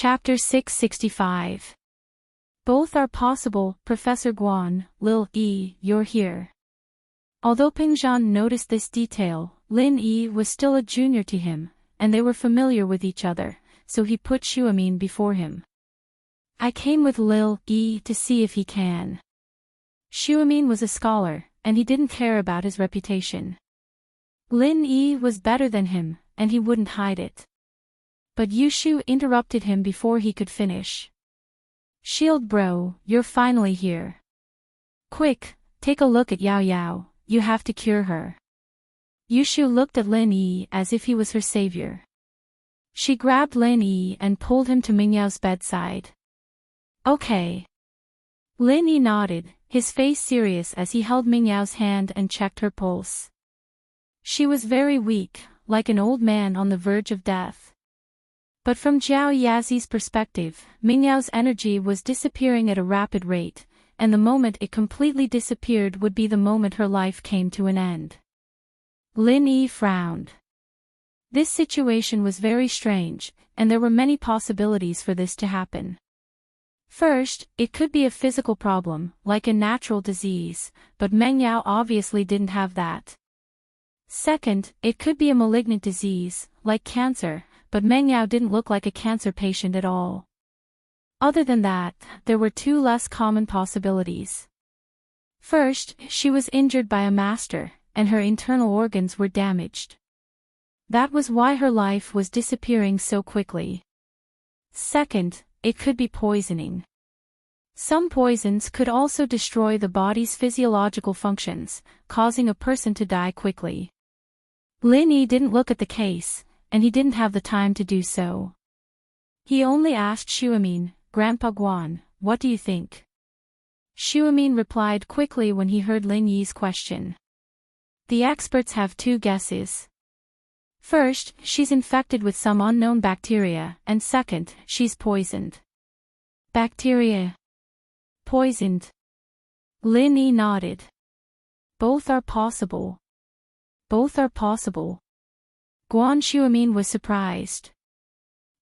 Chapter 665. Both are possible, Professor Guan, Lil Yi, you're here. Although Ping Zhan noticed this detail, Lin Yi was still a junior to him, and they were familiar with each other, so he put Xuemin before him. I came with Lil Yi to see if he can. Xuemin was a scholar, and he didn't care about his reputation. Lin Yi was better than him, and he wouldn't hide it. But Yushu interrupted him before he could finish. Shield bro, you're finally here. Quick, take a look at Yao Yao, you have to cure her. Yushu looked at Lin Yi as if he was her savior. She grabbed Lin Yi and pulled him to Mingyao's bedside. Okay. Lin Yi nodded, his face serious as he held Mingyao's hand and checked her pulse. She was very weak, like an old man on the verge of death. But from Zhao Yazi's perspective, Mingyao's energy was disappearing at a rapid rate, and the moment it completely disappeared would be the moment her life came to an end. Lin Yi frowned. This situation was very strange, and there were many possibilities for this to happen. First, it could be a physical problem, like a natural disease, but Mengyao obviously didn't have that. Second, it could be a malignant disease, like cancer, but Mengyao didn't look like a cancer patient at all. Other than that, there were two less common possibilities. First, she was injured by a master, and her internal organs were damaged. That was why her life was disappearing so quickly. Second, it could be poisoning. Some poisons could also destroy the body's physiological functions, causing a person to die quickly. Lin Yi didn't look at the case, and he didn't have the time to do so. He only asked Xuemin, Grandpa Guan, what do you think? Xuemin replied quickly when he heard Lin Yi's question. The experts have two guesses. First, she's infected with some unknown bacteria, and second, she's poisoned. Bacteria. Poisoned. Lin Yi nodded. Both are possible. Both are possible. Guan Xuemin was surprised.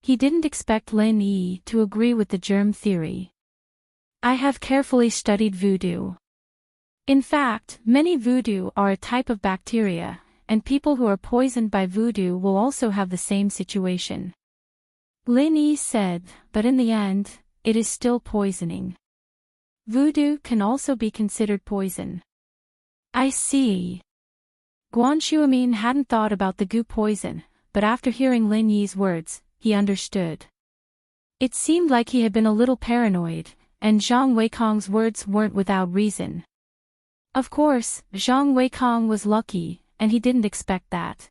He didn't expect Lin Yi to agree with the germ theory. I have carefully studied voodoo. In fact, many voodoo are a type of bacteria, and people who are poisoned by voodoo will also have the same situation. Lin Yi said, but in the end, it is still poisoning. Voodoo can also be considered poison. I see. Guan Xuemin hadn't thought about the goo poison, but after hearing Lin Yi's words, he understood. It seemed like he had been a little paranoid, and Zhang Weikong's words weren't without reason. Of course, Zhang Weikong was lucky, and he didn't expect that.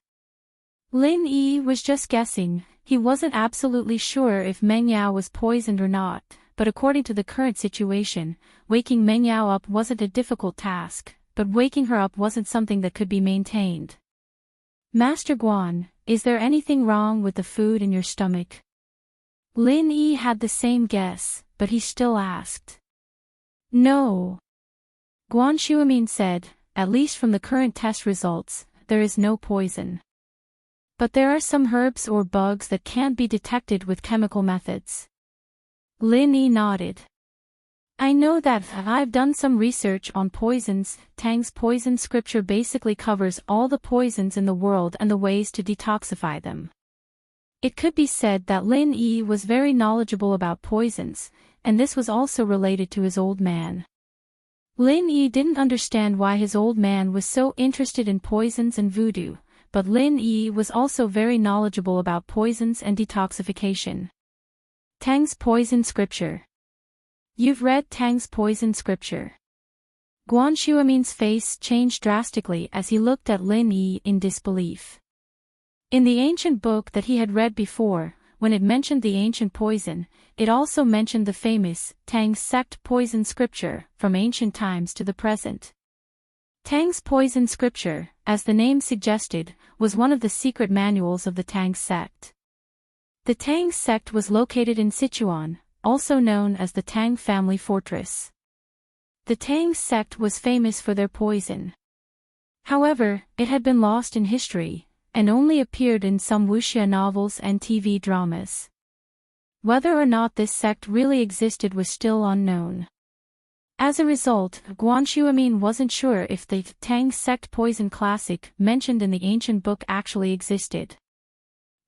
Lin Yi was just guessing, he wasn't absolutely sure if Mengyao was poisoned or not, but according to the current situation, waking Mengyao up wasn't a difficult task. But waking her up wasn't something that could be maintained. Master Guan, is there anything wrong with the food in your stomach? Lin Yi had the same guess, but he still asked. No. Guan Xuemin said, at least from the current test results, there is no poison. But there are some herbs or bugs that can't be detected with chemical methods. Lin Yi nodded. I know that I've done some research on poisons. Tang's poison scripture basically covers all the poisons in the world and the ways to detoxify them. It could be said that Lin Yi was very knowledgeable about poisons, and this was also related to his old man. Lin Yi didn't understand why his old man was so interested in poisons and voodoo, but Lin Yi was also very knowledgeable about poisons and detoxification. Tang's poison scripture. You've read Tang's poison scripture. Guan Xuemin's face changed drastically as he looked at Lin Yi in disbelief. In the ancient book that he had read before, when it mentioned the ancient poison, it also mentioned the famous Tang's sect poison scripture from ancient times to the present. Tang's poison scripture, as the name suggested, was one of the secret manuals of the Tang sect. The Tang sect was located in Sichuan, also known as the Tang family fortress. The Tang sect was famous for their poison. However, it had been lost in history, and only appeared in some wuxia novels and TV dramas. Whether or not this sect really existed was still unknown. As a result, Guan Shuamin wasn't sure if the Tang sect poison classic mentioned in the ancient book actually existed.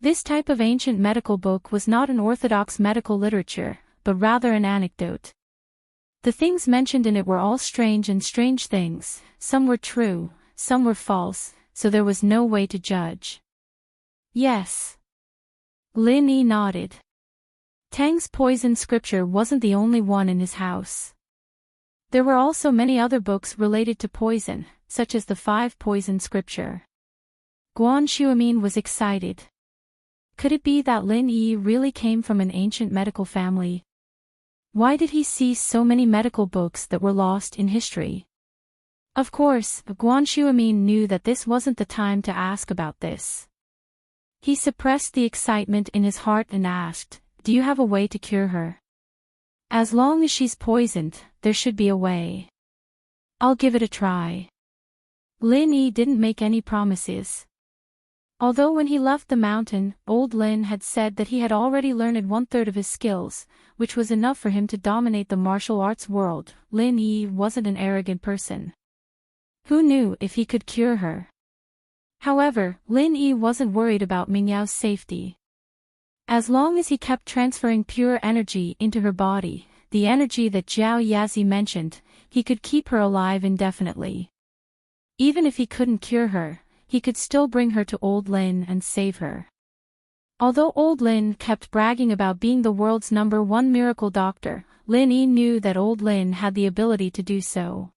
This type of ancient medical book was not an orthodox medical literature, but rather an anecdote. The things mentioned in it were all strange things, some were true, some were false, so there was no way to judge. Yes. Lin Yi nodded. Tang's poison scripture wasn't the only one in his house. There were also many other books related to poison, such as the 5 poison scripture. Guan Shuamin was excited. Could it be that Lin Yi really came from an ancient medical family? Why did he see so many medical books that were lost in history? Of course, Guan Shuamin knew that this wasn't the time to ask about this. He suppressed the excitement in his heart and asked, "Do you have a way to cure her?" "As long as she's poisoned, there should be a way. I'll give it a try." Lin Yi didn't make any promises. Although when he left the mountain, old Lin had said that he had already learned 1/3 of his skills, which was enough for him to dominate the martial arts world, Lin Yi wasn't an arrogant person. Who knew if he could cure her? However, Lin Yi wasn't worried about Mingyao's safety. As long as he kept transferring pure energy into her body, the energy that Zhao Yazi mentioned, he could keep her alive indefinitely. Even if he couldn't cure her, he could still bring her to Old Lin and save her. Although Old Lin kept bragging about being the world's #1 miracle doctor, Lin Yi knew that Old Lin had the ability to do so.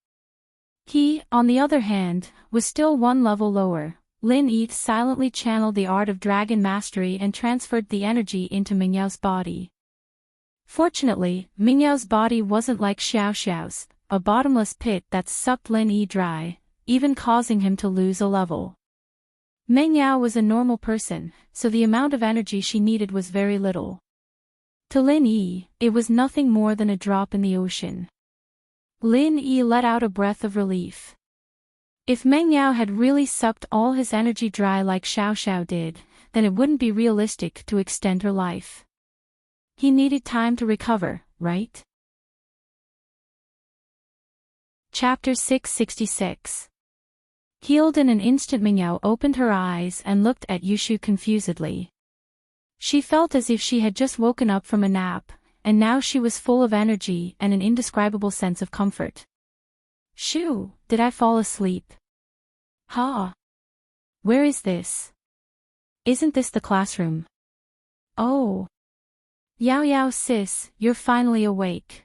He, on the other hand, was still 1 level lower. Lin Yi silently channeled the art of dragon mastery and transferred the energy into Mingyao's body. Fortunately, Mingyao's body wasn't like Xiaoxiao's, a bottomless pit that sucked Lin Yi dry, even causing him to lose a level. Mingyao was a normal person, so the amount of energy she needed was very little. To Lin Yi, it was nothing more than a drop in the ocean. Lin Yi let out a breath of relief. If Mingyao had really sucked all his energy dry like Xiaoxiao did, then it wouldn't be realistic to extend her life. He needed time to recover, right? Chapter 666. Healed in an instant, Mingyao opened her eyes and looked at Yushu confusedly. She felt as if she had just woken up from a nap, and now she was full of energy and an indescribable sense of comfort. "Shu, did I fall asleep?" "Ha! Where is this? Isn't this the classroom?" "Oh. Yao Yao sis, you're finally awake.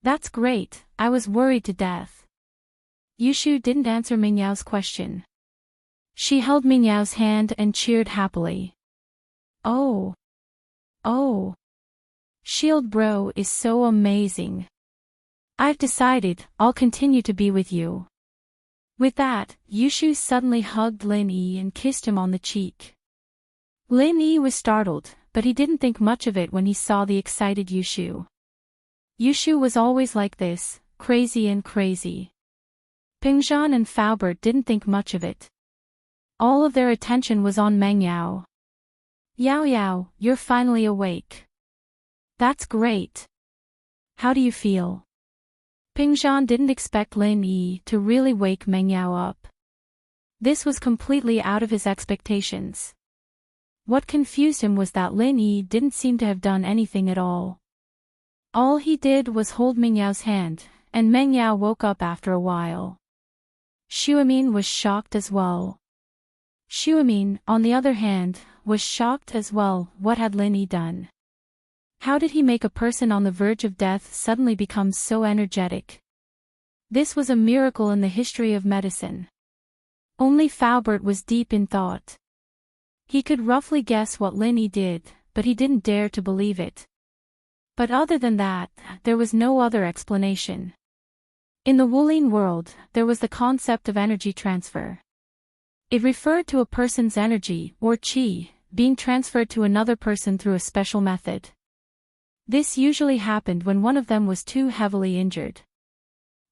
That's great, I was worried to death." Yushu didn't answer Mingyao's question. She held Mingyao's hand and cheered happily. Oh. Shield Bro is so amazing. I've decided, I'll continue to be with you." With that, Yushu suddenly hugged Lin Yi and kissed him on the cheek. Lin Yi was startled, but he didn't think much of it when he saw the excited Yushu. Yushu was always like this, crazy. Pingzhan and Faubert didn't think much of it. All of their attention was on Mengyao. "Yao Yao, you're finally awake. That's great. How do you feel?" Pingzhan didn't expect Lin Yi to really wake Mengyao up. This was completely out of his expectations. What confused him was that Lin Yi didn't seem to have done anything at all. All he did was hold Mingyao's hand, and Mengyao woke up after a while. Shuamin was shocked as well. Shuamin, on the other hand, was shocked as well. What had Lin Yi done? How did he make a person on the verge of death suddenly become so energetic? This was a miracle in the history of medicine. Only Faubert was deep in thought. He could roughly guess what Lin Yi did, but he didn't dare to believe it. But other than that, there was no other explanation. In the Wulin world, there was the concept of energy transfer. It referred to a person's energy, or qi, being transferred to another person through a special method. This usually happened when one of them was too heavily injured.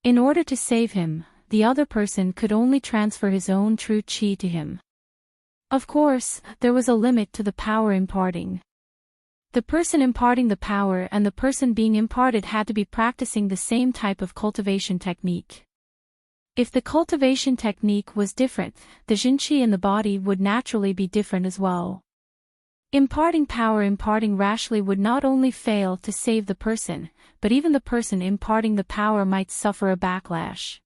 In order to save him, the other person could only transfer his own true qi to him. Of course, there was a limit to the power imparting. The person imparting the power and the person being imparted had to be practicing the same type of cultivation technique. If the cultivation technique was different, the jinqi in the body would naturally be different as well. Imparting power imparting rashly would not only fail to save the person, but even the person imparting the power might suffer a backlash.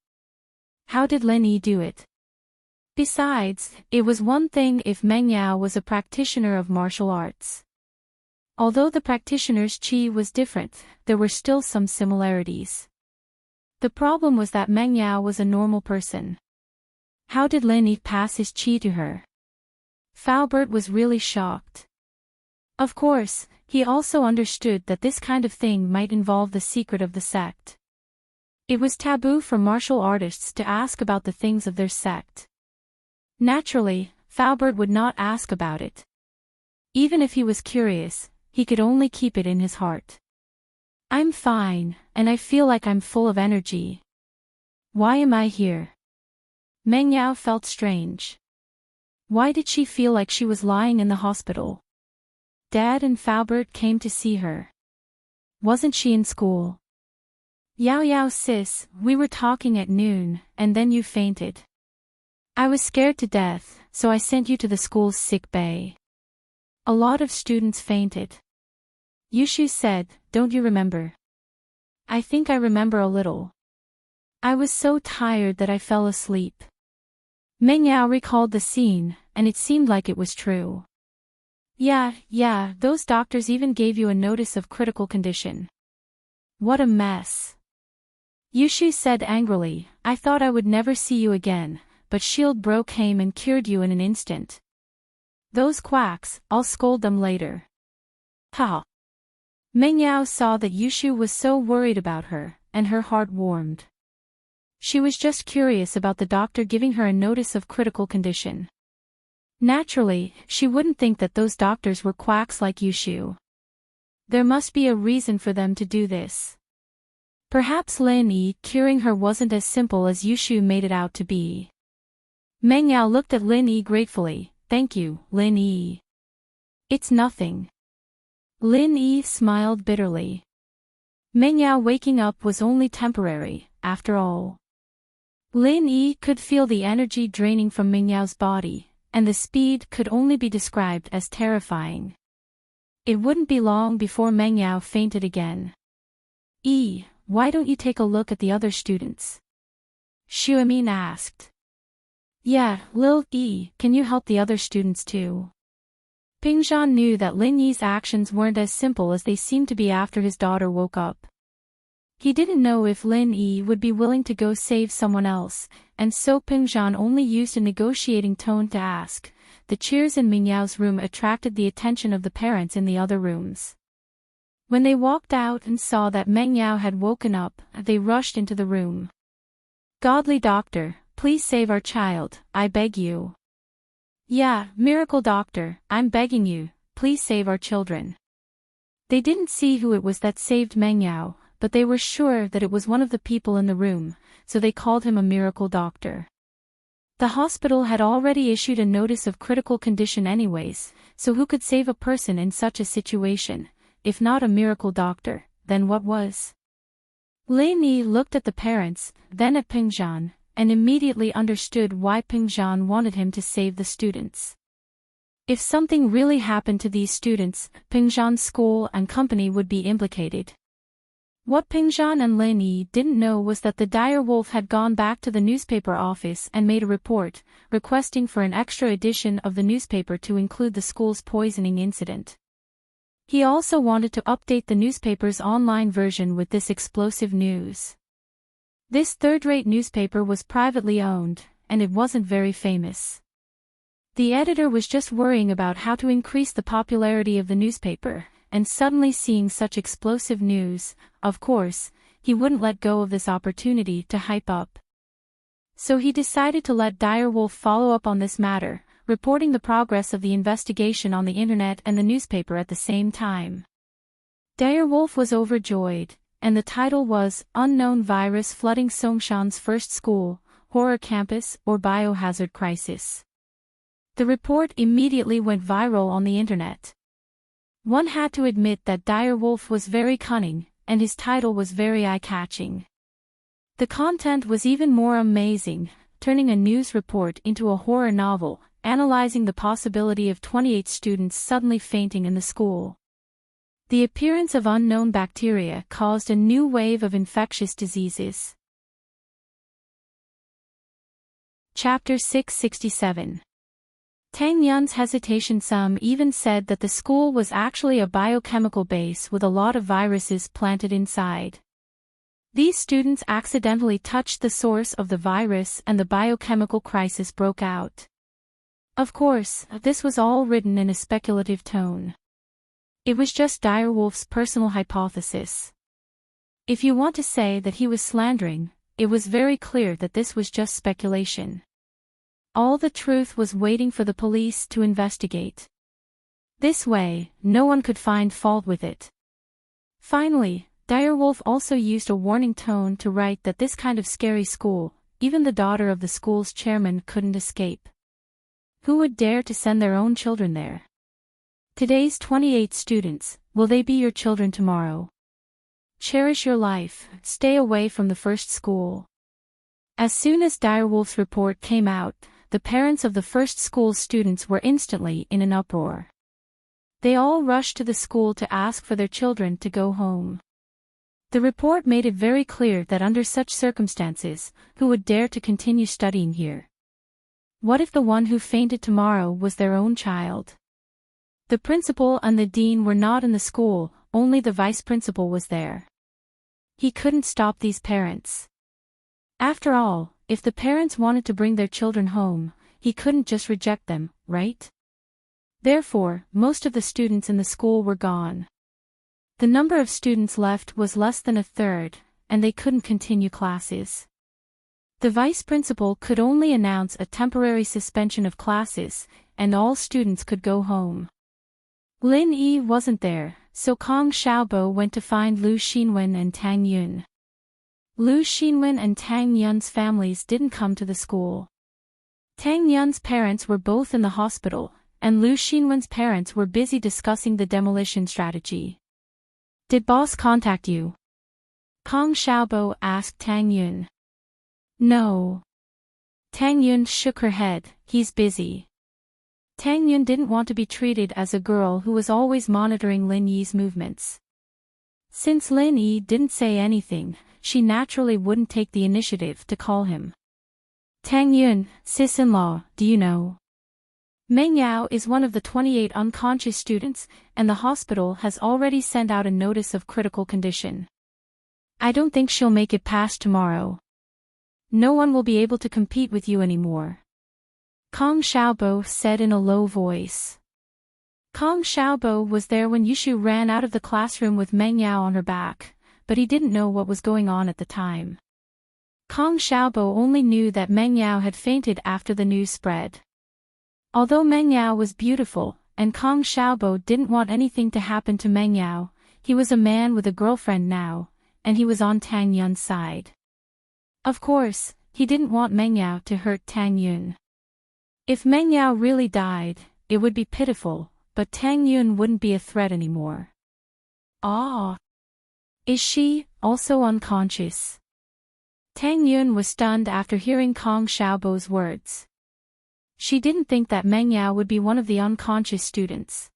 How did Lin Yi do it? Besides, it was one thing if Meng Yao was a practitioner of martial arts. Although the practitioner's qi was different, there were still some similarities. The problem was that Meng Yao was a normal person. How did Lin Yi pass his qi to her? Faubert was really shocked. Of course, he also understood that this kind of thing might involve the secret of the sect. It was taboo for martial artists to ask about the things of their sect. Naturally, Faubert would not ask about it. Even if he was curious, he could only keep it in his heart. I'm fine, and I feel like I'm full of energy. Why am I here? Meng Yao felt strange. Why did she feel like she was lying in the hospital? Dad and Faubert came to see her. Wasn't she in school? Yao sis, we were talking at noon, and then you fainted. I was scared to death, so I sent you to the school's sick bay. A lot of students fainted. Yushu said, don't you remember? I think I remember a little. I was so tired that I fell asleep. Meng Yao recalled the scene, and it seemed like it was true. Yeah, those doctors even gave you a notice of critical condition. What a mess. Yushu said angrily, I thought I would never see you again, but Shield Bro came and cured you in an instant. Those quacks, I'll scold them later. Ha! Meng Yao saw that Yushu was so worried about her, and her heart warmed. She was just curious about the doctor giving her a notice of critical condition. Naturally, she wouldn't think that those doctors were quacks like Yushu. There must be a reason for them to do this. Perhaps Lin Yi curing her wasn't as simple as Yushu made it out to be. Meng Yao looked at Lin Yi gratefully. Thank you, Lin Yi. It's nothing. Lin Yi smiled bitterly. Meng Yao waking up was only temporary, after all. Lin Yi could feel the energy draining from Meng Yao's body, and the speed could only be described as terrifying. It wouldn't be long before Meng Yao fainted again. Why don't you take a look at the other students? Xuemin asked. Yeah, Lil Yi, can you help the other students too? Pingzhan knew that Lin Yi's actions weren't as simple as they seemed to be after his daughter woke up. He didn't know if Lin Yi would be willing to go save someone else, and so Pingzhan only used a negotiating tone to ask. The cheers in Meng Yao's room attracted the attention of the parents in the other rooms. When they walked out and saw that Meng Yao had woken up, they rushed into the room. Godly doctor, please save our child, I beg you. Yeah, miracle doctor, I'm begging you, please save our children. They didn't see who it was that saved Meng Yao, but they were sure that it was one of the people in the room, so they called him a miracle doctor. The hospital had already issued a notice of critical condition anyways, so who could save a person in such a situation? If not a miracle doctor, then what was? Lin Yi looked at the parents, then at Pingzhan, and immediately understood why Pingzhan wanted him to save the students. If something really happened to these students, Pingzhan's school and company would be implicated. What Pingzhan and Lin Yi didn't know was that the dire wolf had gone back to the newspaper office and made a report, requesting for an extra edition of the newspaper to include the school's poisoning incident. He also wanted to update the newspaper's online version with this explosive news. This third-rate newspaper was privately owned, and it wasn't very famous. The editor was just worrying about how to increase the popularity of the newspaper, and suddenly seeing such explosive news, of course, he wouldn't let go of this opportunity to hype up. So he decided to let Direwolf follow up on this matter, reporting the progress of the investigation on the internet and the newspaper at the same time. Direwolf was overjoyed, and the title was Unknown Virus Flooding Songshan's First School, Horror Campus or Biohazard Crisis. The report immediately went viral on the internet. One had to admit that Direwolf was very cunning, and his title was very eye-catching. The content was even more amazing, turning a news report into a horror novel, analyzing the possibility of 28 students suddenly fainting in the school. The appearance of unknown bacteria caused a new wave of infectious diseases. Chapter 667. Tang Yun's hesitation. Some even said that the school was actually a biochemical base with a lot of viruses planted inside. These students accidentally touched the source of the virus and the biochemical crisis broke out. Of course, this was all written in a speculative tone. It was just Direwolf's personal hypothesis. If you want to say that he was slandering, it was very clear that this was just speculation. All the truth was waiting for the police to investigate. This way, no one could find fault with it. Finally, Direwolf also used a warning tone to write that this kind of scary school, even the daughter of the school's chairman couldn't escape. Who would dare to send their own children there? Today's 28 students, will they be your children tomorrow? Cherish your life, stay away from the first school. As soon as Direwolf's report came out, the parents of the first school students were instantly in an uproar. They all rushed to the school to ask for their children to go home. The report made it very clear that under such circumstances, who would dare to continue studying here? What if the one who fainted tomorrow was their own child? The principal and the dean were not in the school, only the vice principal was there. He couldn't stop these parents. After all, if the parents wanted to bring their children home, he couldn't just reject them, right? Therefore, most of the students in the school were gone. The number of students left was less than a third, and they couldn't continue classes. The vice principal could only announce a temporary suspension of classes, and all students could go home. Lin Yi wasn't there, so Kong Xiaobo went to find Lu Xinwen and Tang Yun. Lu Xinwen and Tang Yun's families didn't come to the school. Tang Yun's parents were both in the hospital, and Lu Xinwen's parents were busy discussing the demolition strategy. Did boss contact you? Kong Xiaobo asked Tang Yun. No. Tang Yun shook her head, he's busy. Tang Yun didn't want to be treated as a girl who was always monitoring Lin Yi's movements. Since Lin Yi didn't say anything, she naturally wouldn't take the initiative to call him. Tang Yun, sis-in-law, do you know? Meng Yao is one of the 28 unconscious students, and the hospital has already sent out a notice of critical condition. I don't think she'll make it past tomorrow. No one will be able to compete with you anymore. Kong Xiaobo said in a low voice. Kong Xiaobo was there when Yushu ran out of the classroom with Meng Yao on her back, but he didn't know what was going on at the time. Kong Xiaobo only knew that Meng Yao had fainted after the news spread. Although Meng Yao was beautiful, and Kong Xiaobo didn't want anything to happen to Meng Yao, he was a man with a girlfriend now, and he was on Tang Yun's side. Of course, he didn't want Meng Yao to hurt Tang Yun. If Meng Yao really died, it would be pitiful, but Tang Yun wouldn't be a threat anymore. Ah! Is she also unconscious? Tang Yun was stunned after hearing Kong Xiaobo's words. She didn't think that Meng Yao would be one of the unconscious students.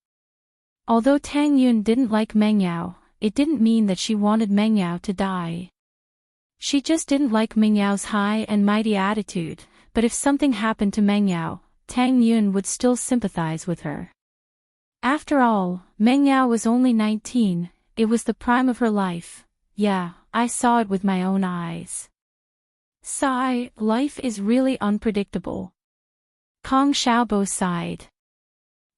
Although Tang Yun didn't like Meng Yao, it didn't mean that she wanted Meng Yao to die. She just didn't like Meng Yao's high and mighty attitude, but if something happened to Meng Yao, Tang Yun would still sympathize with her. After all, Meng Yao was only 19, it was the prime of her life. Yeah, I saw it with my own eyes. Sigh, life is really unpredictable. Kong Xiaobo sighed.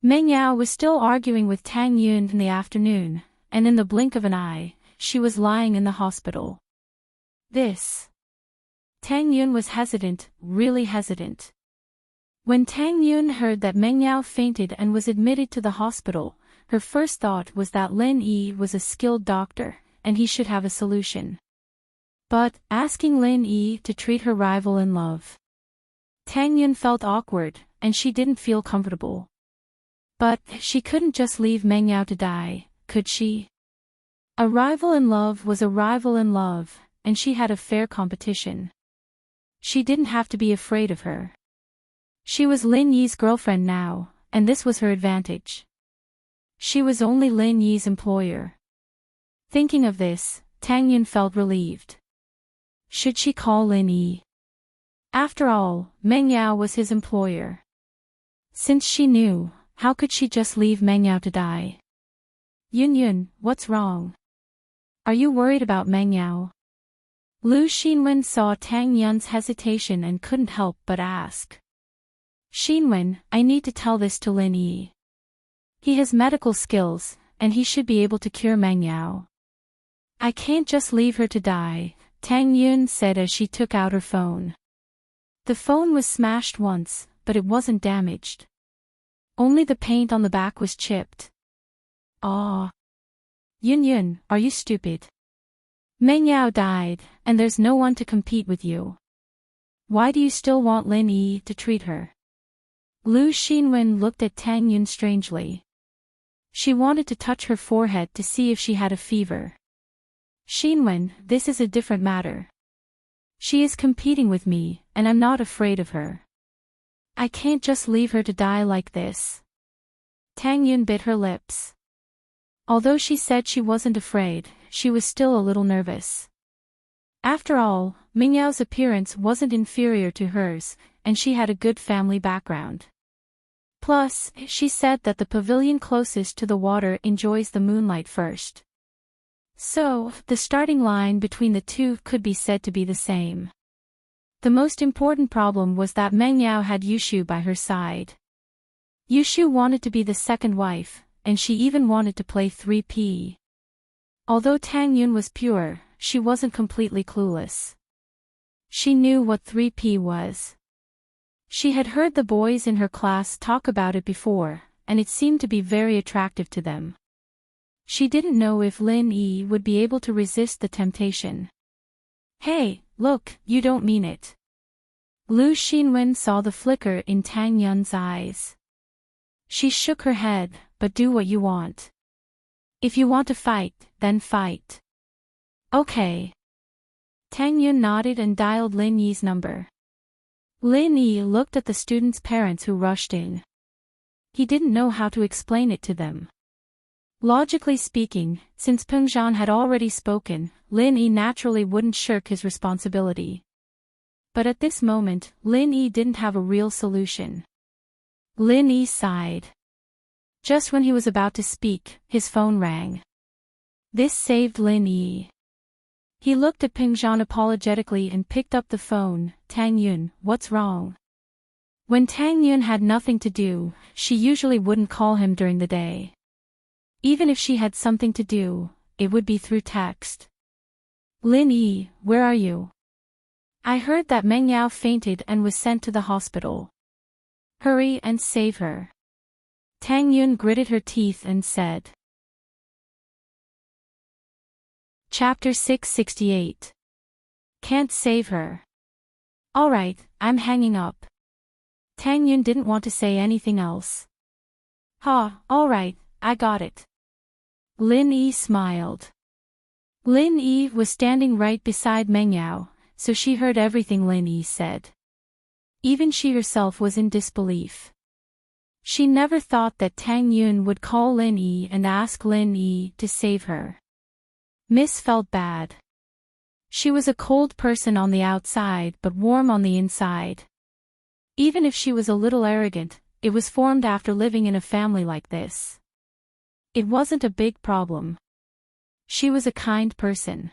Meng Yao was still arguing with Tang Yun in the afternoon, and in the blink of an eye, she was lying in the hospital. This. Tang Yun was hesitant, really hesitant. When Tang Yun heard that Meng Yao fainted and was admitted to the hospital, her first thought was that Lin Yi was a skilled doctor, and he should have a solution. But, asking Lin Yi to treat her rival in love. Tang Yun felt awkward, and she didn't feel comfortable. But she couldn't just leave Meng Yao to die, could she? A rival in love was a rival in love, and she had a fair competition. She didn't have to be afraid of her. She was Lin Yi's girlfriend now, and this was her advantage. She was only Lin Yi's employer. Thinking of this, Tang Yun felt relieved. Should she call Lin Yi? After all, Meng Yao was his employer. Since she knew, how could she just leave Meng Yao to die? Yun, what's wrong? Are you worried about Meng Yao? Lu Xinwen saw Tang Yun's hesitation and couldn't help but ask. Xinwen, I need to tell this to Lin Yi. He has medical skills, and he should be able to cure Meng Yao. I can't just leave her to die, Tang Yun said as she took out her phone. The phone was smashed once, but it wasn't damaged. Only the paint on the back was chipped. Ah. Yun, are you stupid? Meng Yao died, and there's no one to compete with you. Why do you still want Lin Yi to treat her? Lu Xinwen looked at Tang Yun strangely. She wanted to touch her forehead to see if she had a fever. Xinwen, this is a different matter. She is competing with me, and I'm not afraid of her. I can't just leave her to die like this. Tang Yun bit her lips. Although she said she wasn't afraid, she was still a little nervous. After all, Meng Yao's appearance wasn't inferior to hers, and she had a good family background. Plus, she said that the pavilion closest to the water enjoys the moonlight first. So, the starting line between the two could be said to be the same. The most important problem was that Meng Yao had Yushu by her side. Yushu wanted to be the second wife, and she even wanted to play 3P. Although Tang Yun was pure, she wasn't completely clueless. She knew what 3P was. She had heard the boys in her class talk about it before, and it seemed to be very attractive to them. She didn't know if Lin Yi would be able to resist the temptation. Hey, look, you don't mean it. Lu Xinwen saw the flicker in Tang Yun's eyes. She shook her head, but do what you want. If you want to fight, then fight. Okay. Tang Yun nodded and dialed Lin Yi's number. Lin Yi looked at the students' parents who rushed in. He didn't know how to explain it to them. Logically speaking, since Pengzhan had already spoken, Lin Yi naturally wouldn't shirk his responsibility. But at this moment, Lin Yi didn't have a real solution. Lin Yi sighed. Just when he was about to speak, his phone rang. This saved Lin Yi. He looked at Pengzhan apologetically and picked up the phone. Tang Yun, what's wrong? When Tang Yun had nothing to do, she usually wouldn't call him during the day. Even if she had something to do, it would be through text. Lin Yi, where are you? I heard that Meng Yao fainted and was sent to the hospital. Hurry and save her. Tang Yun gritted her teeth and said. Chapter 668. Can't save her. Alright, I'm hanging up. Tang Yun didn't want to say anything else. Alright, I got it. Lin Yi smiled. Lin Yi was standing right beside Meng Yao, so she heard everything Lin Yi said. Even she herself was in disbelief. She never thought that Tang Yun would call Lin Yi and ask Lin Yi to save her. Miss felt bad. She was a cold person on the outside but warm on the inside. Even if she was a little arrogant, it was formed after living in a family like this. It wasn't a big problem. She was a kind person.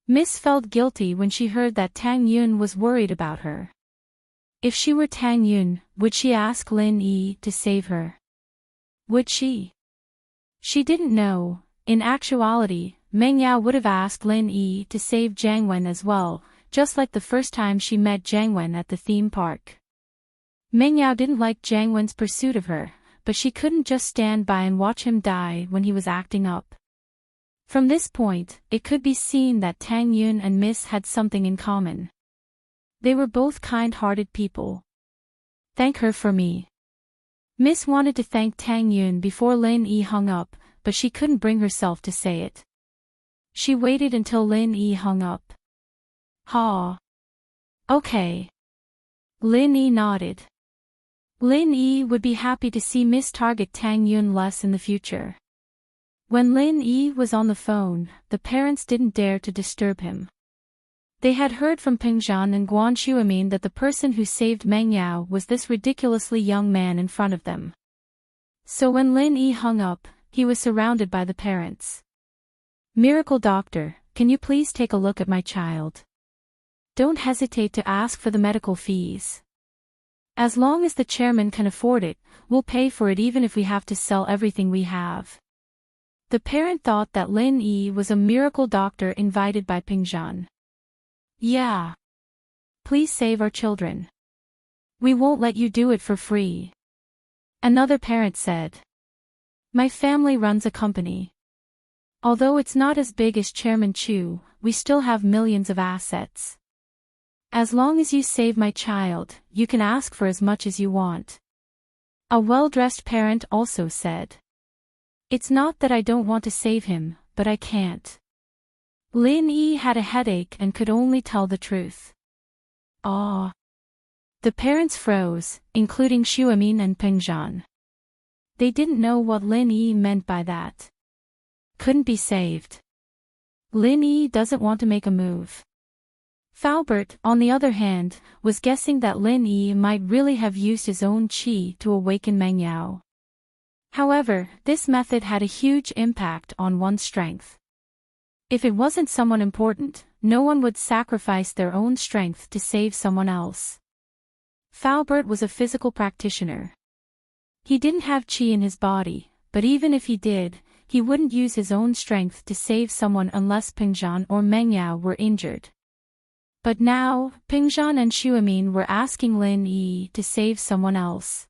Miss felt guilty when she heard that Tang Yun was worried about her. If she were Tang Yun, would she ask Lin Yi to save her? Would she? She didn't know. In actuality, Meng Yao would have asked Lin Yi to save Jiang Wen as well, just like the first time she met Jiang Wen at the theme park. Meng Yao didn't like Jiang Wen's pursuit of her, but she couldn't just stand by and watch him die when he was acting up. From this point, it could be seen that Tang Yun and Miss had something in common. They were both kind-hearted people. Thank her for me. Miss wanted to thank Tang Yun before Lin Yi hung up, but she couldn't bring herself to say it. She waited until Lin Yi hung up. Ha. Okay. Lin Yi nodded. Lin Yi would be happy to see Miss target Tang Yun less in the future. When Lin Yi was on the phone, the parents didn't dare to disturb him. They had heard from Pingzhan and Guan Xuemin that the person who saved Meng Yao was this ridiculously young man in front of them. So when Lin Yi hung up, he was surrounded by the parents. Miracle Doctor, can you please take a look at my child? Don't hesitate to ask for the medical fees. As long as the chairman can afford it, we'll pay for it even if we have to sell everything we have. The parent thought that Lin Yi was a miracle doctor invited by Pingzhan. Yeah. Please save our children. We won't let you do it for free. Another parent said. My family runs a company. Although it's not as big as Chairman Chu, we still have millions of assets. As long as you save my child, you can ask for as much as you want. A well-dressed parent also said. It's not that I don't want to save him, but I can't. Lin Yi had a headache and could only tell the truth. Ah. The parents froze, including Xuemin and Pingzhan. They didn't know what Lin Yi meant by that. Couldn't be saved. Lin Yi doesn't want to make a move. Faubert, on the other hand, was guessing that Lin Yi might really have used his own qi to awaken Meng Yao. However, this method had a huge impact on one's strength. If it wasn't someone important, no one would sacrifice their own strength to save someone else. Faubert was a physical practitioner. He didn't have qi in his body, but even if he did, he wouldn't use his own strength to save someone unless Pingzhan or Meng Yao were injured. But now, Pingzhan and Xuemin were asking Lin Yi to save someone else.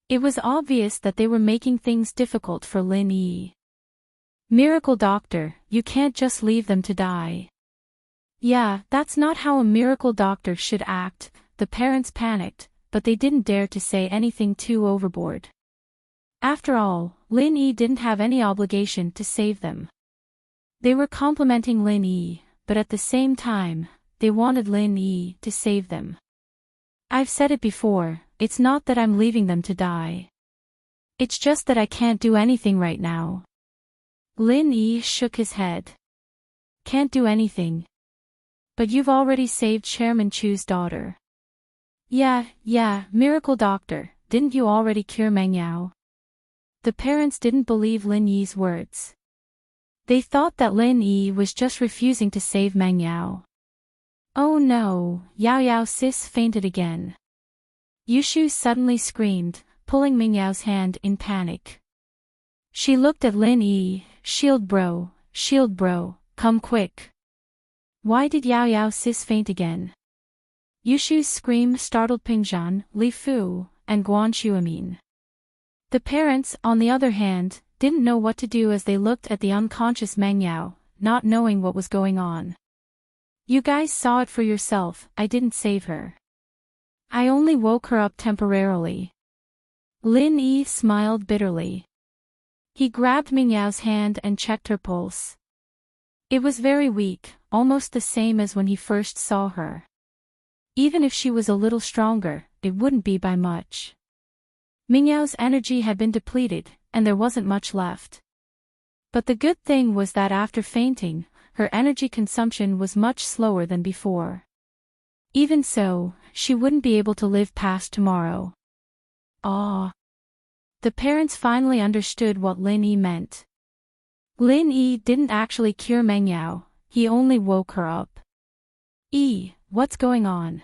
It was obvious that they were making things difficult for Lin Yi. Miracle Doctor, you can't just leave them to die. Yeah, that's not how a miracle doctor should act. The parents panicked, but they didn't dare to say anything too overboard. After all, Lin Yi didn't have any obligation to save them. They were complimenting Lin Yi, but at the same time, they wanted Lin Yi to save them. I've said it before, it's not that I'm leaving them to die. It's just that I can't do anything right now. Lin Yi shook his head. Can't do anything. But you've already saved Chairman Chu's daughter. Yeah, Miracle Doctor, didn't you already cure Meng Yao? The parents didn't believe Lin Yi's words. They thought that Lin Yi was just refusing to save Meng Yao. Oh no, Yao sis fainted again. Yushu suddenly screamed, pulling Meng Yao's hand in panic. She looked at Lin Yi, shield bro, come quick. Why did Yao sis faint again? Yushu's scream startled Pingzhan, Li Fu, and Guan Xuemin. The parents, on the other hand, didn't know what to do as they looked at the unconscious Meng Yao, not knowing what was going on. You guys saw it for yourself, I didn't save her. I only woke her up temporarily. Lin Yi smiled bitterly. He grabbed Meng Yao's hand and checked her pulse. It was very weak, almost the same as when he first saw her. Even if she was a little stronger, it wouldn't be by much. Meng Yao's energy had been depleted, and there wasn't much left. But the good thing was that after fainting, her energy consumption was much slower than before. Even so, she wouldn't be able to live past tomorrow. Ah. The parents finally understood what Lin Yi meant. Lin Yi didn't actually cure Meng Yao, he only woke her up. What's going on?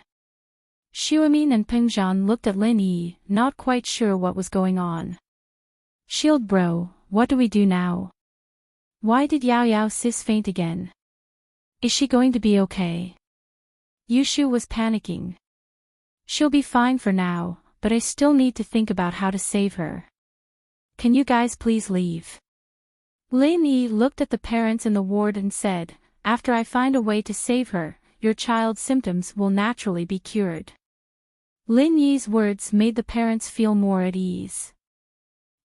Xuemin and Pingzhan looked at Lin Yi, not quite sure what was going on. Shield bro, what do we do now? Why did Yao sis faint again? Is she going to be okay? Yushu was panicking. She'll be fine for now, but I still need to think about how to save her. Can you guys please leave? Lin Yi looked at the parents in the ward and said, after I find a way to save her, your child's symptoms will naturally be cured. Lin Yi's words made the parents feel more at ease.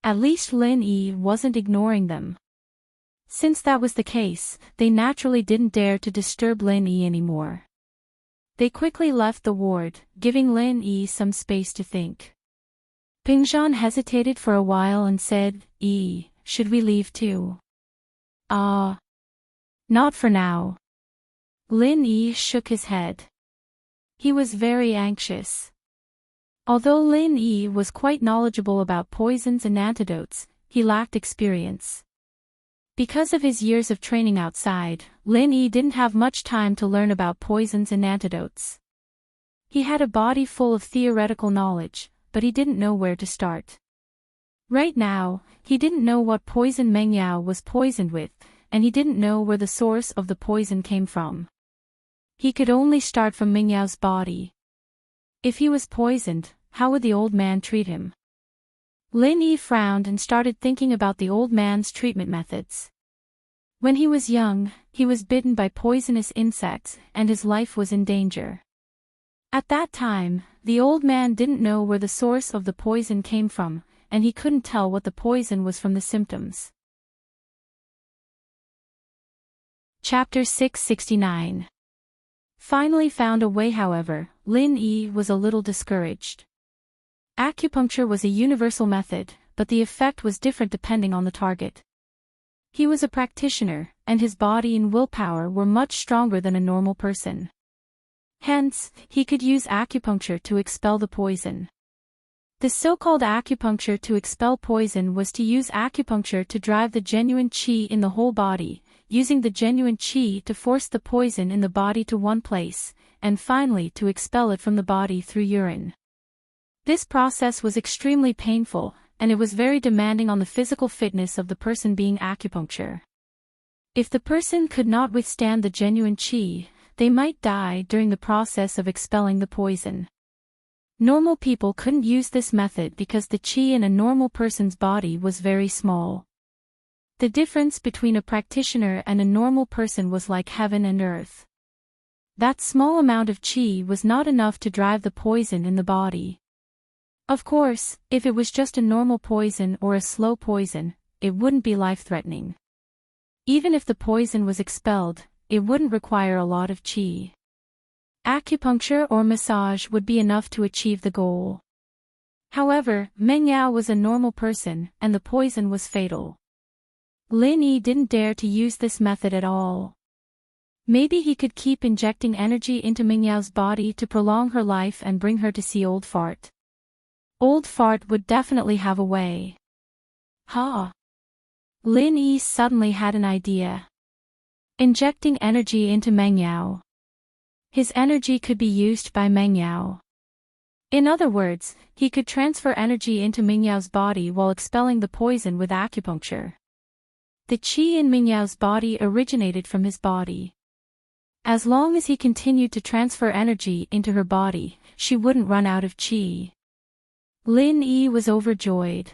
At least Lin Yi wasn't ignoring them. Since that was the case, they naturally didn't dare to disturb Lin Yi anymore. They quickly left the ward, giving Lin Yi some space to think. Pingzhan hesitated for a while and said, "Yi, should we leave too?" Not for now." Lin Yi shook his head. He was very anxious. Although Lin Yi was quite knowledgeable about poisons and antidotes, he lacked experience. Because of his years of training outside, Lin Yi didn't have much time to learn about poisons and antidotes. He had a body full of theoretical knowledge, but he didn't know where to start. Right now, he didn't know what poison Meng Yao was poisoned with, and he didn't know where the source of the poison came from. He could only start from Meng Yao's body. If he was poisoned, how would the old man treat him? Lin Yi frowned and started thinking about the old man's treatment methods. When he was young, he was bitten by poisonous insects, and his life was in danger. At that time, the old man didn't know where the source of the poison came from, and he couldn't tell what the poison was from the symptoms. Chapter 669. Finally found a way. However, Lin Yi was a little discouraged. Acupuncture was a universal method, but the effect was different depending on the target. He was a practitioner, and his body and willpower were much stronger than a normal person. Hence, he could use acupuncture to expel the poison. The so-called acupuncture to expel poison was to use acupuncture to drive the genuine qi in the whole body, using the genuine qi to force the poison in the body to one place, and finally to expel it from the body through urine. This process was extremely painful, and it was very demanding on the physical fitness of the person being acupuncture. If the person could not withstand the genuine qi, they might die during the process of expelling the poison. Normal people couldn't use this method because the qi in a normal person's body was very small. The difference between a practitioner and a normal person was like heaven and earth. That small amount of qi was not enough to drive the poison in the body. Of course, if it was just a normal poison or a slow poison, it wouldn't be life-threatening. Even if the poison was expelled, it wouldn't require a lot of qi. Acupuncture or massage would be enough to achieve the goal. However, Meng Yao was a normal person, and the poison was fatal. Lin Yi didn't dare to use this method at all. Maybe he could keep injecting energy into Meng Yao's body to prolong her life and bring her to see Old Fart. Old Fart would definitely have a way. Lin Yi suddenly had an idea. Injecting energy into Meng Yao. His energy could be used by Meng Yao. In other words, he could transfer energy into Meng Yao's body while expelling the poison with acupuncture. The qi in Meng Yao's body originated from his body. As long as he continued to transfer energy into her body, she wouldn't run out of qi. Lin Yi was overjoyed.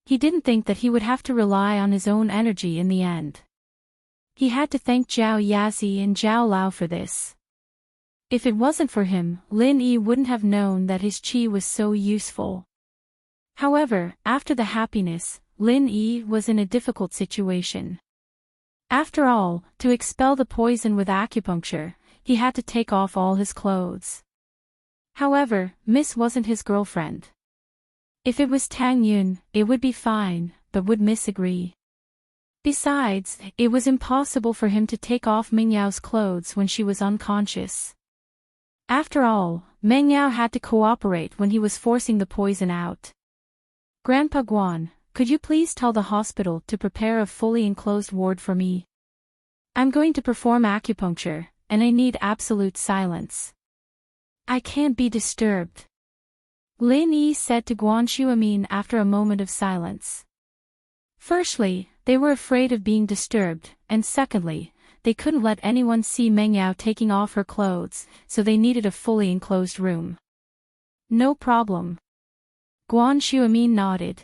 He didn't think that he would have to rely on his own energy in the end. He had to thank Zhao Yazi and Zhao Lao for this. If it wasn't for him, Lin Yi wouldn't have known that his qi was so useful. However, after the happiness, Lin Yi was in a difficult situation. After all, to expel the poison with acupuncture, he had to take off all his clothes. However, Miss wasn't his girlfriend. If it was Tang Yun, it would be fine, but would Miss agree? Besides, it was impossible for him to take off Meng Yao's clothes when she was unconscious. After all, Meng Yao had to cooperate when he was forcing the poison out. Grandpa Guan, could you please tell the hospital to prepare a fully enclosed ward for me? I'm going to perform acupuncture, and I need absolute silence. I can't be disturbed. Lin Yi said to Guan Shuamin after a moment of silence. Firstly, they were afraid of being disturbed, and secondly, they couldn't let anyone see Meng Yao taking off her clothes, so they needed a fully enclosed room. No problem. Guan Shuamin nodded.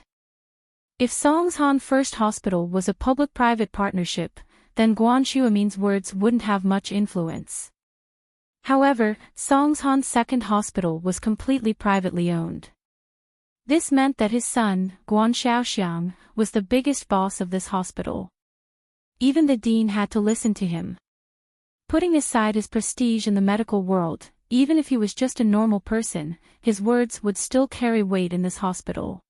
If Songshan First Hospital was a public-private partnership, then Guan Shuamin's words wouldn't have much influence. However, Songhan's second hospital was completely privately owned. This meant that his son, Guan Xiaoxiang, was the biggest boss of this hospital. Even the dean had to listen to him. Putting aside his prestige in the medical world, even if he was just a normal person, his words would still carry weight in this hospital.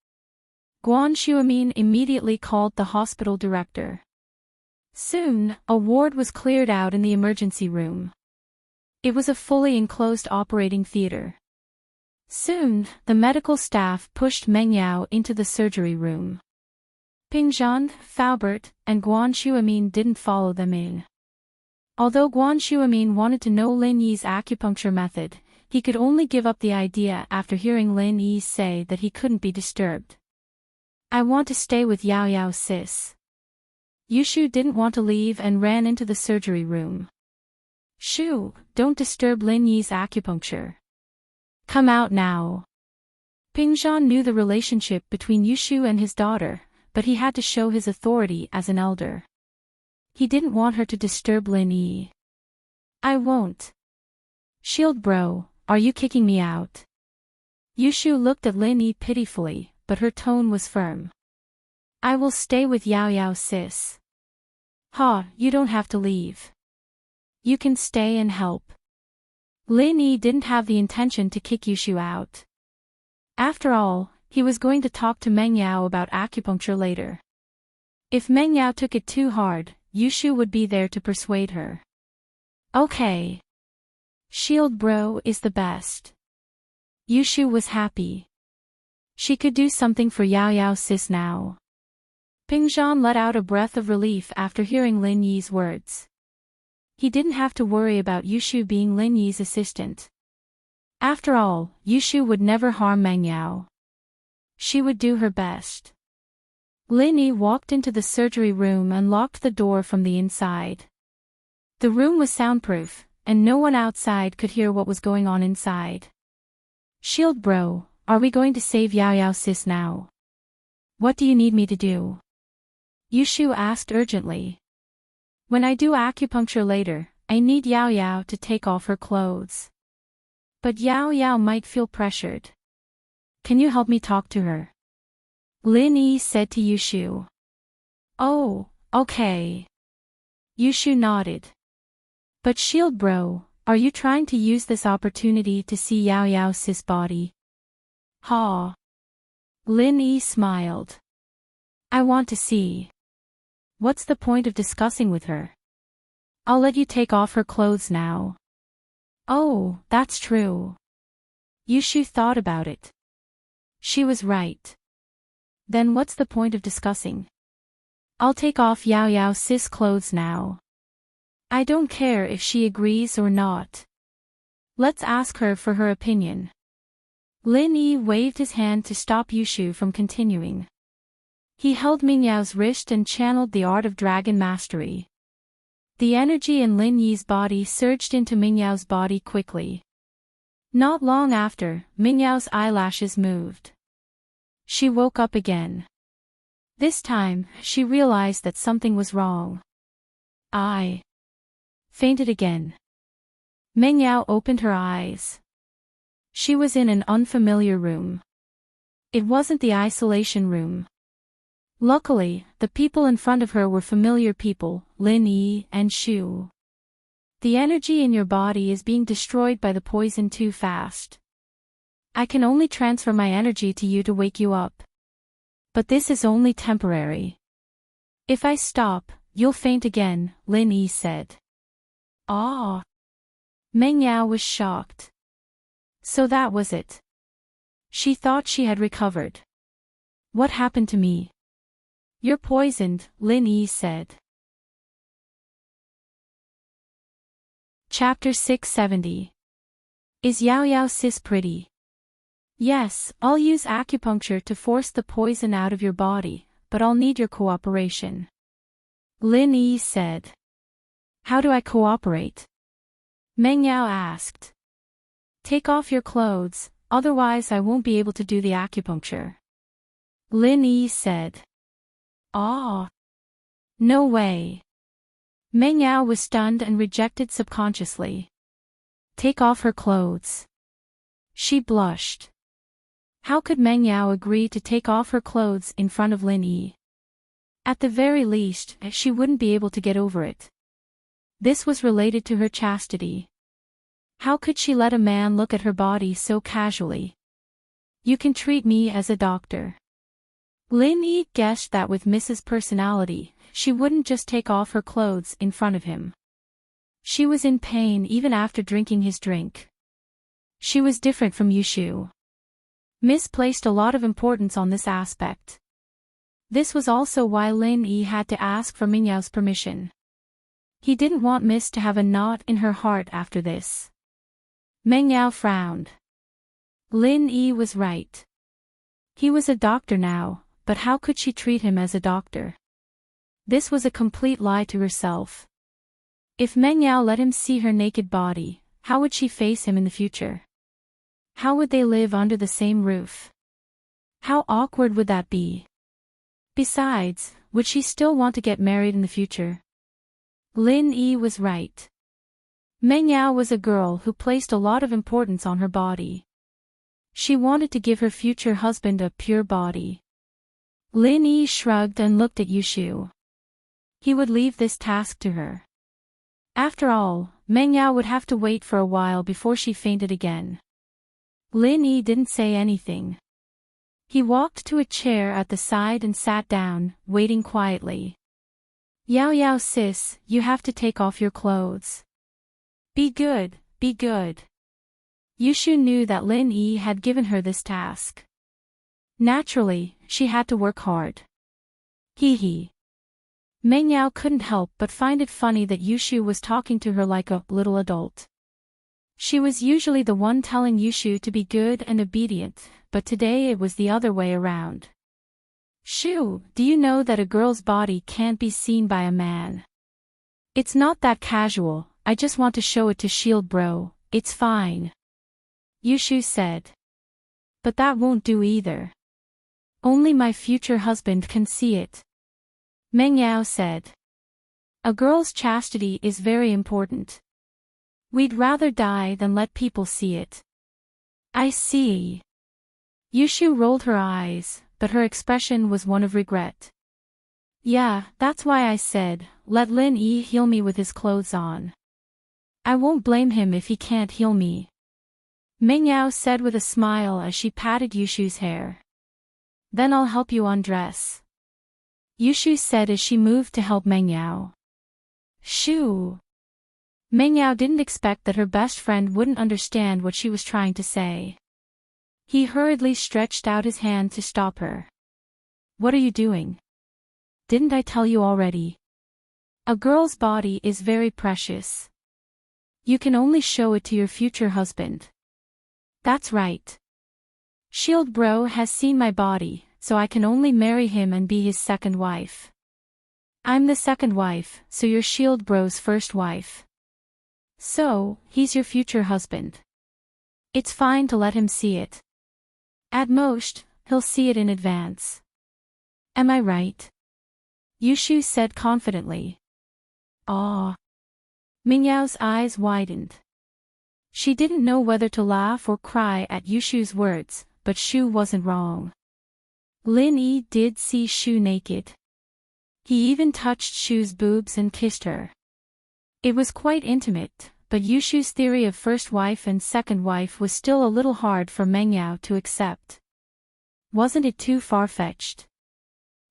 Guan Xiaomin immediately called the hospital director. Soon, a ward was cleared out in the emergency room. It was a fully enclosed operating theater. Soon, the medical staff pushed Meng Yao into the surgery room. Ping Zhan, Faubert, and Guan Xiaomin didn't follow them in. Although Guan Xiaomin wanted to know Lin Yi's acupuncture method, he could only give up the idea after hearing Lin Yi say that he couldn't be disturbed. I want to stay with Yao Yao sis. Yushu didn't want to leave and ran into the surgery room. Shu, don't disturb Lin Yi's acupuncture. Come out now. Ping Zhan knew the relationship between Yushu and his daughter, but he had to show his authority as an elder. He didn't want her to disturb Lin Yi. I won't. Shield bro, are you kicking me out? Yushu looked at Lin Yi pitifully, but her tone was firm. I will stay with Yao Yao sis. Ha, you don't have to leave. You can stay and help. Lin Yi didn't have the intention to kick Yushu out. After all, he was going to talk to Meng Yao about acupuncture later. If Meng Yao took it too hard, Yushu would be there to persuade her. Okay. Shield bro is the best. Yushu was happy. She could do something for Yao Yao sis now. Ping Zhan let out a breath of relief after hearing Lin Yi's words. He didn't have to worry about Yushu being Lin Yi's assistant. After all, Yushu would never harm Meng Yao. She would do her best. Lin Yi walked into the surgery room and locked the door from the inside. The room was soundproof, and no one outside could hear what was going on inside. Shield bro, are we going to save Yao Yao sis now? What do you need me to do? Yushu asked urgently. When I do acupuncture later, I need Yao Yao to take off her clothes. But Yao Yao might feel pressured. Can you help me talk to her? Lin Yi said to Yushu. Oh, okay. Yushu nodded. But Shield bro, are you trying to use this opportunity to see Yao Yao sis body? Ha. Lin Yi smiled. I want to see. What's the point of discussing with her? I'll let you take off her clothes now. Oh, that's true. Yushu thought about it. She was right. Then what's the point of discussing? I'll take off Yao Yao sis' clothes now. I don't care if she agrees or not. Let's ask her for her opinion. Lin Yi waved his hand to stop Yushu from continuing. He held Ming Yao's wrist and channeled the art of dragon mastery. The energy in Lin Yi's body surged into Ming Yao's body quickly. Not long after, Ming Yao's eyelashes moved. She woke up again. This time, she realized that something was wrong. I fainted again. Meng Yao opened her eyes. She was in an unfamiliar room. It wasn't the isolation room. Luckily, the people in front of her were familiar people, Lin Yi and Shu. The energy in your body is being destroyed by the poison too fast. I can only transfer my energy to you to wake you up. But this is only temporary. If I stop, you'll faint again, Lin Yi said. Ah! Meng Yao was shocked. So that was it. She thought she had recovered. What happened to me? You're poisoned, Lin Yi said. Chapter 670. Is Yao Yao sis pretty? Yes, I'll use acupuncture to force the poison out of your body, but I'll need your cooperation. Lin Yi said. How do I cooperate? Meng Yao asked. Take off your clothes, otherwise I won't be able to do the acupuncture. Lin Yi said. Ah. No way. Meng Yao was stunned and rejected subconsciously. Take off her clothes. She blushed. How could Meng Yao agree to take off her clothes in front of Lin Yi? At the very least, she wouldn't be able to get over it. This was related to her chastity. How could she let a man look at her body so casually? You can treat me as a doctor. Lin Yi guessed that with Mrs. Personality, she wouldn't just take off her clothes in front of him. She was in pain even after drinking his drink. She was different from Yushu. Miss placed a lot of importance on this aspect. This was also why Lin Yi had to ask for Meng Yao's permission. He didn't want Miss to have a knot in her heart after this. Meng Yao frowned. Lin Yi was right. He was a doctor now, but how could she treat him as a doctor? This was a complete lie to herself. If Meng Yao let him see her naked body, how would she face him in the future? How would they live under the same roof? How awkward would that be? Besides, would she still want to get married in the future? Lin Yi was right. Meng Yao was a girl who placed a lot of importance on her body. She wanted to give her future husband a pure body. Lin Yi shrugged and looked at Yushu. He would leave this task to her. After all, Meng Yao would have to wait for a while before she fainted again. Lin Yi didn't say anything. He walked to a chair at the side and sat down, waiting quietly. Yao Yao sis, you have to take off your clothes. Be good, be good. Yushu knew that Lin Yi had given her this task. Naturally, she had to work hard. Hee hee. Meng Yao couldn't help but find it funny that Yushu was talking to her like a little adult. She was usually the one telling Yushu to be good and obedient, but today it was the other way around. Shu, do you know that a girl's body can't be seen by a man? It's not that casual, I just want to show it to Shield bro, it's fine. Yushu said. But that won't do either. Only my future husband can see it. Meng Yao said. A girl's chastity is very important. We'd rather die than let people see it. I see. Yushu rolled her eyes, but her expression was one of regret. Yeah, that's why I said, let Lin Yi heal me with his clothes on. I won't blame him if he can't heal me. Meng Yao said with a smile as she patted Yushu's hair. Then I'll help you undress. Yushu said as she moved to help Meng Yao. Shoo! Meng Yao didn't expect that her best friend wouldn't understand what she was trying to say. He hurriedly stretched out his hand to stop her. What are you doing? Didn't I tell you already? A girl's body is very precious. You can only show it to your future husband. That's right. Shield bro has seen my body, so I can only marry him and be his second wife. I'm the second wife, so you're Shield bro's first wife. So, he's your future husband. It's fine to let him see it. At most, he'll see it in advance. Am I right? Yushu said confidently. Ah. Meng Yao's eyes widened. She didn't know whether to laugh or cry at Yushu's words, but Shu wasn't wrong. Lin Yi did see Shu naked. He even touched Shu's boobs and kissed her. It was quite intimate, but Yushu's theory of first wife and second wife was still a little hard for Meng Yao to accept. Wasn't it too far-fetched?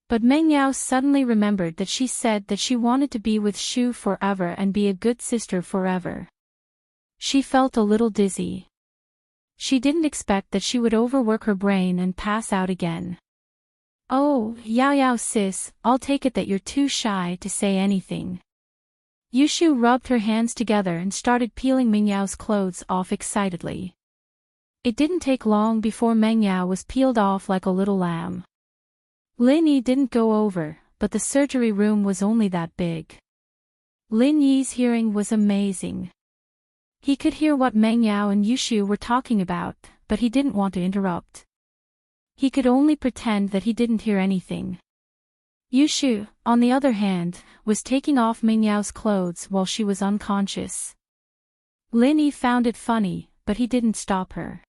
But Meng Yao suddenly remembered that she said that she wanted to be with Shu forever and be a good sister forever. She felt a little dizzy. She didn't expect that she would overwork her brain and pass out again. Oh, Yao Yao sis, I'll take it that you're too shy to say anything. Yushu rubbed her hands together and started peeling Meng Yao's clothes off excitedly. It didn't take long before Meng Yao was peeled off like a little lamb. Lin Yi didn't go over, but the surgery room was only that big. Lin Yi's hearing was amazing. He could hear what Meng Yao and Yushu were talking about, but he didn't want to interrupt. He could only pretend that he didn't hear anything. Yushu, on the other hand, was taking off Meng Yao's clothes while she was unconscious. Lin Yi found it funny, but he didn't stop her.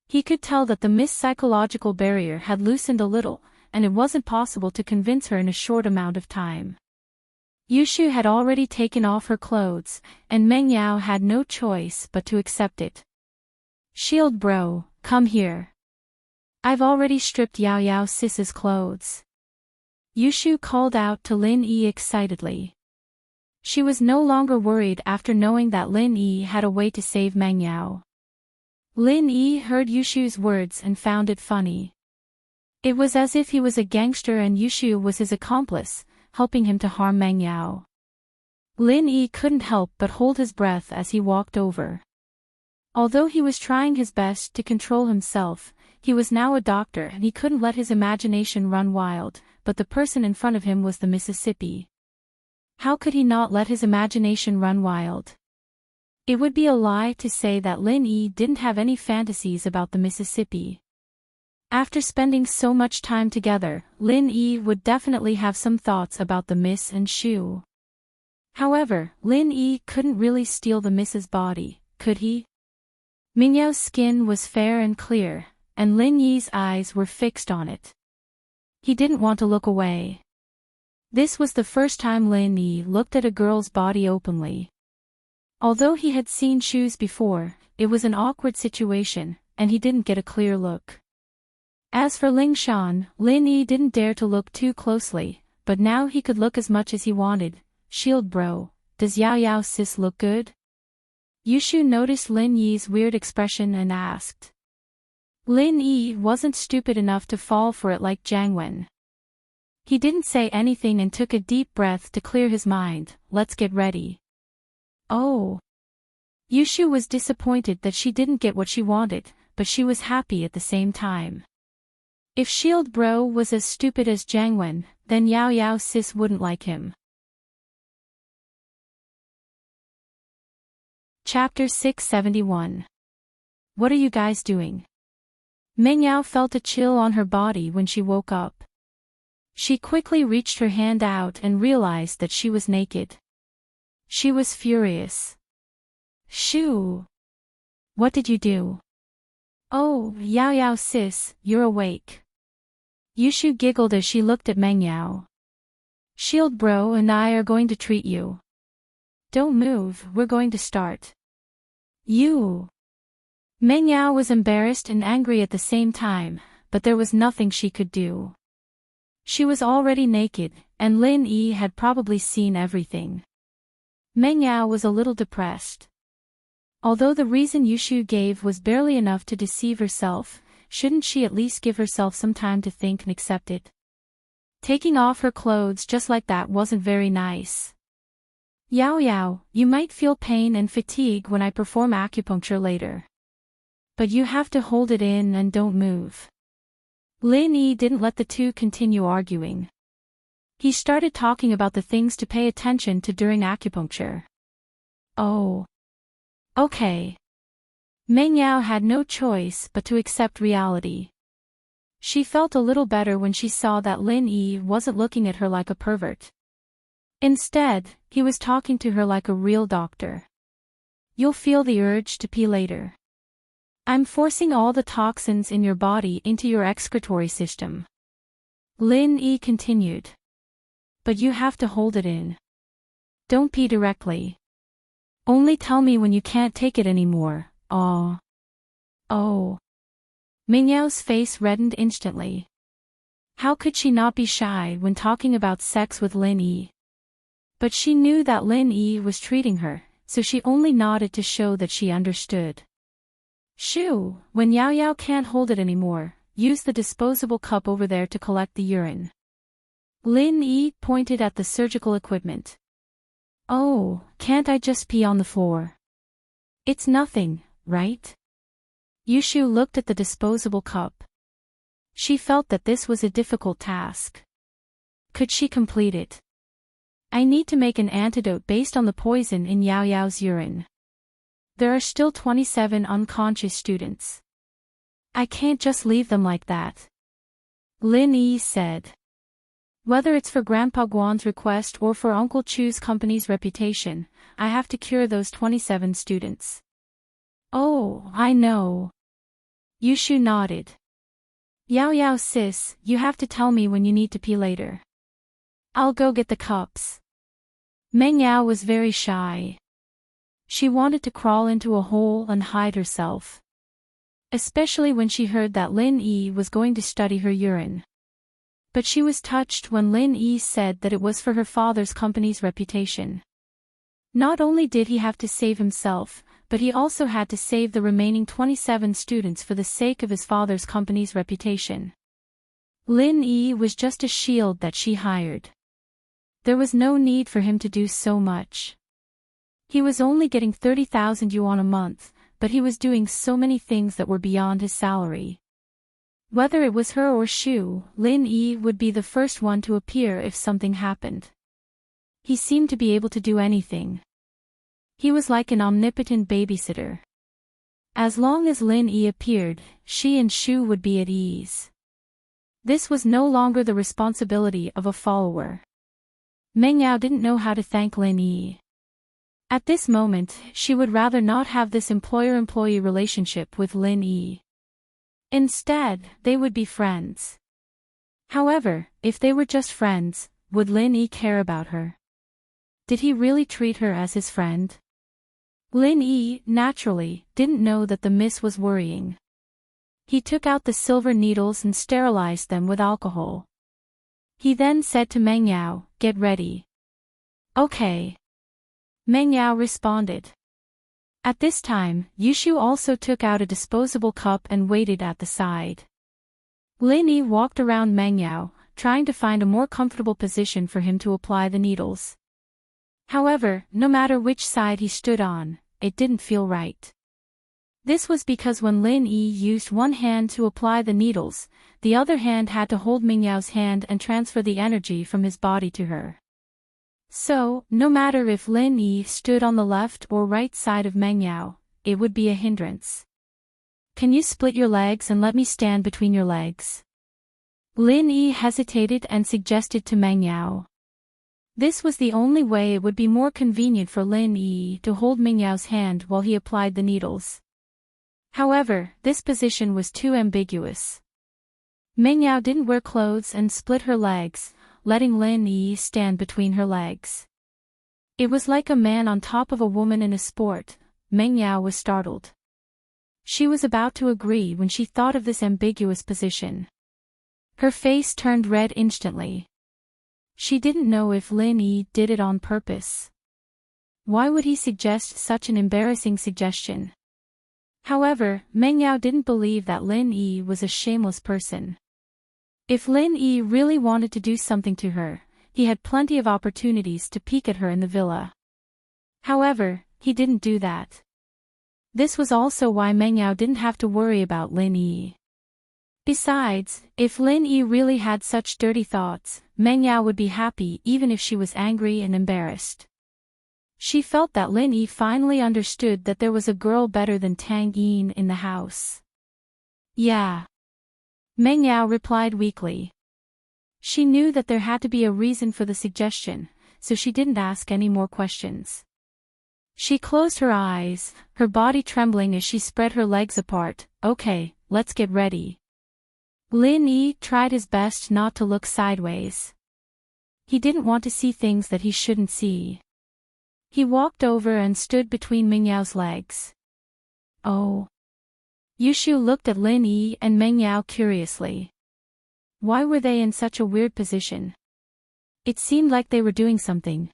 He could tell that the Mist's psychological barrier had loosened a little, and it wasn't possible to convince her in a short amount of time. Yushu had already taken off her clothes, and Meng Yao had no choice but to accept it. "Shield bro, come here. I've already stripped Yao Yao Sis's clothes." Yushu called out to Lin Yi excitedly. She was no longer worried after knowing that Lin Yi had a way to save Meng Yao. Lin Yi heard Yushu's words and found it funny. It was as if he was a gangster and Yushu was his accomplice, helping him to harm Meng Yao. Lin Yi couldn't help but hold his breath as he walked over. Although he was trying his best to control himself, he was now a doctor and he couldn't let his imagination run wild, but the person in front of him was the Mississippi. How could he not let his imagination run wild? It would be a lie to say that Lin Yi didn't have any fantasies about the Mississippi. After spending so much time together, Lin Yi would definitely have some thoughts about the Miss and Shu. However, Lin Yi couldn't really steal the Miss's body, could he? Meng Yao's skin was fair and clear, and Lin Yi's eyes were fixed on it. He didn't want to look away. This was the first time Lin Yi looked at a girl's body openly. Although he had seen Shu's before, it was an awkward situation, and he didn't get a clear look. As for Ling Shan, Lin Yi didn't dare to look too closely, but now he could look as much as he wanted. "Shield bro, does Yao Yao Sis look good?" Yushu noticed Lin Yi's weird expression and asked. Lin Yi wasn't stupid enough to fall for it like Jiang Wen. He didn't say anything and took a deep breath to clear his mind. "Let's get ready." Oh. Yushu was disappointed that she didn't get what she wanted, but she was happy at the same time. If Shield Bro was as stupid as Jiang Wen, then Yao Yao Sis wouldn't like him. Chapter 671. What are you guys doing? Meng Yao felt a chill on her body when she woke up. She quickly reached her hand out and realized that she was naked. She was furious. "Shoo! What did you do?" "Oh, Yao Yao Sis, you're awake." Yushu giggled as she looked at Meng Yao. "Shield Bro and I are going to treat you. Don't move, we're going to start." "You." Meng Yao was embarrassed and angry at the same time, but there was nothing she could do. She was already naked, and Lin Yi had probably seen everything. Meng Yao was a little depressed. Although the reason Yushu gave was barely enough to deceive herself, shouldn't she at least give herself some time to think and accept it? Taking off her clothes just like that wasn't very nice. "Yao Yao, you might feel pain and fatigue when I perform acupuncture later. But you have to hold it in and don't move." Lin Yi didn't let the two continue arguing. He started talking about the things to pay attention to during acupuncture. "Oh. Okay." Meng Yao had no choice but to accept reality. She felt a little better when she saw that Lin Yi wasn't looking at her like a pervert. Instead, he was talking to her like a real doctor. "You'll feel the urge to pee later. I'm forcing all the toxins in your body into your excretory system." Lin Yi continued. "But you have to hold it in. Don't pee directly. Only tell me when you can't take it anymore." "Aw." "Oh." Meng Yao's face reddened instantly. How could she not be shy when talking about sex with Lin Yi? But she knew that Lin Yi was treating her, so she only nodded to show that she understood. "Shoo, when Yao Yao can't hold it anymore, use the disposable cup over there to collect the urine." Lin Yi pointed at the surgical equipment. "Oh, can't I just pee on the floor? It's nothing, right?" Yushu looked at the disposable cup. She felt that this was a difficult task. Could she complete it? "I need to make an antidote based on the poison in Yao Yao's urine. There are still 27 unconscious students. I can't just leave them like that," Lin Yi said. Whether it's for Grandpa Guan's request or for Uncle Chu's company's reputation, I have to cure those 27 students. Oh, I know. Yushu nodded. Yao Yao sis, you have to tell me when you need to pee later. I'll go get the cups. Meng Yao was very shy. She wanted to crawl into a hole and hide herself. Especially when she heard that Lin Yi was going to study her urine. But she was touched when Lin Yi said that it was for her father's company's reputation. Not only did he have to save himself, but he also had to save the remaining 27 students for the sake of his father's company's reputation. Lin Yi was just a shield that she hired. There was no need for him to do so much. He was only getting 30,000 yuan a month, but he was doing so many things that were beyond his salary. Whether it was her or Shu, Lin Yi would be the first one to appear if something happened. He seemed to be able to do anything. He was like an omnipotent babysitter. As long as Lin Yi appeared, she and Shu would be at ease. This was no longer the responsibility of a follower. Meng Yao didn't know how to thank Lin Yi. At this moment, she would rather not have this employer-employee relationship with Lin Yi. Instead, they would be friends. However, if they were just friends, would Lin Yi care about her? Did he really treat her as his friend? Lin Yi, naturally, didn't know that the miss was worrying. He took out the silver needles and sterilized them with alcohol. He then said to Meng Yao, "Get ready." "Okay." Meng Yao responded. At this time, Yushu also took out a disposable cup and waited at the side. Lin Yi walked around Meng Yao, trying to find a more comfortable position for him to apply the needles. However, no matter which side he stood on, it didn't feel right. This was because when Lin Yi used one hand to apply the needles, the other hand had to hold Meng Yao's hand and transfer the energy from his body to her. So, no matter if Lin Yi stood on the left or right side of Meng Yao, it would be a hindrance. "Can you split your legs and let me stand between your legs?" Lin Yi hesitated and suggested to Meng Yao. This was the only way it would be more convenient for Lin Yi to hold Meng Yao's hand while he applied the needles. However, this position was too ambiguous. Meng Yao didn't wear clothes and split her legs, letting Lin Yi stand between her legs. It was like a man on top of a woman in a sport. Meng Yao was startled. She was about to agree when she thought of this ambiguous position. Her face turned red instantly. She didn't know if Lin Yi did it on purpose. Why would he suggest such an embarrassing suggestion? However, Meng Yao didn't believe that Lin Yi was a shameless person. If Lin Yi really wanted to do something to her, he had plenty of opportunities to peek at her in the villa. However, he didn't do that. This was also why Meng Yao didn't have to worry about Lin Yi. Besides, if Lin Yi really had such dirty thoughts, Meng Yao would be happy even if she was angry and embarrassed. She felt that Lin Yi finally understood that there was a girl better than Tang Yin in the house. "Yeah." Meng Yao replied weakly. She knew that there had to be a reason for the suggestion, so she didn't ask any more questions. She closed her eyes, her body trembling as she spread her legs apart. "Okay, let's get ready." Lin Yi tried his best not to look sideways. He didn't want to see things that he shouldn't see. He walked over and stood between Meng Yao's legs. "Oh." Yushu looked at Lin Yi and Meng Yao curiously. Why were they in such a weird position? It seemed like they were doing something.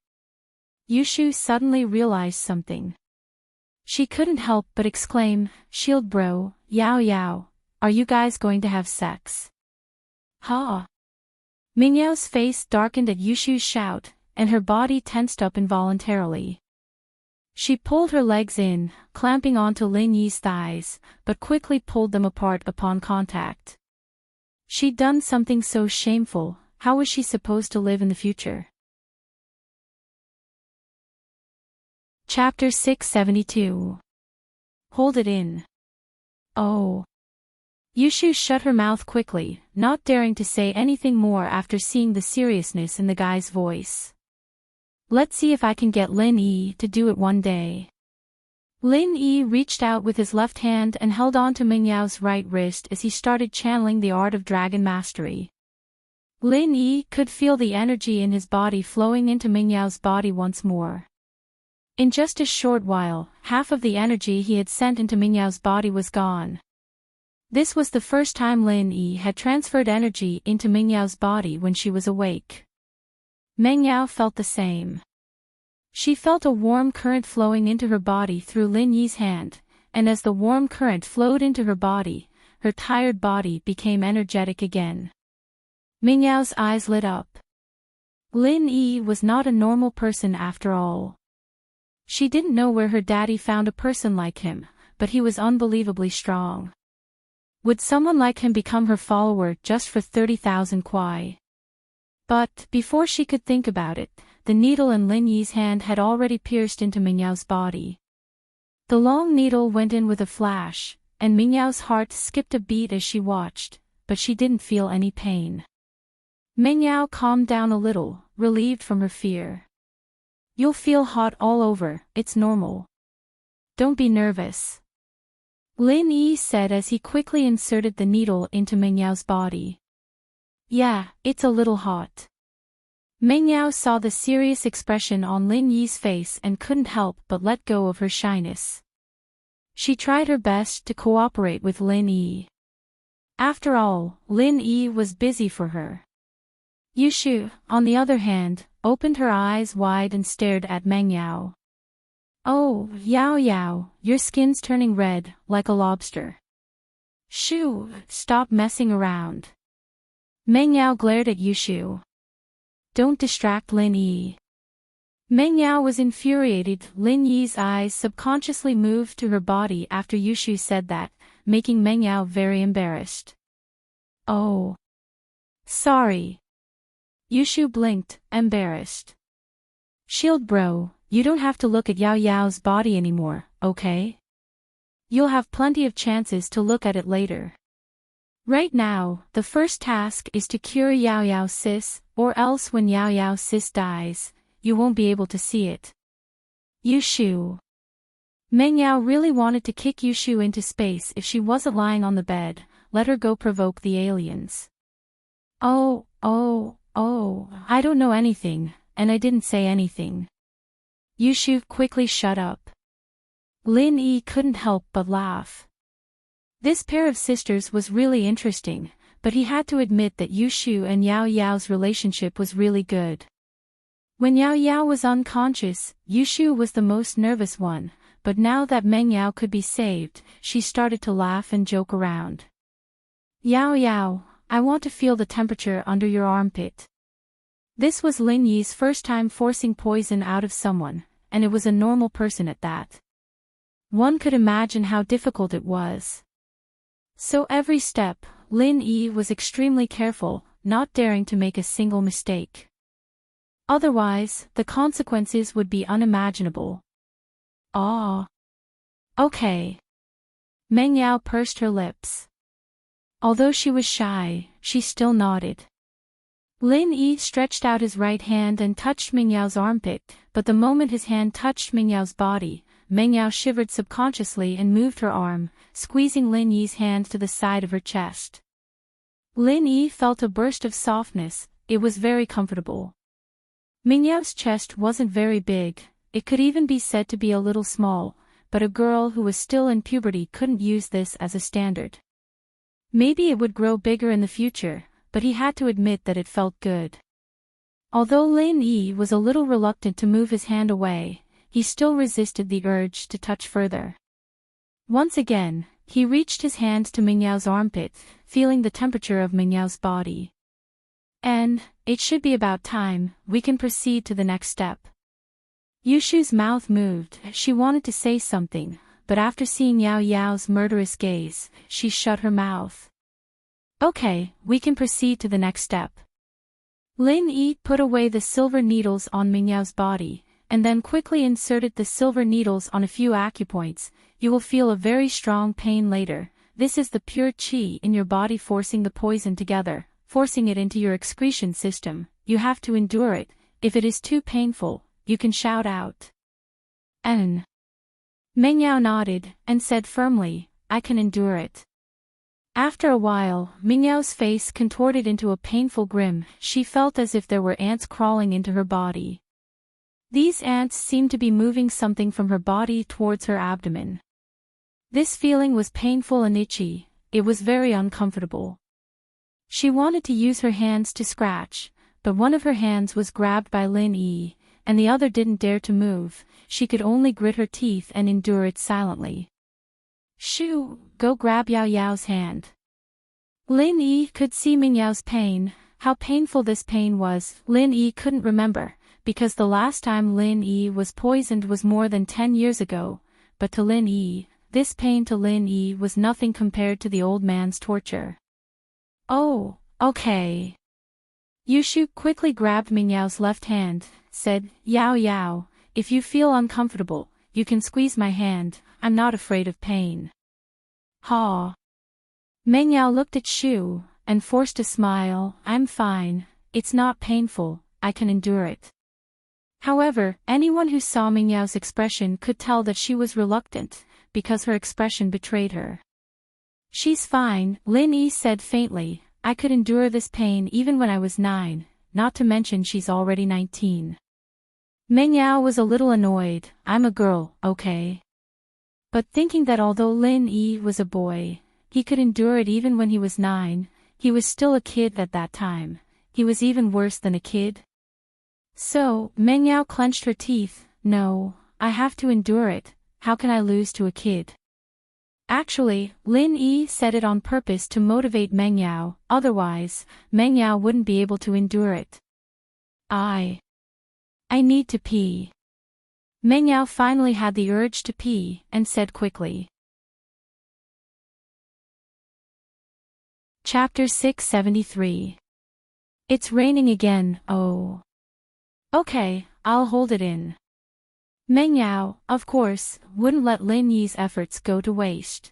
Yushu suddenly realized something. She couldn't help but exclaim, "Shield bro, Yao Yao, are you guys going to have sex?" "Huh?" Meng Yao's face darkened at Yushu's shout, and her body tensed up involuntarily. She pulled her legs in, clamping onto Lin Yi's thighs, but quickly pulled them apart upon contact. She'd done something so shameful. How was she supposed to live in the future? Chapter 672. Hold it in. Oh. Yushu shut her mouth quickly, not daring to say anything more after seeing the seriousness in the guy's voice. Let's see if I can get Lin Yi to do it one day. Lin Yi reached out with his left hand and held on to Mingyao's right wrist as he started channeling the art of dragon mastery. Lin Yi could feel the energy in his body flowing into Mingyao's body once more. In just a short while, half of the energy he had sent into Mingyao's body was gone. This was the first time Lin Yi had transferred energy into Mingyao's body when she was awake. Mingyao felt the same. She felt a warm current flowing into her body through Lin Yi's hand, and as the warm current flowed into her body, her tired body became energetic again. Mingyao's eyes lit up. Lin Yi was not a normal person after all. She didn't know where her daddy found a person like him, but he was unbelievably strong. Would someone like him become her follower just for 30,000 kwai? But, before she could think about it, the needle in Lin Yi's hand had already pierced into Mingyao's body. The long needle went in with a flash, and Mingyao's heart skipped a beat as she watched, but she didn't feel any pain. Mingyao calmed down a little, relieved from her fear. You'll feel hot all over, it's normal. Don't be nervous. Lin Yi said as he quickly inserted the needle into Mingyao's body. Yeah, it's a little hot. Mingyao saw the serious expression on Lin Yi's face and couldn't help but let go of her shyness. She tried her best to cooperate with Lin Yi. After all, Lin Yi was busy for her. Yushu, on the other hand, opened her eyes wide and stared at Mingyao. Oh, Yao Yao, your skin's turning red, like a lobster. Shoo, stop messing around. Mingyao glared at Yushu. Don't distract Lin Yi. Mingyao was infuriated. Lin Yi's eyes subconsciously moved to her body after Yushu said that, making Mingyao very embarrassed. Oh. Sorry. Yushu blinked, embarrassed. Shield bro, you don't have to look at Yao Yao's body anymore, okay? You'll have plenty of chances to look at it later. Right now, the first task is to cure Yao Yao's sis, or else when Yao Yao's sis dies, you won't be able to see it. Yushu. Mingyao really wanted to kick Yushu into space if she wasn't lying on the bed. Let her go provoke the aliens. Oh, I don't know anything, and I didn't say anything. Yushu quickly shut up. Lin Yi couldn't help but laugh. This pair of sisters was really interesting, but he had to admit that Yushu and Yao Yao's relationship was really good. When Yao Yao was unconscious, Yushu was the most nervous one, but now that Mingyao could be saved, she started to laugh and joke around. Yao Yao, I want to feel the temperature under your armpit. This was Lin Yi's first time forcing poison out of someone, and it was a normal person at that. One could imagine how difficult it was. So every step, Lin Yi was extremely careful, not daring to make a single mistake. Otherwise, the consequences would be unimaginable. Ah. Okay. Mingyao pursed her lips. Although she was shy, she still nodded. Lin Yi stretched out his right hand and touched Mingyao's armpit, but the moment his hand touched Mingyao's body, Mingyao shivered subconsciously and moved her arm, squeezing Lin Yi's hand to the side of her chest. Lin Yi felt a burst of softness. It was very comfortable. Mingyao's chest wasn't very big, it could even be said to be a little small, but a girl who was still in puberty couldn't use this as a standard. Maybe it would grow bigger in the future, but he had to admit that it felt good. Although Lin Yi was a little reluctant to move his hand away, he still resisted the urge to touch further. Once again, he reached his hand to Mingyao's armpit, feeling the temperature of Mingyao's body. And, it should be about time, we can proceed to the next step. Yushu's mouth moved. She wanted to say something, but after seeing Yao Yao's murderous gaze, she shut her mouth. Okay, we can proceed to the next step. Lin Yi put away the silver needles on Mingyao's body, and then quickly inserted the silver needles on a few acupoints. You will feel a very strong pain later, this is the pure qi in your body forcing the poison together, forcing it into your excretion system. You have to endure it. If it is too painful, you can shout out. N. Mingyao nodded, and said firmly, I can endure it. After a while, Mingyao's face contorted into a painful grin. She felt as if there were ants crawling into her body. These ants seemed to be moving something from her body towards her abdomen. This feeling was painful and itchy. It was very uncomfortable. She wanted to use her hands to scratch, but one of her hands was grabbed by Lin Yi, and the other didn't dare to move. She could only grit her teeth and endure it silently. Shoo, go grab Yao Yao's hand. Lin Yi could see Mingyao's pain. How painful this pain was, Lin Yi couldn't remember, because the last time Lin Yi was poisoned was more than 10 years ago, but to Lin Yi, this pain to Lin Yi was nothing compared to the old man's torture. Oh, okay. Yushu quickly grabbed Mingyao's left hand, said, Yao Yao, if you feel uncomfortable, you can squeeze my hand, I'm not afraid of pain. Ha. Mingyao looked at Shu, and forced a smile, I'm fine, it's not painful, I can endure it. However, anyone who saw Mingyao's expression could tell that she was reluctant, because her expression betrayed her. She's fine, Lin Yi said faintly, I could endure this pain even when I was 9, not to mention she's already 19. Mingyao was a little annoyed, I'm a girl, okay? But thinking that although Lin Yi was a boy, he could endure it even when he was 9, he was still a kid at that time. He was even worse than a kid. So, Mingyao clenched her teeth, no, I have to endure it, how can I lose to a kid? Actually, Lin Yi said it on purpose to motivate Mingyao, otherwise, Mingyao wouldn't be able to endure it. I need to pee. Mingyao finally had the urge to pee, and said quickly. Chapter 673. It's raining again, oh. Okay, I'll hold it in. Mingyao, of course, wouldn't let Lin Yi's efforts go to waste.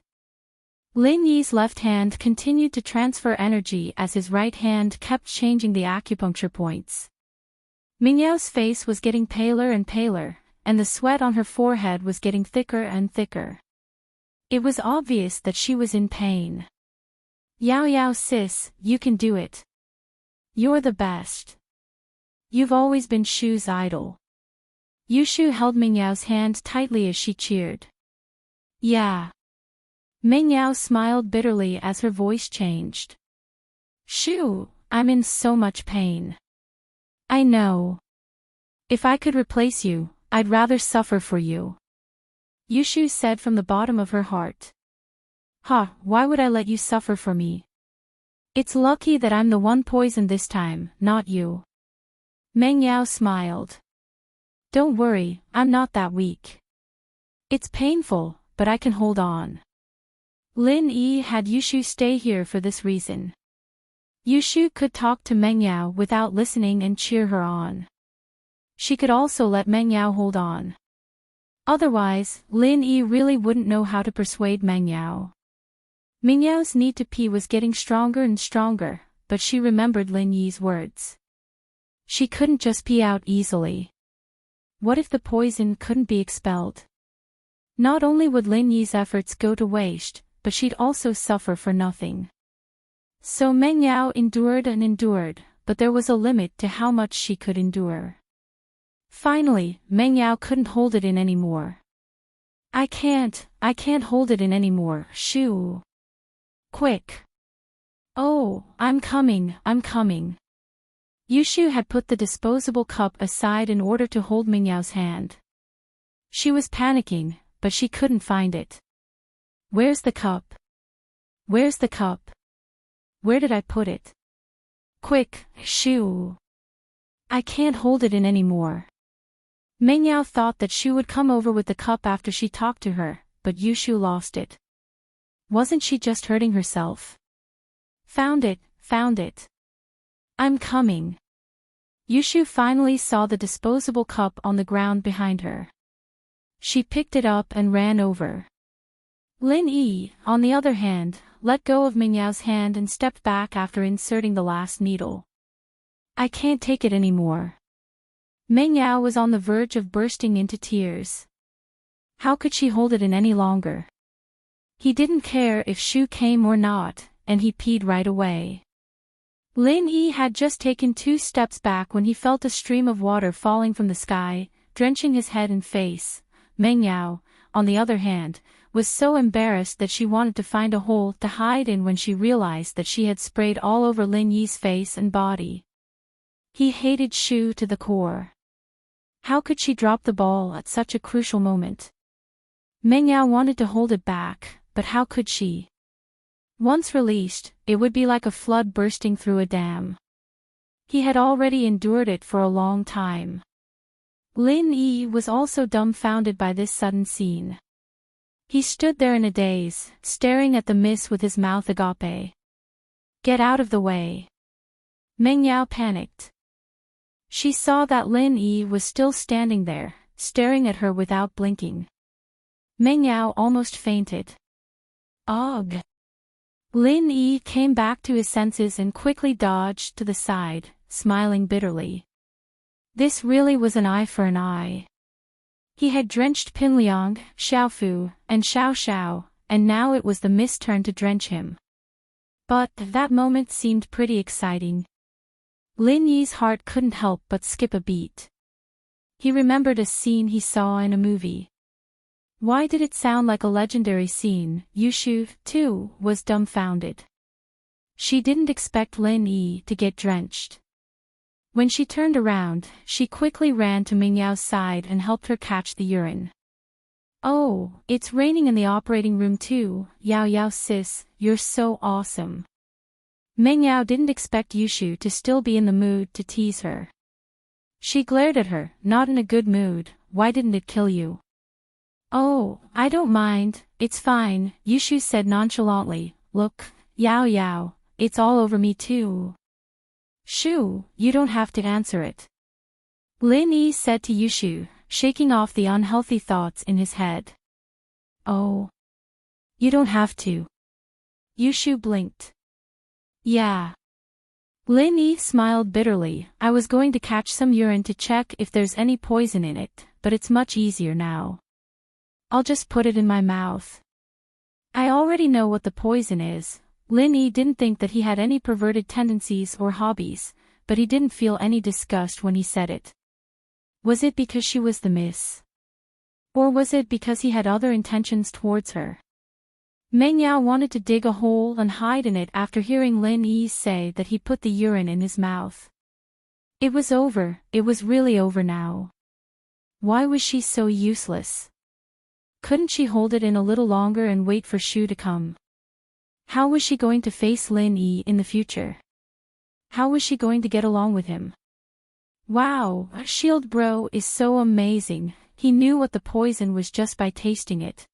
Lin Yi's left hand continued to transfer energy as his right hand kept changing the acupuncture points. Mingyao's face was getting paler and paler, and the sweat on her forehead was getting thicker and thicker. It was obvious that she was in pain. Yao Yao sis, you can do it. You're the best. You've always been Shu's idol. Yushu held Mingyao's hand tightly as she cheered. Yeah. Mingyao smiled bitterly as her voice changed. Shu, I'm in so much pain. I know. If I could replace you, I'd rather suffer for you. Yushu said from the bottom of her heart. Why would I let you suffer for me? It's lucky that I'm the one poisoned this time, not you. Mingyao smiled. Don't worry, I'm not that weak. It's painful, but I can hold on. Lin Yi had Yushu stay here for this reason. Yushu could talk to Mingyao without listening and cheer her on. She could also let Mingyao hold on. Otherwise, Lin Yi really wouldn't know how to persuade Mingyao. Mingyao's need to pee was getting stronger and stronger, but she remembered Lin Yi's words. She couldn't just pee out easily. What if the poison couldn't be expelled? Not only would Lin Yi's efforts go to waste, but she'd also suffer for nothing. So Mingyao endured and endured, but there was a limit to how much she could endure. Finally, Mingyao couldn't hold it in anymore. I can't hold it in anymore, Shu. Quick. Oh, I'm coming. Yushu had put the disposable cup aside in order to hold Mingyao's hand. She was panicking, but she couldn't find it. Where's the cup? Where's the cup? Where did I put it? Quick, Shu. I can't hold it in anymore. Mingyao thought that Shu would come over with the cup after she talked to her, but Yushu lost it. Wasn't she just hurting herself? Found it. I'm coming. Yushu finally saw the disposable cup on the ground behind her. She picked it up and ran over. Lin Yi, on the other hand, let go of Ming Yao's hand and stepped back after inserting the last needle. I can't take it anymore. Ming Yao was on the verge of bursting into tears. How could she hold it in any longer? He didn't care if Shu came or not, and he peed right away. Lin Yi had just taken 2 steps back when he felt a stream of water falling from the sky, drenching his head and face. Meng Yao, on the other hand, was so embarrassed that she wanted to find a hole to hide in when she realized that she had sprayed all over Lin Yi's face and body. He hated Shu to the core. How could she drop the ball at such a crucial moment? Meng Yao wanted to hold it back, but how could she? Once released, it would be like a flood bursting through a dam. He had already endured it for a long time. Lin Yi was also dumbfounded by this sudden scene. He stood there in a daze, staring at the mist with his mouth agape. Get out of the way. Meng Yao panicked. She saw that Lin Yi was still standing there, staring at her without blinking. Meng Yao almost fainted. Ugh. Lin Yi came back to his senses and quickly dodged to the side, smiling bitterly. This really was an eye for an eye. He had drenched Pinliang, Xiaofu, and Xiao Xiao, and now it was the mist's turn to drench him. But that moment seemed pretty exciting. Lin Yi's heart couldn't help but skip a beat. He remembered a scene he saw in a movie. Why did it sound like a legendary scene? Yushu, too, was dumbfounded. She didn't expect Lin Yi to get drenched. When she turned around, she quickly ran to Ming Yao's side and helped her catch the urine. Oh, it's raining in the operating room too, Yao Yao sis, you're so awesome. Ming Yao didn't expect Yushu to still be in the mood to tease her. She glared at her, not in a good mood. Why didn't it kill you? Oh, I don't mind, it's fine, Yushu said nonchalantly. Look, Yao Yao, it's all over me too. Shu, you don't have to answer it. Lin Yi said to Yushu, shaking off the unhealthy thoughts in his head. Oh. You don't have to. Yushu blinked. Yeah. Lin Yi smiled bitterly. I was going to catch some urine to check if there's any poison in it, but it's much easier now. I'll just put it in my mouth. I already know what the poison is. Lin Yi didn't think that he had any perverted tendencies or hobbies, but he didn't feel any disgust when he said it. Was it because she was the miss? Or was it because he had other intentions towards her? Meng Yao wanted to dig a hole and hide in it after hearing Lin Yi say that he put the urine in his mouth. It was over, it was really over now. Why was she so useless? Couldn't she hold it in a little longer and wait for Shu to come? How was she going to face Lin Yi in the future? How was she going to get along with him? Wow, Shield Bro is so amazing, he knew what the poison was just by tasting it.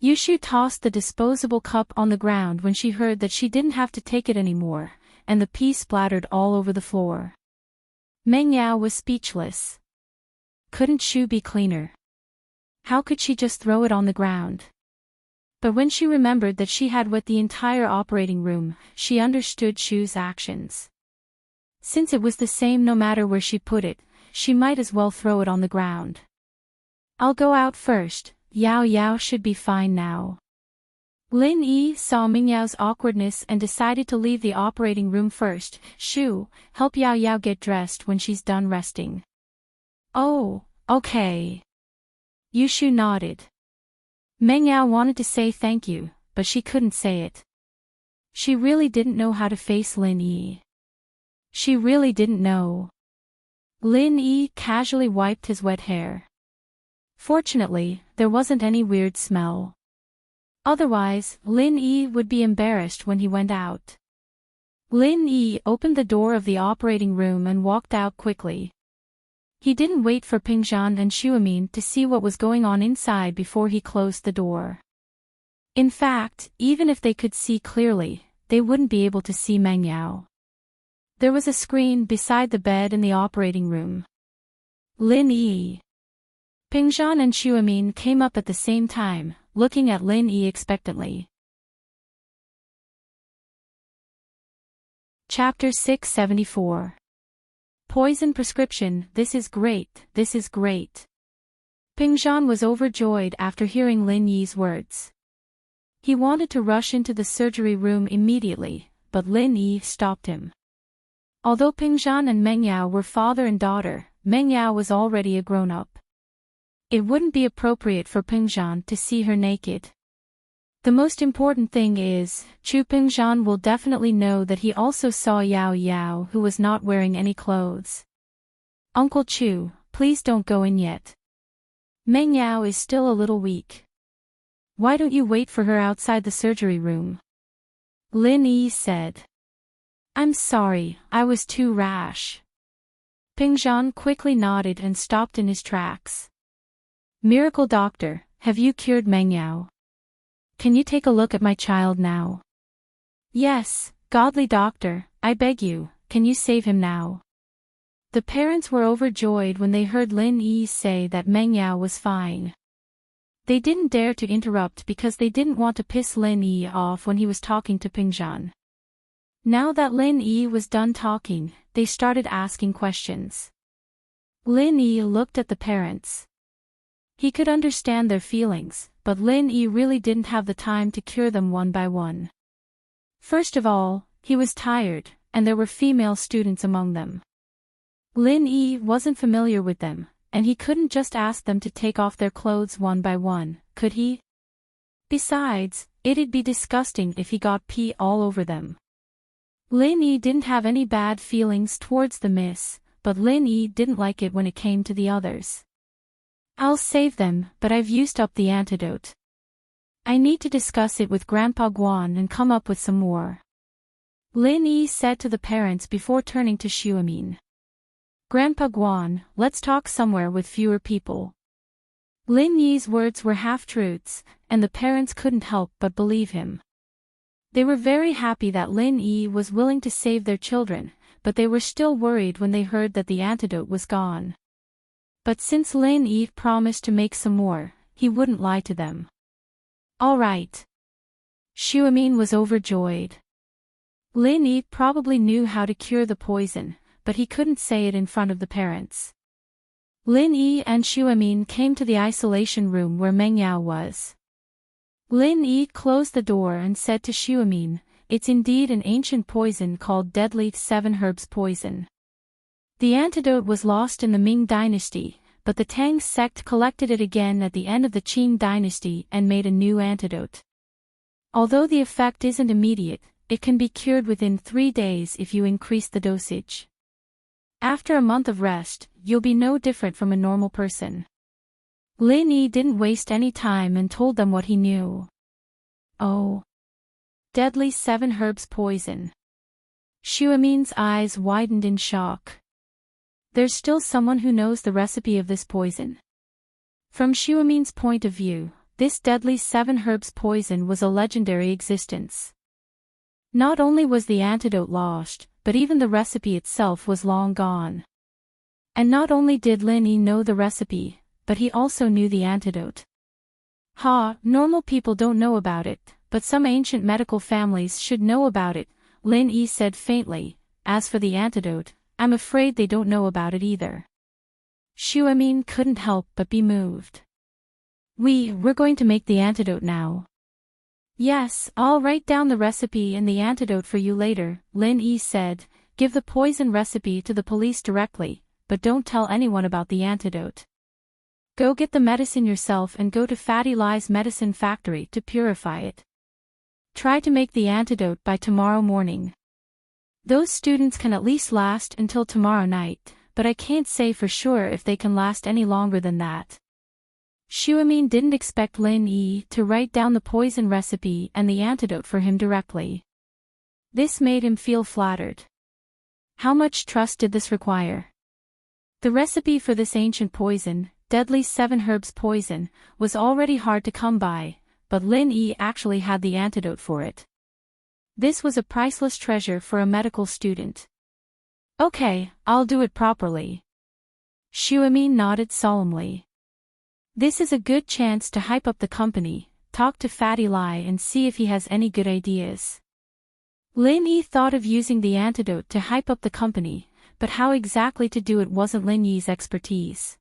Yushu tossed the disposable cup on the ground when she heard that she didn't have to take it anymore, and the pee splattered all over the floor. Meng Yao was speechless. Couldn't Shu be cleaner? How could she just throw it on the ground? But when she remembered that she had wet the entire operating room, she understood Shu's actions. Since it was the same no matter where she put it, she might as well throw it on the ground. I'll go out first, Yao Yao should be fine now. Lin Yi saw Ming Yao's awkwardness and decided to leave the operating room first. Shu, help Yao Yao get dressed when she's done resting. Oh, okay. Yushu nodded. Meng Yao wanted to say thank you, but she couldn't say it. She really didn't know how to face Lin Yi. She really didn't know. Lin Yi casually wiped his wet hair. Fortunately, there wasn't any weird smell. Otherwise, Lin Yi would be embarrassed when he went out. Lin Yi opened the door of the operating room and walked out quickly. He didn't wait for Pingzhan and Xuemin to see what was going on inside before he closed the door. In fact, even if they could see clearly, they wouldn't be able to see Meng Yao. There was a screen beside the bed in the operating room. Lin Yi. Pingzhan and Xuemin came up at the same time. looking at Lin Yi expectantly. Chapter 674. Poison prescription. This is great, this is great. Pingzhan was overjoyed after hearing Lin Yi's words. He wanted to rush into the surgery room immediately, but Lin Yi stopped him. Although Pingzhan and Meng Yao were father and daughter, Meng Yao was already a grown-up. It wouldn't be appropriate for Pingzhan to see her naked. The most important thing is, Chu Pingzhan will definitely know that he also saw Yao Yao, who was not wearing any clothes. Uncle Chu, please don't go in yet. Meng Yao is still a little weak. Why don't you wait for her outside the surgery room? Lin Yi said. I'm sorry, I was too rash. Pingzhan quickly nodded and stopped in his tracks. Miracle doctor, have you cured Meng Yao? Can you take a look at my child now? Yes, godly doctor, I beg you, can you save him now? The parents were overjoyed when they heard Lin Yi say that Meng Yao was fine. They didn't dare to interrupt because they didn't want to piss Lin Yi off when he was talking to Pingzhan. Now that Lin Yi was done talking, they started asking questions. Lin Yi looked at the parents. He could understand their feelings, but Lin Yi really didn't have the time to cure them one by one. First of all, he was tired, and there were female students among them. Lin Yi wasn't familiar with them, and he couldn't just ask them to take off their clothes one by one, could he? Besides, it'd be disgusting if he got pee all over them. Lin Yi didn't have any bad feelings towards the miss, but Lin Yi didn't like it when it came to the others. I'll save them, but I've used up the antidote. I need to discuss it with Grandpa Guan and come up with some more. Lin Yi said to the parents before turning to Xuemin. Grandpa Guan, let's talk somewhere with fewer people. Lin Yi's words were half-truths, and the parents couldn't help but believe him. They were very happy that Lin Yi was willing to save their children, but they were still worried when they heard that the antidote was gone. But since Lin Yi promised to make some more, he wouldn't lie to them. All right. Xuemin was overjoyed. Lin Yi probably knew how to cure the poison, but he couldn't say it in front of the parents. Lin Yi and Xuemin came to the isolation room where Meng Yao was. Lin Yi closed the door and said to Xuemin, it's indeed an ancient poison called deadly 7 herbs poison. The antidote was lost in the Ming dynasty, but the Tang sect collected it again at the end of the Qing dynasty and made a new antidote. Although the effect isn't immediate, it can be cured within 3 days if you increase the dosage. After a month of rest, you'll be no different from a normal person. Lin Yi didn't waste any time and told them what he knew. Oh. Deadly 7 herbs poison. Xuemin's eyes widened in shock. There's still someone who knows the recipe of this poison. From Xuemin's point of view, this deadly 7 herbs poison was a legendary existence. Not only was the antidote lost, but even the recipe itself was long gone. And not only did Lin Yi know the recipe, but he also knew the antidote. Normal people don't know about it, but some ancient medical families should know about it, Lin Yi said faintly. As for the antidote, I'm afraid they don't know about it either. Xuemin couldn't help but be moved. We're going to make the antidote now. Yes, I'll write down the recipe and the antidote for you later, Lin Yi said. Give the poison recipe to the police directly, but don't tell anyone about the antidote. Go get the medicine yourself and go to Fatty Lie's medicine factory to purify it. Try to make the antidote by tomorrow morning. Those students can at least last until tomorrow night, but I can't say for sure if they can last any longer than that. Xuemin didn't expect Lin Yi to write down the poison recipe and the antidote for him directly. This made him feel flattered. How much trust did this require? The recipe for this ancient poison, deadly 7 herbs poison, was already hard to come by, but Lin Yi actually had the antidote for it. This was a priceless treasure for a medical student. Okay, I'll do it properly. Xuemin nodded solemnly. This is a good chance to hype up the company, talk to Fatty Lai and see if he has any good ideas. Lin Yi thought of using the antidote to hype up the company, but how exactly to do it wasn't Lin Yi's expertise.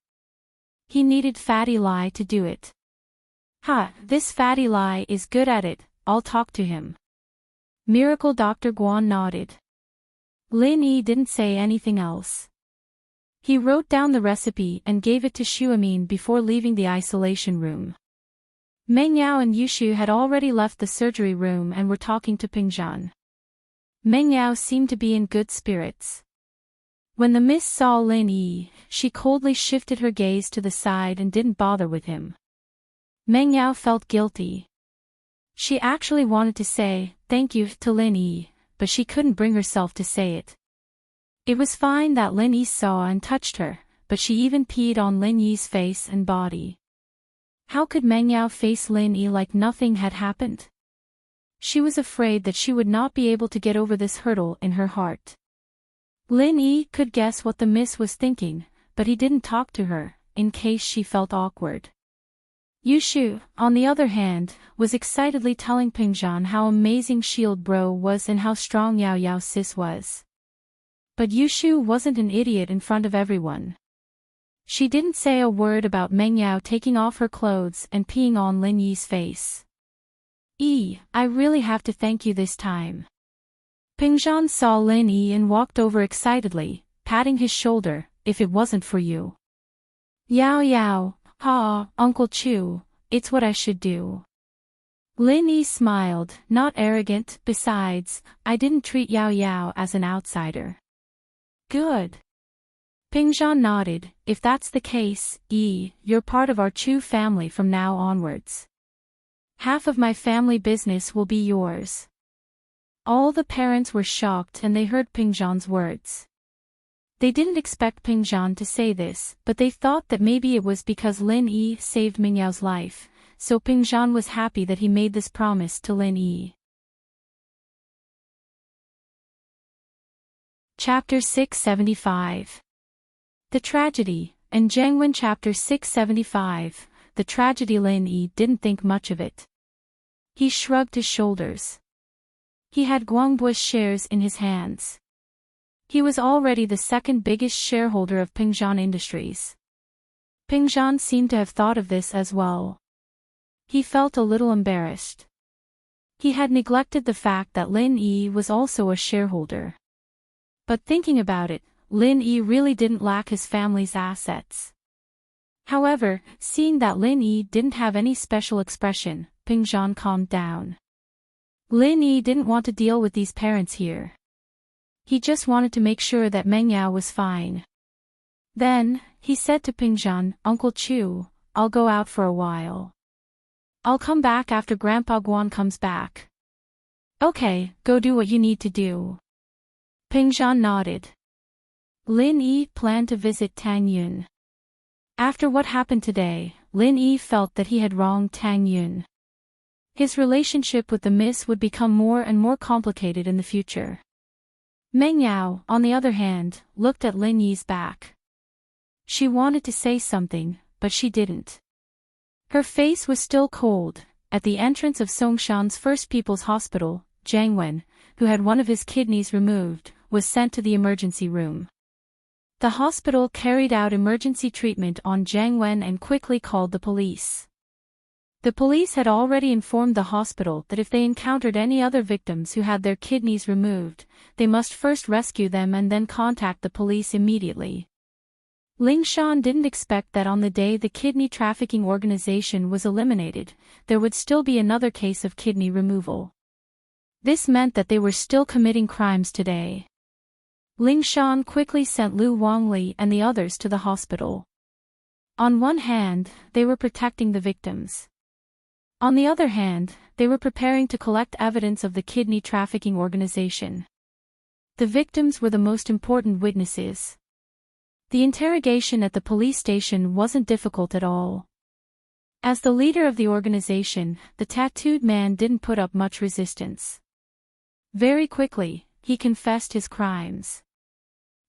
He needed Fatty Lai to do it. This Fatty Lai is good at it, I'll talk to him. Miracle Dr. Guan nodded. Lin Yi didn't say anything else. He wrote down the recipe and gave it to Xuemin before leaving the isolation room. Meng Yao and Yushu had already left the surgery room and were talking to Pingzhan. Meng Yao seemed to be in good spirits. When the miss saw Lin Yi, she coldly shifted her gaze to the side and didn't bother with him. Meng Yao felt guilty. She actually wanted to say, thank you, to Lin Yi, but she couldn't bring herself to say it. It was fine that Lin Yi saw and touched her, but she even peed on Lin Yi's face and body. How could Meng Yao face Lin Yi like nothing had happened? She was afraid that she would not be able to get over this hurdle in her heart. Lin Yi could guess what the miss was thinking, but he didn't talk to her, in case she felt awkward. Yushu, on the other hand, was excitedly telling Pingzhan how amazing Shield Bro was and how strong Yao Yao Sis was. But Yushu wasn't an idiot in front of everyone. She didn't say a word about Meng Yao taking off her clothes and peeing on Lin Yi's face. I really have to thank you this time. Pingzhan saw Lin Yi and walked over excitedly, patting his shoulder, if it wasn't for you. Yao Yao, Uncle Chu, it's what I should do. Lin Yi smiled, not arrogant, besides, I didn't treat Yao Yao as an outsider. Good. Pingzhan nodded, if that's the case, you're part of our Chu family from now onwards. Half of my family business will be yours. All the parents were shocked and they heard Pingzhan's words. They didn't expect Pingzhan to say this, but they thought that maybe it was because Lin Yi saved Meng Yao's life, so Pingzhan was happy that he made this promise to Lin Yi. Chapter 675. The Tragedy, and Jiangwen Chapter 675, The Tragedy. Lin Yi didn't think much of it. He shrugged his shoulders. He had Guangbu's shares in his hands. He was already the second biggest shareholder of Pingzhan Industries. Pingzhan seemed to have thought of this as well. He felt a little embarrassed. He had neglected the fact that Lin Yi was also a shareholder. But thinking about it, Lin Yi really didn't lack his family's assets. However, seeing that Lin Yi didn't have any special expression, Pingzhan calmed down. Lin Yi didn't want to deal with these parents here. He just wanted to make sure that Meng Yao was fine. Then, he said to Pingzhan, Uncle Chu, I'll go out for a while. I'll come back after Grandpa Guan comes back. Okay, go do what you need to do. Pingzhan nodded. Lin Yi planned to visit Tang Yun. After what happened today, Lin Yi felt that he had wronged Tang Yun. His relationship with the miss would become more and more complicated in the future. Meng Yao, on the other hand, looked at Lin Yi's back. She wanted to say something, but she didn't. Her face was still cold. At the entrance of Songshan's First People's Hospital, Jiang Wen, who had one of his kidneys removed, was sent to the emergency room. The hospital carried out emergency treatment on Jiang Wen and quickly called the police. The police had already informed the hospital that if they encountered any other victims who had their kidneys removed, they must first rescue them and then contact the police immediately. Ling Shan didn't expect that on the day the kidney trafficking organization was eliminated, there would still be another case of kidney removal. This meant that they were still committing crimes today. Ling Shan quickly sent Lu Wangli and the others to the hospital. On one hand, they were protecting the victims. On the other hand, they were preparing to collect evidence of the kidney trafficking organization. The victims were the most important witnesses. The interrogation at the police station wasn't difficult at all. As the leader of the organization, the tattooed man didn't put up much resistance. Very quickly, he confessed his crimes.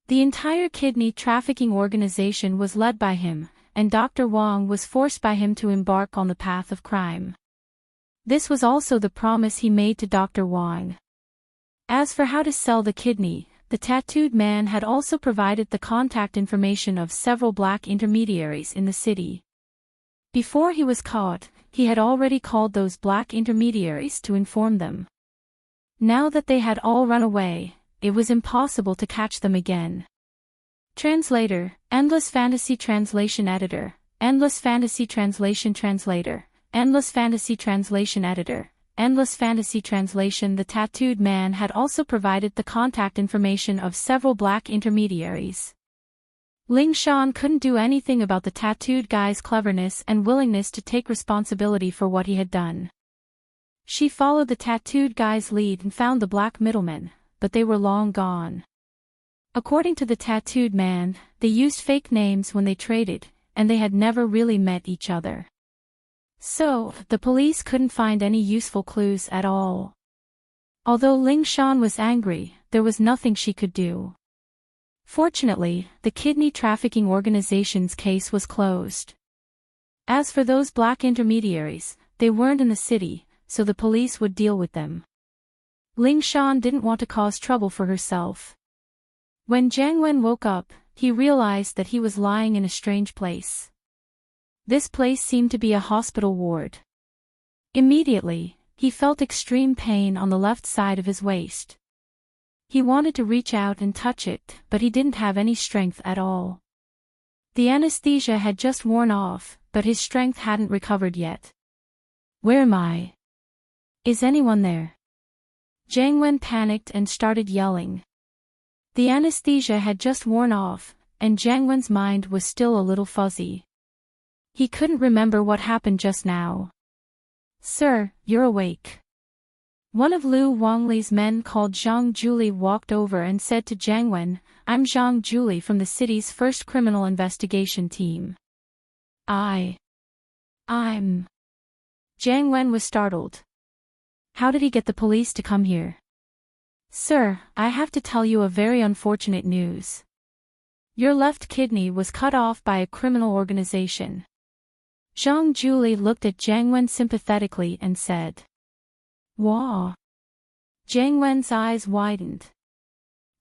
The entire kidney trafficking organization was led by him, and Dr. Wang was forced by him to embark on the path of crime. This was also the promise he made to Dr. Wang. As for how to sell the kidney, the tattooed man had also provided the contact information of several black intermediaries in the city. Before he was caught, he had already called those black intermediaries to inform them. Now that they had all run away, it was impossible to catch them again. Translator, Endless Fantasy Translation Editor, Endless Fantasy Translation Translator, Endless Fantasy Translation Editor, Endless Fantasy Translation. The tattooed man had also provided the contact information of several black intermediaries. Ling Shan couldn't do anything about the tattooed guy's cleverness and willingness to take responsibility for what he had done. She followed the tattooed guy's lead and found the black middlemen, but they were long gone. According to the tattooed man, they used fake names when they traded, and they had never really met each other. So, the police couldn't find any useful clues at all. Although Ling Shan was angry, there was nothing she could do. Fortunately, the kidney trafficking organization's case was closed. As for those black intermediaries, they weren't in the city, so the police would deal with them. Ling Shan didn't want to cause trouble for herself. When Jiang Wen woke up, he realized that he was lying in a strange place. This place seemed to be a hospital ward. Immediately, he felt extreme pain on the left side of his waist. He wanted to reach out and touch it, but he didn't have any strength at all. The anesthesia had just worn off, but his strength hadn't recovered yet. Where am I? Is anyone there? Jiang Wen panicked and started yelling. The anesthesia had just worn off, and Jiang Wen's mind was still a little fuzzy. He couldn't remember what happened just now. Sir, you're awake. One of Lu Wangli's men called Zhang Juli walked over and said to Jiang Wen, I'm Zhang Juli from the city's first criminal investigation team. I'm... Jiang Wen was startled. How did he get the police to come here? Sir, I have to tell you a very unfortunate news. Your left kidney was cut off by a criminal organization. Zhang Juli looked at Jiang Wen sympathetically and said. Wah. Jiang Wen's eyes widened.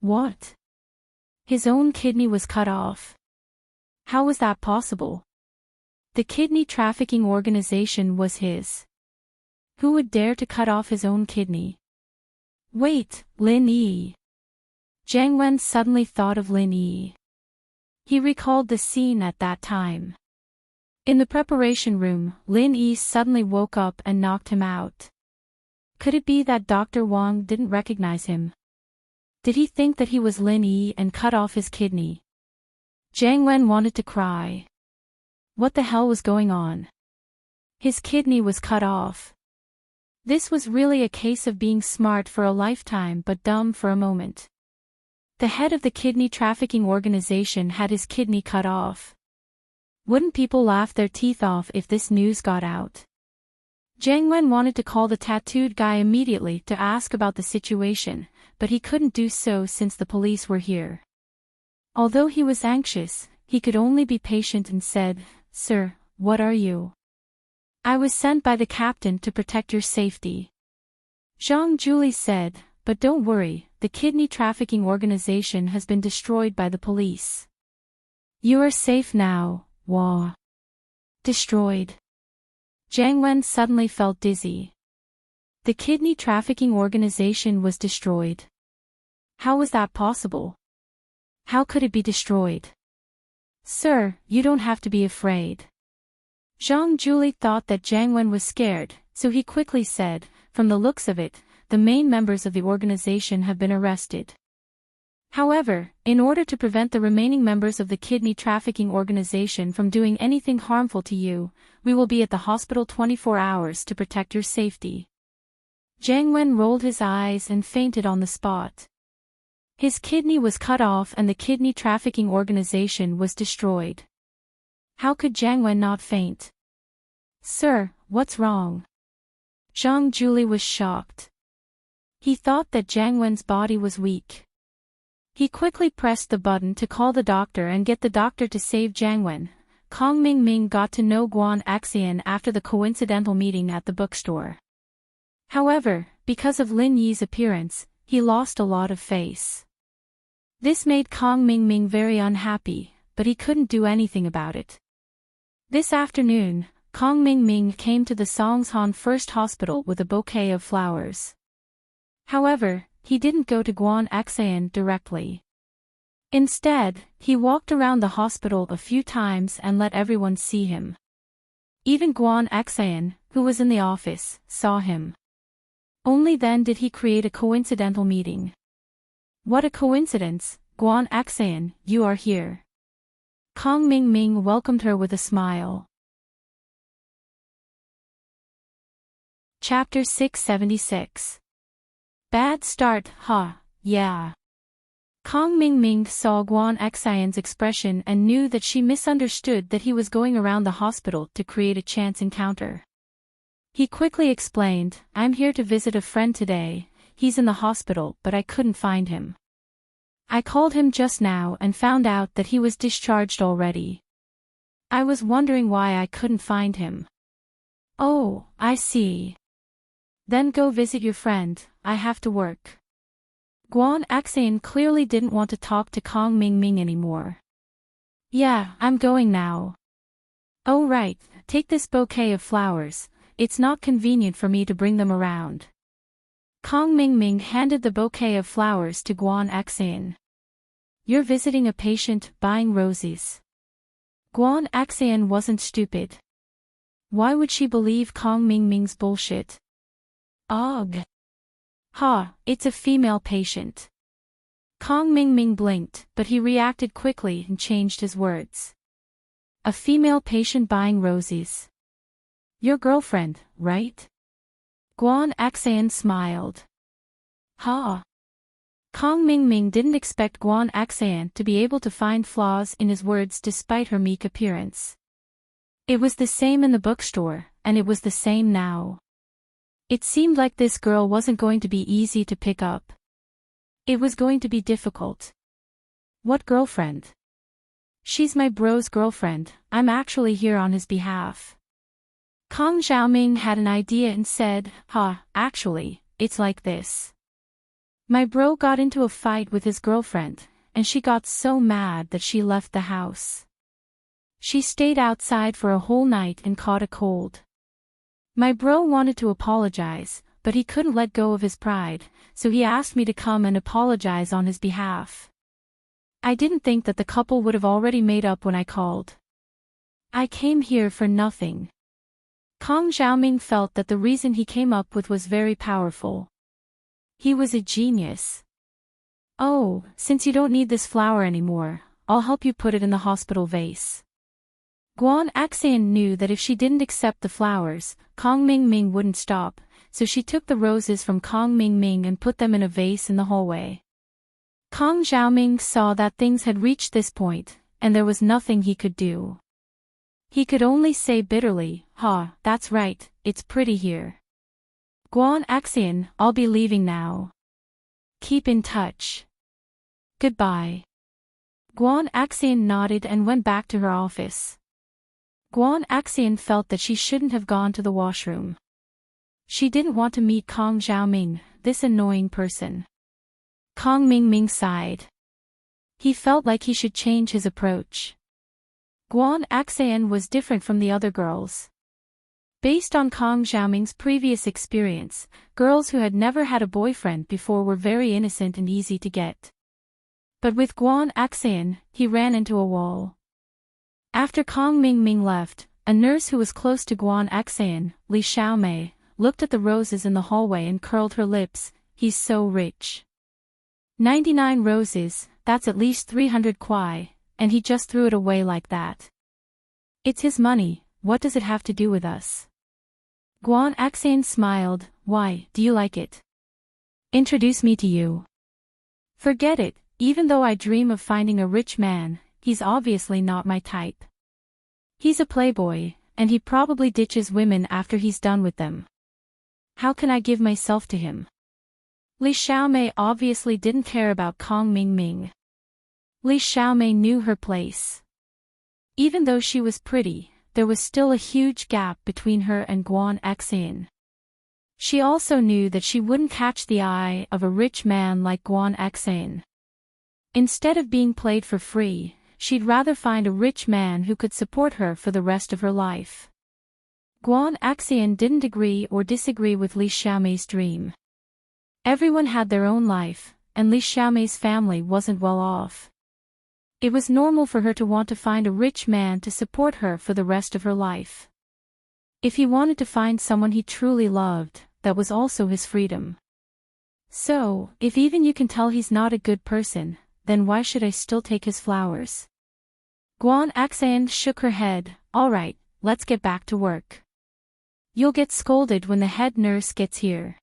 What? His own kidney was cut off. How was that possible? The kidney trafficking organization was his. Who would dare to cut off his own kidney? Wait, Lin Yi. Jiang Wen suddenly thought of Lin Yi. He recalled the scene at that time. In the preparation room, Lin Yi suddenly woke up and knocked him out. Could it be that Dr. Wang didn't recognize him? Did he think that he was Lin Yi and cut off his kidney? Jiang Wen wanted to cry. What the hell was going on? His kidney was cut off. This was really a case of being smart for a lifetime but dumb for a moment. The head of the kidney trafficking organization had his kidney cut off. Wouldn't people laugh their teeth off if this news got out? Jiang Wen wanted to call the tattooed guy immediately to ask about the situation, but he couldn't do so since the police were here. Although he was anxious, he could only be patient and said, Sir, what are you? I was sent by the captain to protect your safety. Zhang Juli said, but don't worry, the kidney trafficking organization has been destroyed by the police. You are safe now, Wah. Destroyed. Jiang Wen suddenly felt dizzy. The kidney trafficking organization was destroyed. How was that possible? How could it be destroyed? Sir, you don't have to be afraid. Zhang Juli thought that Jiang Wen was scared, so he quickly said, from the looks of it, the main members of the organization have been arrested. However, in order to prevent the remaining members of the kidney trafficking organization from doing anything harmful to you, we will be at the hospital 24 hours to protect your safety. Jiang Wen rolled his eyes and fainted on the spot. His kidney was cut off and the kidney trafficking organization was destroyed. How could Jiang Wen not faint? Sir, what's wrong? Zhang Juli was shocked. He thought that Jiang Wen's body was weak. He quickly pressed the button to call the doctor and get the doctor to save Jiang Wen. Kong Ming got to know Guan Axian after the coincidental meeting at the bookstore. However, because of Lin Yi's appearance, he lost a lot of face. This made Kong Mingming very unhappy, but he couldn't do anything about it. This afternoon, Kong Mingming came to the Songshan First Hospital with a bouquet of flowers. However, he didn't go to Guan Xan directly. Instead, he walked around the hospital a few times and let everyone see him. Even Guan Xan, who was in the office, saw him. Only then did he create a coincidental meeting. What a coincidence, Guan Xan, you are here. Kong Mingming welcomed her with a smile. Chapter 676. Bad start, yeah. Kong Mingming saw Guan Xian's expression and knew that she misunderstood that he was going around the hospital to create a chance encounter. He quickly explained, I'm here to visit a friend today, he's in the hospital but I couldn't find him. I called him just now and found out that he was discharged already. I was wondering why I couldn't find him. Oh, I see. Then go visit your friend, I have to work. Guan Xan clearly didn't want to talk to Kong Mingming anymore. Yeah, I'm going now. Oh right, take this bouquet of flowers, it's not convenient for me to bring them around. Kong Mingming handed the bouquet of flowers to Guan Xan. You're visiting a patient, buying roses. Guan Xan wasn't stupid. Why would she believe Kong Mingming's bullshit? Ugh. It's a female patient. Kong Mingming blinked, but he reacted quickly and changed his words. A female patient buying roses. Your girlfriend, right? Guan Xan smiled. Kong Mingming didn't expect Guan Xan to be able to find flaws in his words despite her meek appearance. It was the same in the bookstore, and it was the same now. It seemed like this girl wasn't going to be easy to pick up. It was going to be difficult. What girlfriend? She's my bro's girlfriend, I'm actually here on his behalf. Kong Xiaoming had an idea and said, actually, it's like this. My bro got into a fight with his girlfriend, and she got so mad that she left the house. She stayed outside for a whole night and caught a cold. My bro wanted to apologize, but he couldn't let go of his pride, so he asked me to come and apologize on his behalf. I didn't think that the couple would have already made up when I called. I came here for nothing. Kong Xiaoming felt that the reason he came up with was very powerful. He was a genius. Oh, since you don't need this flower anymore, I'll help you put it in the hospital vase. Guan Xan knew that if she didn't accept the flowers, Kong Mingming wouldn't stop, so she took the roses from Kong Mingming and put them in a vase in the hallway. Kong Xiaoming saw that things had reached this point, and there was nothing he could do. He could only say bitterly, that's right, it's pretty here. Guan Xan, I'll be leaving now. Keep in touch. Goodbye. Guan Xan nodded and went back to her office. Guan Xan felt that she shouldn't have gone to the washroom. She didn't want to meet Kong Xiaoming, this annoying person. Kong Mingming sighed. He felt like he should change his approach. Guan Xan was different from the other girls. Based on Kong Xiaoming's previous experience, girls who had never had a boyfriend before were very innocent and easy to get. But with Guan Xan, he ran into a wall. After Kong Mingming left, a nurse who was close to Guan Xan, Li Xiaomei, looked at the roses in the hallway and curled her lips. He's so rich. 99 roses, that's at least 300 kuai, and he just threw it away like that. It's his money, what does it have to do with us? Guan Xan smiled, why, do you like it? Introduce me to you. Forget it, even though I dream of finding a rich man, he's obviously not my type. He's a playboy, and he probably ditches women after he's done with them. How can I give myself to him? Li Xiaomei obviously didn't care about Kong Mingming. Li Xiaomei knew her place. Even though she was pretty, there was still a huge gap between her and Guan Xan. She also knew that she wouldn't catch the eye of a rich man like Guan Xan. Instead of being played for free, she'd rather find a rich man who could support her for the rest of her life. Guan Xan didn't agree or disagree with Li Xiaomei's dream. Everyone had their own life, and Li Xiaomei's family wasn't well off. It was normal for her to want to find a rich man to support her for the rest of her life. If he wanted to find someone he truly loved, that was also his freedom. So, if even you can tell he's not a good person, then why should I still take his flowers? Guan Xan shook her head. All right, let's get back to work. You'll get scolded when the head nurse gets here.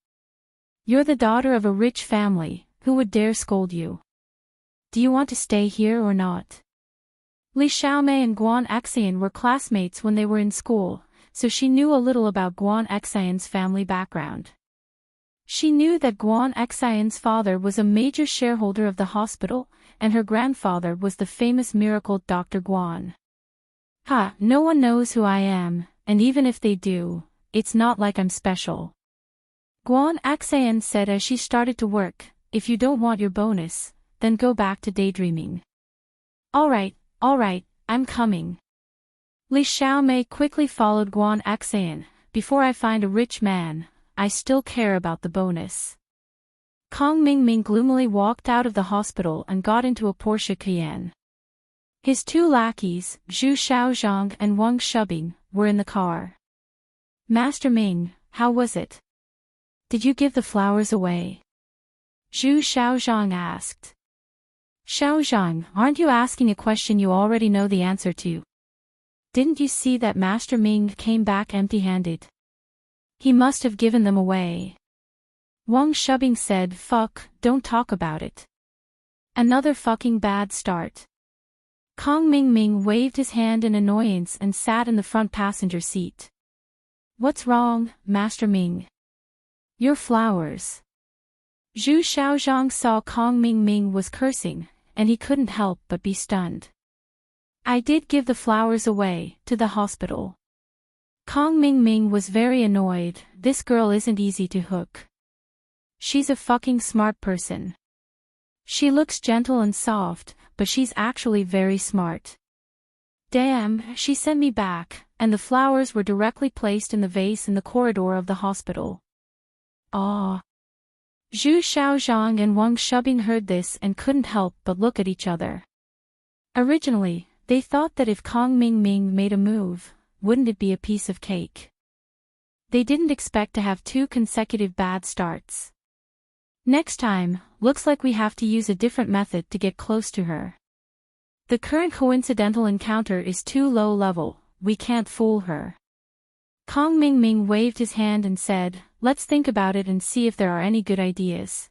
You're the daughter of a rich family, who would dare scold you? Do you want to stay here or not? Li Xiaomei and Guan Xan were classmates when they were in school, so she knew a little about Guan Xan's family background. She knew that Guan Xan's father was a major shareholder of the hospital, and her grandfather was the famous miracle Dr. Guan. No one knows who I am, and even if they do, it's not like I'm special. Guan Xan said as she started to work. If you don't want your bonus, then go back to daydreaming. All right, I'm coming. Li Xiaomei quickly followed Guan Xan. Before I find a rich man, I still care about the bonus. Kong Mingming gloomily walked out of the hospital and got into a Porsche Cayenne. His two lackeys, Zhu Xiaozhang and Wang Shubing, were in the car. Master Ming, how was it? Did you give the flowers away? Zhu Xiaozhang asked. Xiaozhang, aren't you asking a question you already know the answer to? Didn't you see that Master Ming came back empty-handed? He must have given them away. Wang Shubing said, Fuck, don't talk about it. Another fucking bad start. Kong Mingming waved his hand in annoyance and sat in the front passenger seat. What's wrong, Master Ming? Your flowers. Zhu Xiaozhang saw Kong Mingming was cursing, and he couldn't help but be stunned. I did give the flowers away, to the hospital. Kong Mingming was very annoyed. This girl isn't easy to hook. She's a fucking smart person. She looks gentle and soft, but she's actually very smart. Damn, she sent me back, and the flowers were directly placed in the vase in the corridor of the hospital. Ah. Zhu Xiaozhang and Wang Shubing heard this and couldn't help but look at each other. Originally, they thought that if Kong Mingming made a move, wouldn't it be a piece of cake? They didn't expect to have 2 consecutive bad starts. Next time, looks like we have to use a different method to get close to her. The current coincidental encounter is too low level, we can't fool her. Kong Mingming waved his hand and said, let's think about it and see if there are any good ideas.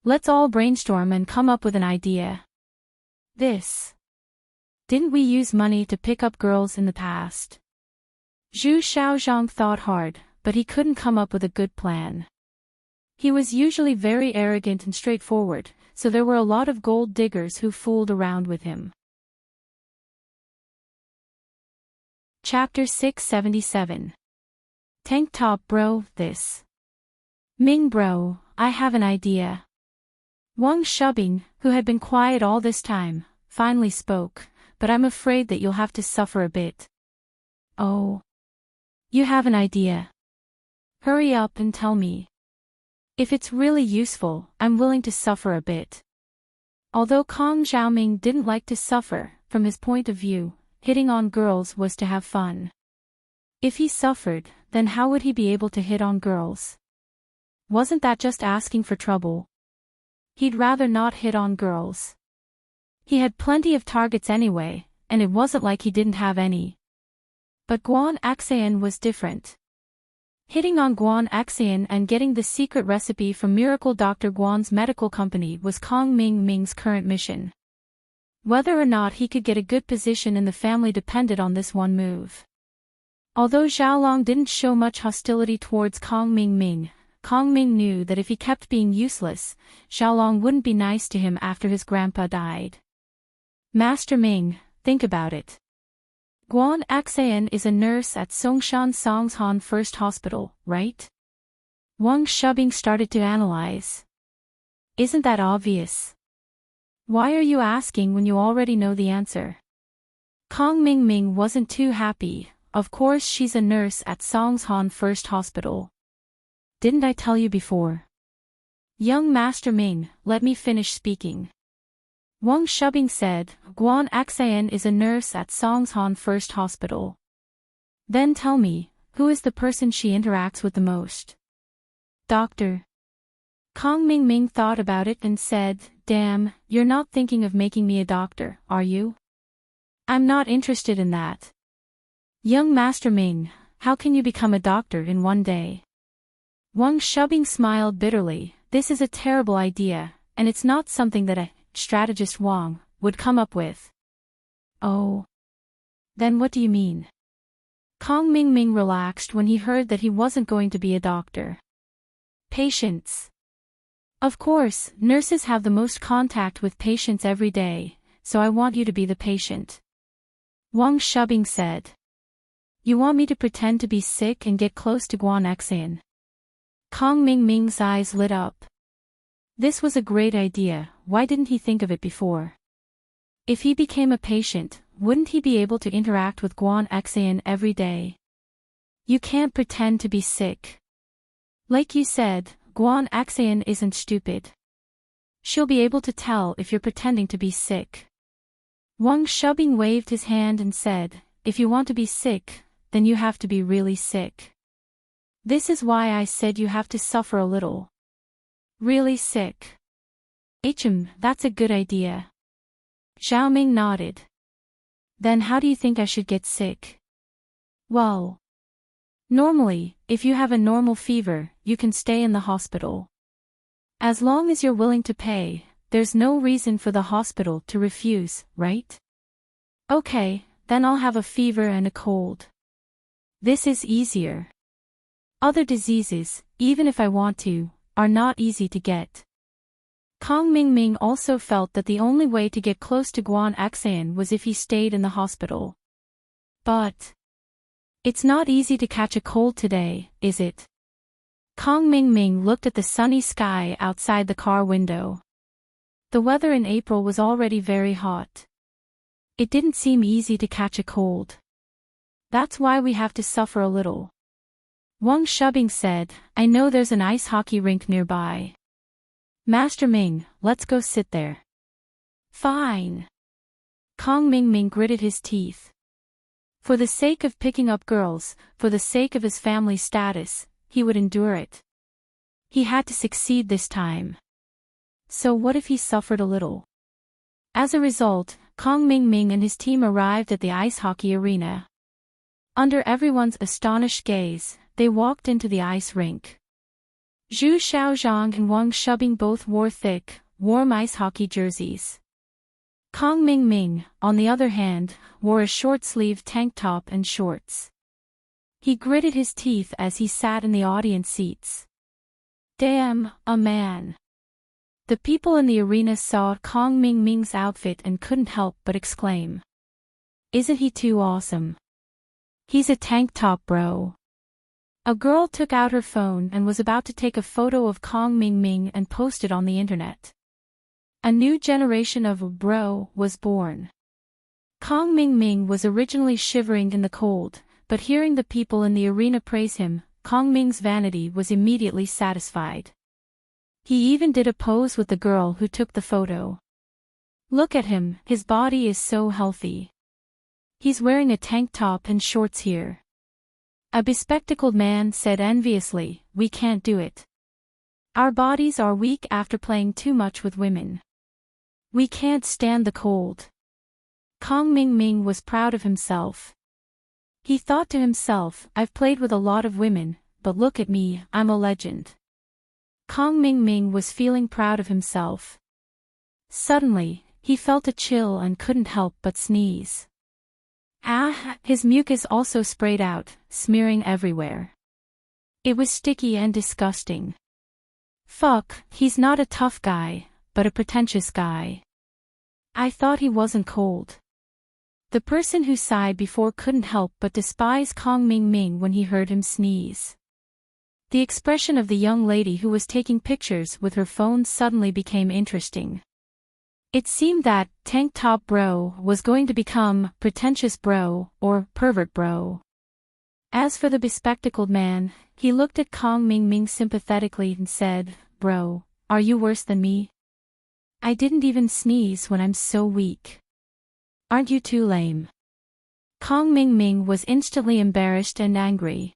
Let's all brainstorm and come up with an idea. Didn't we use money to pick up girls in the past? Zhu Xiaozhang thought hard, but he couldn't come up with a good plan. He was usually very arrogant and straightforward, so there were a lot of gold diggers who fooled around with him. Chapter 677. Tank top bro, Ming bro, I have an idea. Wang Shubing, who had been quiet all this time, finally spoke, but I'm afraid that you'll have to suffer a bit. Oh. You have an idea. Hurry up and tell me. If it's really useful, I'm willing to suffer a bit. Although Kong Xiaoming didn't like to suffer, from his point of view, hitting on girls was to have fun. If he suffered, then how would he be able to hit on girls? Wasn't that just asking for trouble? He'd rather not hit on girls. He had plenty of targets anyway, and it wasn't like he didn't have any. But Guan Xan was different. Hitting on Guan Xan and getting the secret recipe from Miracle Dr. Guan's medical company was Kong Mingming's current mission. Whether or not he could get a good position in the family depended on this one move. Although Xiaolong didn't show much hostility towards Kong Mingming, Kong Ming knew that if he kept being useless, Xiaolong wouldn't be nice to him after his grandpa died. Master Ming, think about it. Guan Xan is a nurse at Songshan Songshan First Hospital, right? Wang Shubing started to analyze. Isn't that obvious? Why are you asking when you already know the answer? Kong Mingming wasn't too happy. Of course she's a nurse at Songshan First Hospital. Didn't I tell you before? Young Master Ming, let me finish speaking. Wang Shubing said, Guan Axayan is a nurse at Songshan First Hospital. Then tell me, who is the person she interacts with the most? Doctor. Kong Mingming thought about it and said, damn, you're not thinking of making me a doctor, are you? I'm not interested in that. Young Master Ming, how can you become a doctor in one day? Wang Shubing smiled bitterly. This is a terrible idea, and it's not something that a strategist Wang would come up with. Oh. Then what do you mean? Kong Mingming relaxed when he heard that he wasn't going to be a doctor. Patients. Of course, nurses have the most contact with patients every day, so I want you to be the patient. Wang Shubing said. You want me to pretend to be sick and get close to Guan Xan? Kong Mingming's eyes lit up. This was a great idea, why didn't he think of it before? If he became a patient, wouldn't he be able to interact with Guan Xan every day? You can't pretend to be sick. Like you said, Guan Xan isn't stupid. She'll be able to tell if you're pretending to be sick. Wang Shubing waved his hand and said, if you want to be sick, then you have to be really sick. This is why I said you have to suffer a little. Really sick. That's a good idea. Zhao Ming nodded. Then how do you think I should get sick? Well, normally, if you have a normal fever, you can stay in the hospital. As long as you're willing to pay, there's no reason for the hospital to refuse, right? Okay, then I'll have a fever and a cold. This is easier. Other diseases, even if I want to, are not easy to get. Kong Mingming also felt that the only way to get close to Guan Xan was if he stayed in the hospital. But it's not easy to catch a cold today, is it? Kong Mingming looked at the sunny sky outside the car window. The weather in April was already very hot. It didn't seem easy to catch a cold. That's why we have to suffer a little. Wang Shubing said, I know there's an ice hockey rink nearby. Master Ming, let's go sit there. Fine. Kong Mingming gritted his teeth. For the sake of picking up girls, for the sake of his family status, he would endure it. He had to succeed this time. So what if he suffered a little? As a result, Kong Mingming and his team arrived at the ice hockey arena. Under everyone's astonished gaze, they walked into the ice rink. Zhu Xiaozhang and Wang Shubing both wore thick, warm ice hockey jerseys. Kong Mingming, on the other hand, wore a short-sleeved tank top and shorts. He gritted his teeth as he sat in the audience seats. Damn, a man. The people in the arena saw Kong Mingming's outfit and couldn't help but exclaim. Isn't he too awesome? He's a tank top bro. A girl took out her phone and was about to take a photo of Kong Mingming and post it on the internet. A new generation of bro was born. Kong Mingming was originally shivering in the cold, but hearing the people in the arena praise him, Kong Ming's vanity was immediately satisfied. He even did a pose with the girl who took the photo. Look at him, his body is so healthy. He's wearing a tank top and shorts here. A bespectacled man said enviously, we can't do it. Our bodies are weak after playing too much with women. We can't stand the cold. Kong Mingming was proud of himself. He thought to himself, I've played with a lot of women, but look at me, I'm a legend. Kong Mingming was feeling proud of himself. Suddenly, he felt a chill and couldn't help but sneeze. His mucus also sprayed out, smearing everywhere. It was sticky and disgusting. Fuck, he's not a tough guy, but a pretentious guy. I thought he wasn't cold. The person who sighed before couldn't help but despise Kong Mingming when he heard him sneeze. The expression of the young lady who was taking pictures with her phone suddenly became interesting. It seemed that tank top bro was going to become pretentious bro or pervert bro. As for the bespectacled man, he looked at Kong Ming Ming sympathetically and said, "Bro, are you worse than me? I didn't even sneeze when I'm so weak. Aren't you too lame?" Kong Ming Ming was instantly embarrassed and angry.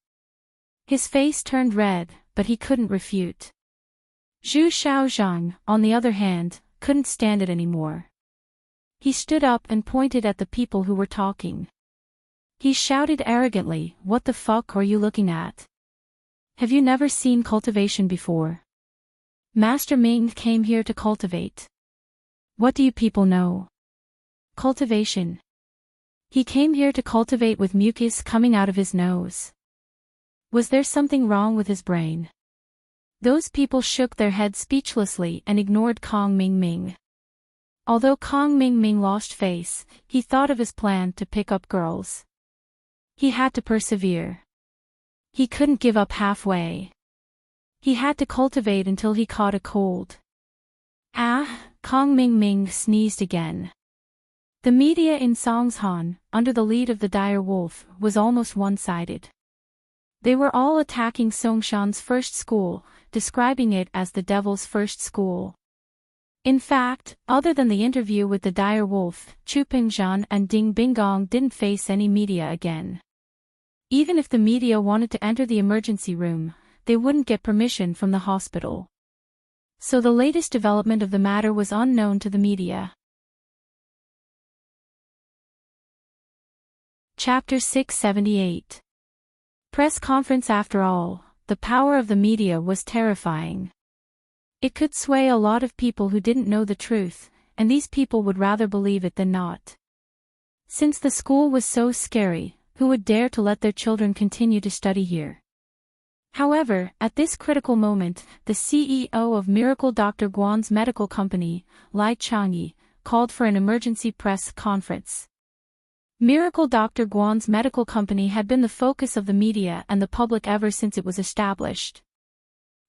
His face turned red, but he couldn't refute. Zhu Xiaozhang, on the other hand, couldn't stand it anymore. He stood up and pointed at the people who were talking. He shouted arrogantly, "What the fuck are you looking at? Have you never seen cultivation before? Master Ming came here to cultivate. What do you people know? Cultivation. He came here to cultivate with mucus coming out of his nose. Was there something wrong with his brain?" Those people shook their heads speechlessly and ignored Kong Ming Ming. Although Kong Ming Ming lost face, he thought of his plan to pick up girls. He had to persevere. He couldn't give up halfway. He had to cultivate until he caught a cold. Kong Ming Ming sneezed again. The media in Songshan, under the lead of the dire wolf, was almost one-sided. They were all attacking Songshan's first school, describing it as the devil's first school. In fact, other than the interview with the dire wolf, Chu Pingzhan and Ding Binggong didn't face any media again. Even if the media wanted to enter the emergency room, they wouldn't get permission from the hospital. So the latest development of the matter was unknown to the media. Chapter 678. Press conference. After all, the power of the media was terrifying. It could sway a lot of people who didn't know the truth, and these people would rather believe it than not. Since the school was so scary, who would dare to let their children continue to study here? However, at this critical moment, the CEO of Miracle Dr. Guan's medical company, Lai Changyi, called for an emergency press conference. Miracle Dr. Guan's medical company had been the focus of the media and the public ever since it was established.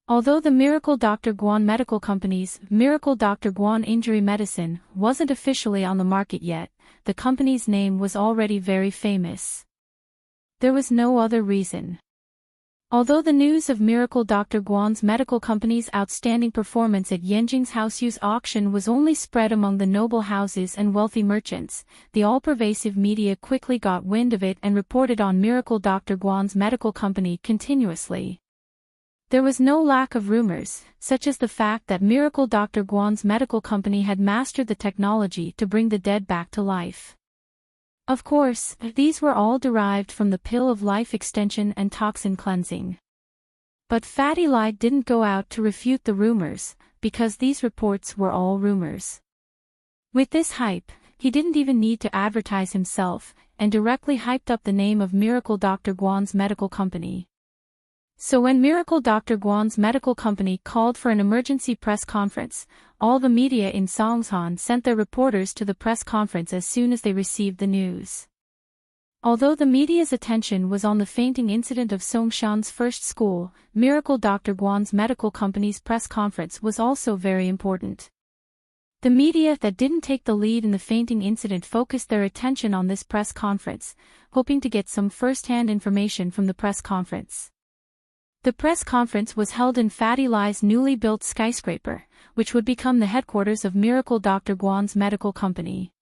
Although the Miracle Dr. Guan Medical Company's Miracle Dr. Guan Injury Medicine wasn't officially on the market yet, the company's name was already very famous. There was no other reason. Although the news of Miracle Dr. Guan's medical company's outstanding performance at Yanjing's Houseyu's auction was only spread among the noble houses and wealthy merchants, the all-pervasive media quickly got wind of it and reported on Miracle Dr. Guan's medical company continuously. There was no lack of rumors, such as the fact that Miracle Dr. Guan's medical company had mastered the technology to bring the dead back to life. Of course, these were all derived from the pill of life extension and toxin cleansing. But Fatty Lai didn't go out to refute the rumors, because these reports were all rumors. With this hype, he didn't even need to advertise himself, and directly hyped up the name of Miracle Dr. Guan's medical company. So when Miracle Dr. Guan's medical company called for an emergency press conference, all the media in Songshan sent their reporters to the press conference as soon as they received the news. Although the media's attention was on the fainting incident of Songshan's first school, Miracle Dr. Guan's medical company's press conference was also very important. The media that didn't take the lead in the fainting incident focused their attention on this press conference, hoping to get some first-hand information from the press conference. The press conference was held in Fatty Lai's newly built skyscraper, which would become the headquarters of Miracle Dr. Guan's medical company.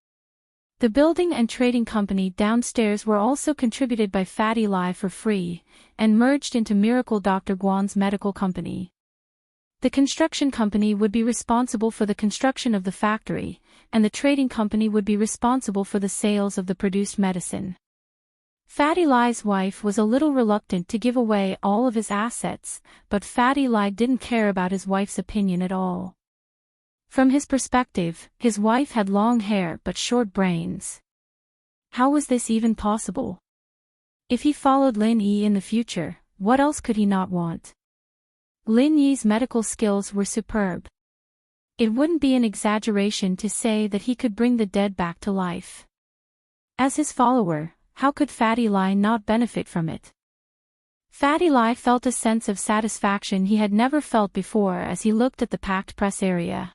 The building and trading company downstairs were also contributed by Fatty Lai for free, and merged into Miracle Dr. Guan's medical company. The construction company would be responsible for the construction of the factory, and the trading company would be responsible for the sales of the produced medicine. Fatty Lai's wife was a little reluctant to give away all of his assets, but Fatty Lai didn't care about his wife's opinion at all. From his perspective, his wife had long hair but short brains. How was this even possible? If he followed Lin Yi in the future, what else could he not want? Lin Yi's medical skills were superb. It wouldn't be an exaggeration to say that he could bring the dead back to life. As his follower, how could Fatty Lai not benefit from it? Fatty Lie felt a sense of satisfaction he had never felt before as he looked at the packed press area.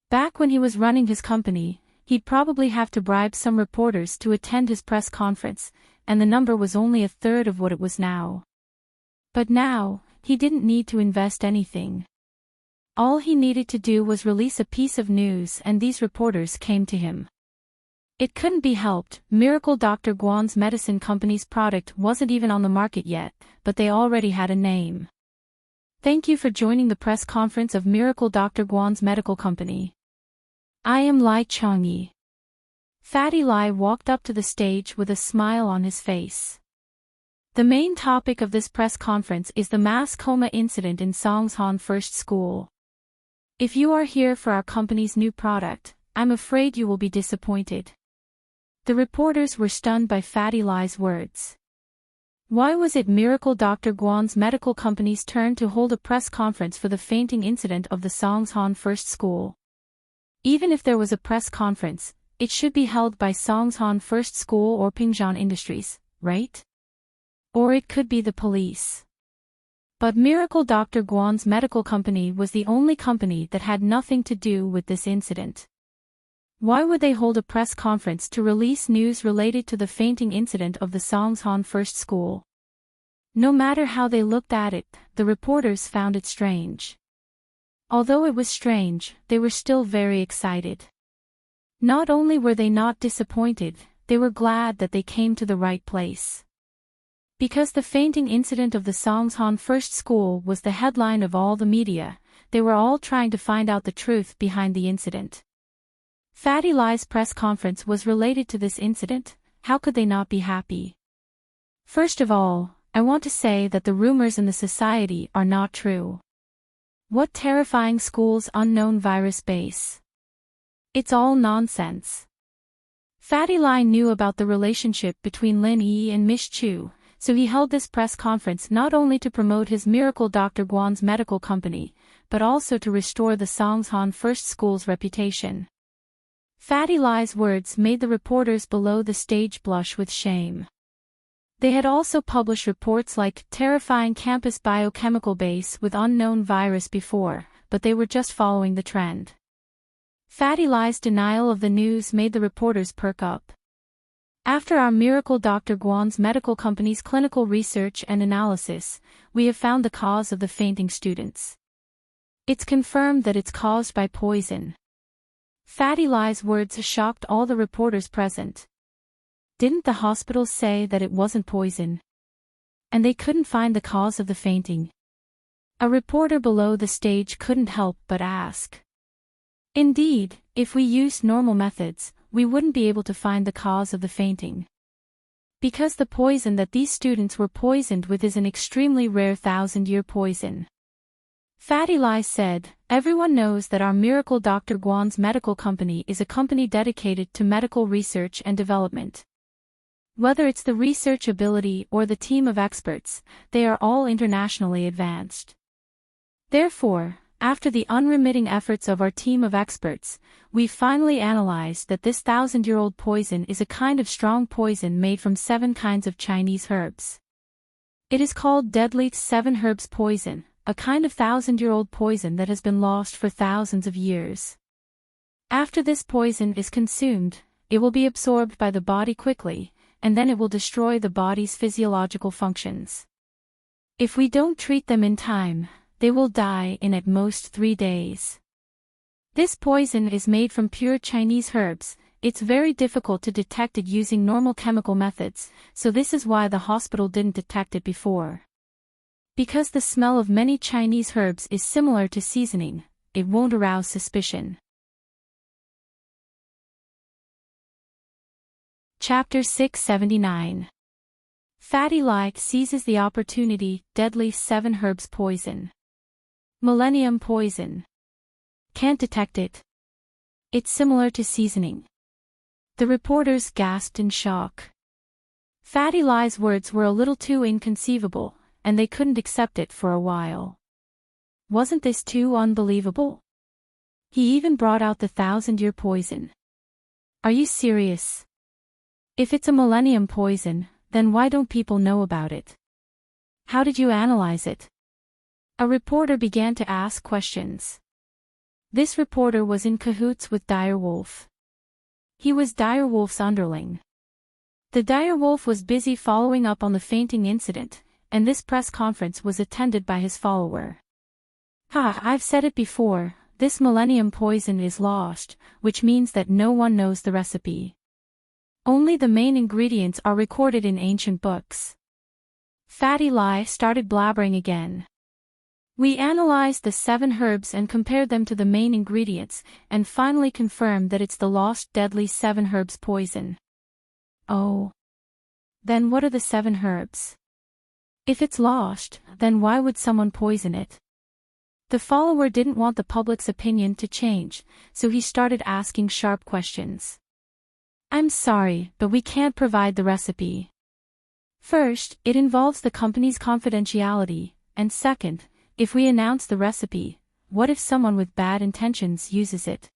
Back when he was running his company, he'd probably have to bribe some reporters to attend his press conference, and the number was only a third of what it was now. But now, he didn't need to invest anything. All he needed to do was release a piece of news and these reporters came to him. It couldn't be helped, Miracle Dr. Guan's medicine company's product wasn't even on the market yet, but they already had a name. Thank you for joining the press conference of Miracle Dr. Guan's medical company. I am Lai Changyi. Fatty Lie walked up to the stage with a smile on his face. The main topic of this press conference is the mass coma incident in Songshan First School. If you are here for our company's new product, I'm afraid you will be disappointed. The reporters were stunned by Fatty Lie's words. Why was it Miracle Dr. Guan's medical company's turn to hold a press conference for the fainting incident of the Songshan First School? Even if there was a press conference, it should be held by Songshan First School or Pingzhan Industries, right? Or it could be the police. But Miracle Dr. Guan's medical company was the only company that had nothing to do with this incident. Why would they hold a press conference to release news related to the fainting incident of the Songshan First School? No matter how they looked at it, the reporters found it strange. Although it was strange, they were still very excited. Not only were they not disappointed, they were glad that they came to the right place. Because the fainting incident of the Songshan First School was the headline of all the media, they were all trying to find out the truth behind the incident. Fatty Lie's press conference was related to this incident. How could they not be happy? First of all, I want to say that the rumors in the society are not true. What terrifying school's unknown virus base? It's all nonsense. Fatty Lie knew about the relationship between Lin Yi and Miss Chu, so he held this press conference not only to promote his Miracle Dr. Guan's medical company, but also to restore the Songshan First School's reputation. Fatty Lie's words made the reporters below the stage blush with shame. They had also published reports like terrifying campus biochemical base with unknown virus before, but they were just following the trend. Fatty Lie's denial of the news made the reporters perk up. After our Miracle Dr. Guan's medical company's clinical research and analysis, we have found the cause of the fainting students. It's confirmed that it's caused by poison. Fatty Lie's words shocked all the reporters present. Didn't the hospital say that it wasn't poison? And they couldn't find the cause of the fainting. A reporter below the stage couldn't help but ask. Indeed, if we used normal methods, we wouldn't be able to find the cause of the fainting. Because the poison that these students were poisoned with is an extremely rare 1,000-year poison. Fatty Lie said, everyone knows that our Miracle Dr. Guan's medical company is a company dedicated to medical research and development. Whether it's the research ability or the team of experts, they are all internationally advanced. Therefore, after the unremitting efforts of our team of experts, we finally analyzed that this 1,000-year-old poison is a kind of strong poison made from 7 kinds of Chinese herbs. It is called deadly 7 herbs poison, a kind of 1,000-year-old poison that has been lost for thousands of years. After this poison is consumed, it will be absorbed by the body quickly, and then it will destroy the body's physiological functions. If we don't treat them in time, they will die in at most 3 days. This poison is made from pure Chinese herbs. It's very difficult to detect it using normal chemical methods, so this is why the hospital didn't detect it before. Because the smell of many Chinese herbs is similar to seasoning, it won't arouse suspicion. Chapter 679. Fatty Lie seizes the opportunity. Deadly 7 herbs poison. Millennium poison. Can't detect it. It's similar to seasoning. The reporters gasped in shock. Fatty Lie's words were a little too inconceivable, and they couldn't accept it for a while. Wasn't this too unbelievable? He even brought out the 1,000-year poison. Are you serious? If it's a millennium poison, then why don't people know about it? How did you analyze it? A reporter began to ask questions. This reporter was in cahoots with Direwolf. He was Direwolf's underling. The Direwolf was busy following up on the fainting incident, and this press conference was attended by his follower. I've said it before, this millennium poison is lost, which means that no one knows the recipe. Only the main ingredients are recorded in ancient books. Fatty Lie started blabbering again. We analyzed the 7 herbs and compared them to the main ingredients, and finally confirmed that it's the lost deadly 7 herbs poison. Oh. Then what are the 7 herbs? If it's lost, then why would someone poison it? The follower didn't want the public's opinion to change, so he started asking sharp questions. I'm sorry, but we can't provide the recipe. First, it involves the company's confidentiality, and second, if we announce the recipe, what if someone with bad intentions uses it?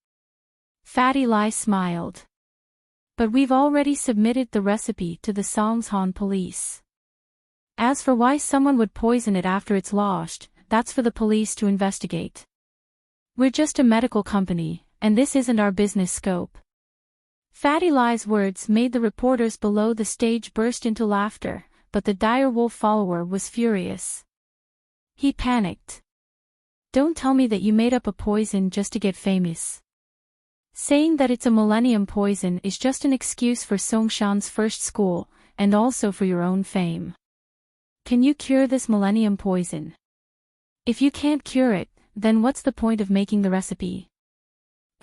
Fatty Lie smiled. But we've already submitted the recipe to the Songshan police. As for why someone would poison it after it's lost, that's for the police to investigate. We're just a medical company, and this isn't our business scope. Fatty Lie's words made the reporters below the stage burst into laughter, but the Direwolf follower was furious. He panicked. Don't tell me that you made up a poison just to get famous. Saying that it's a millennium poison is just an excuse for Songshan's first school, and also for your own fame. Can you cure this millennium poison? If you can't cure it, then what's the point of making the recipe?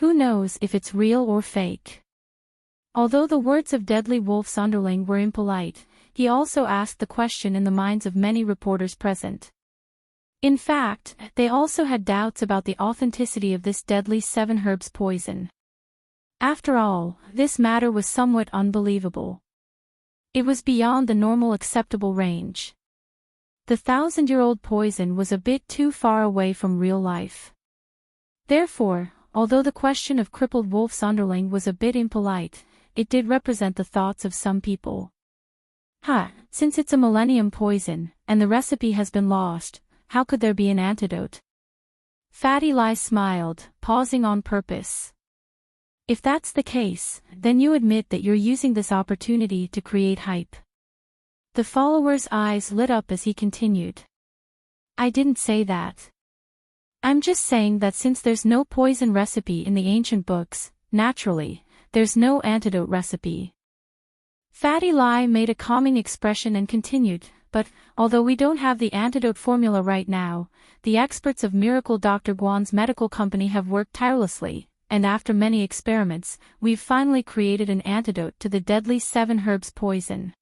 Who knows if it's real or fake? Although the words of Deadly Wolf's underling were impolite, he also asked the question in the minds of many reporters present. In fact, they also had doubts about the authenticity of this deadly 7 herbs poison. After all, this matter was somewhat unbelievable. It was beyond the normal acceptable range. The 1,000-year-old poison was a bit too far away from real life. Therefore, although the question of crippled Wolf's underling was a bit impolite, it did represent the thoughts of some people. Since it's a millennium poison, and the recipe has been lost, how could there be an antidote? Fatty Lie smiled, pausing on purpose. If that's the case, then you admit that you're using this opportunity to create hype. The follower's eyes lit up as he continued. I didn't say that. I'm just saying that since there's no poison recipe in the ancient books, naturally, there's no antidote recipe. Fatty Lie made a calming expression and continued, but, although we don't have the antidote formula right now, the experts of Miracle Dr. Guan's medical company have worked tirelessly, and after many experiments, we've finally created an antidote to the deadly 7 herbs poison.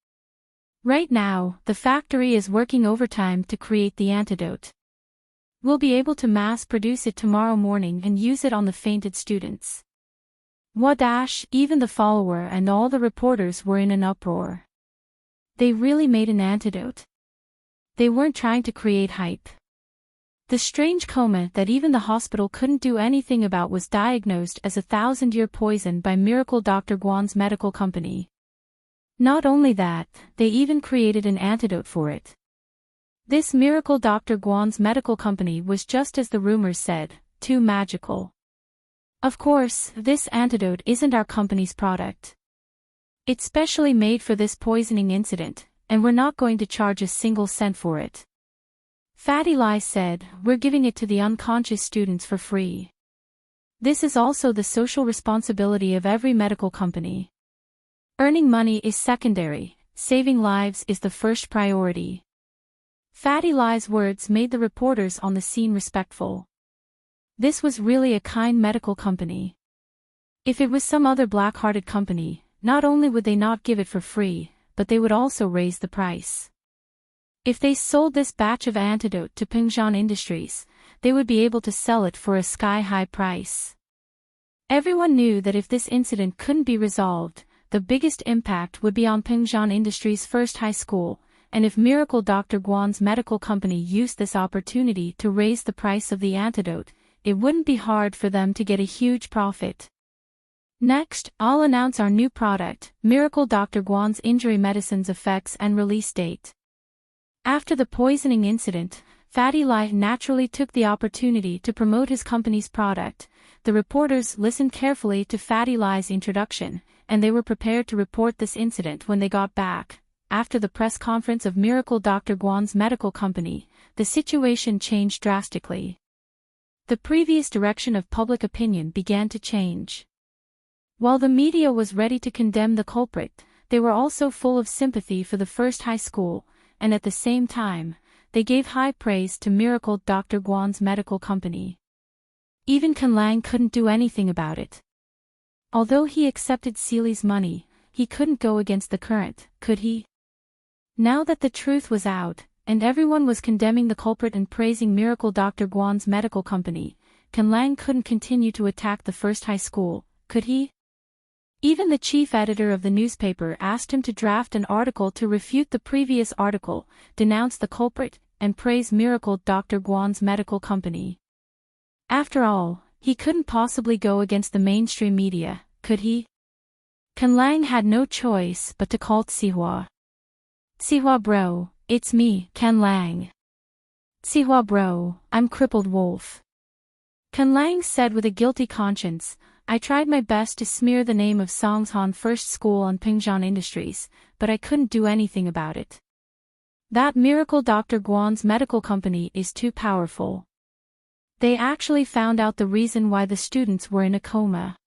Right now, the factory is working overtime to create the antidote. We'll be able to mass produce it tomorrow morning and use it on the fainted students. Even the follower and all the reporters were in an uproar. They really made an antidote. They weren't trying to create hype. The strange coma that even the hospital couldn't do anything about was diagnosed as a 1,000-year poison by Miracle Dr. Guan's medical company. Not only that, they even created an antidote for it. This Miracle Dr. Guan's medical company was, just as the rumors said, too magical. Of course, this antidote isn't our company's product. It's specially made for this poisoning incident, and we're not going to charge a single cent for it. Fatty Lie said, we're giving it to the unconscious students for free. This is also the social responsibility of every medical company. Earning money is secondary, saving lives is the first priority. Fatty Lie's words made the reporters on the scene respectful. This was really a kind medical company. If it was some other black-hearted company, not only would they not give it for free, but they would also raise the price. If they sold this batch of antidote to Pingshan Industries, they would be able to sell it for a sky-high price. Everyone knew that if this incident couldn't be resolved, the biggest impact would be on Pingshan Industries' first high school, and if Miracle Dr. Guan's medical company used this opportunity to raise the price of the antidote, it wouldn't be hard for them to get a huge profit. Next, I'll announce our new product, Miracle Dr. Guan's Injury Medicine's effects and release date. After the poisoning incident, Fatty Lai naturally took the opportunity to promote his company's product. The reporters listened carefully to Fatty Lai's introduction, and they were prepared to report this incident when they got back. After the press conference of Miracle Dr. Guan's medical company, the situation changed drastically. The previous direction of public opinion began to change. While the media was ready to condemn the culprit, they were also full of sympathy for the first high school, and at the same time, they gave high praise to Miracle Dr. Guan's medical company. Even Ken Lang couldn't do anything about it. Although he accepted Seely's money, he couldn't go against the current, could he? Now that the truth was out, and everyone was condemning the culprit and praising Miracle Dr. Guan's medical company, Ken Lang couldn't continue to attack the first high school, could he? Even the chief editor of the newspaper asked him to draft an article to refute the previous article, denounce the culprit, and praise Miracle Dr. Guan's medical company. After all, he couldn't possibly go against the mainstream media, could he? Ken Lang had no choice but to call Tsihua. Tsihua bro, it's me, Ken Lang. Tsihua bro, I'm Crippled Wolf. Ken Lang said with a guilty conscience, I tried my best to smear the name of Songshan First School on Pingzhan Industries, but I couldn't do anything about it. That Miracle Dr. Guan's medical company is too powerful. They actually found out the reason why the students were in a coma.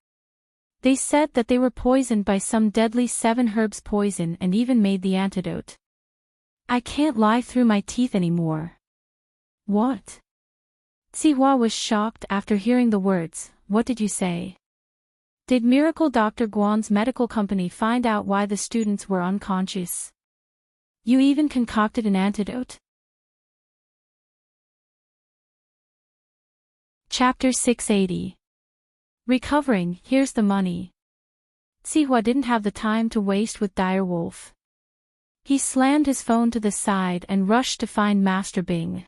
They said that they were poisoned by some deadly 7 herbs poison and even made the antidote. I can't lie through my teeth anymore. What? Tsihua was shocked after hearing the words. What did you say? Did Miracle Dr. Guan's medical company find out why the students were unconscious? You even concocted an antidote? Chapter 680. Recovering, here's the money. Tsihua didn't have the time to waste with Direwolf. He slammed his phone to the side and rushed to find Master Bing.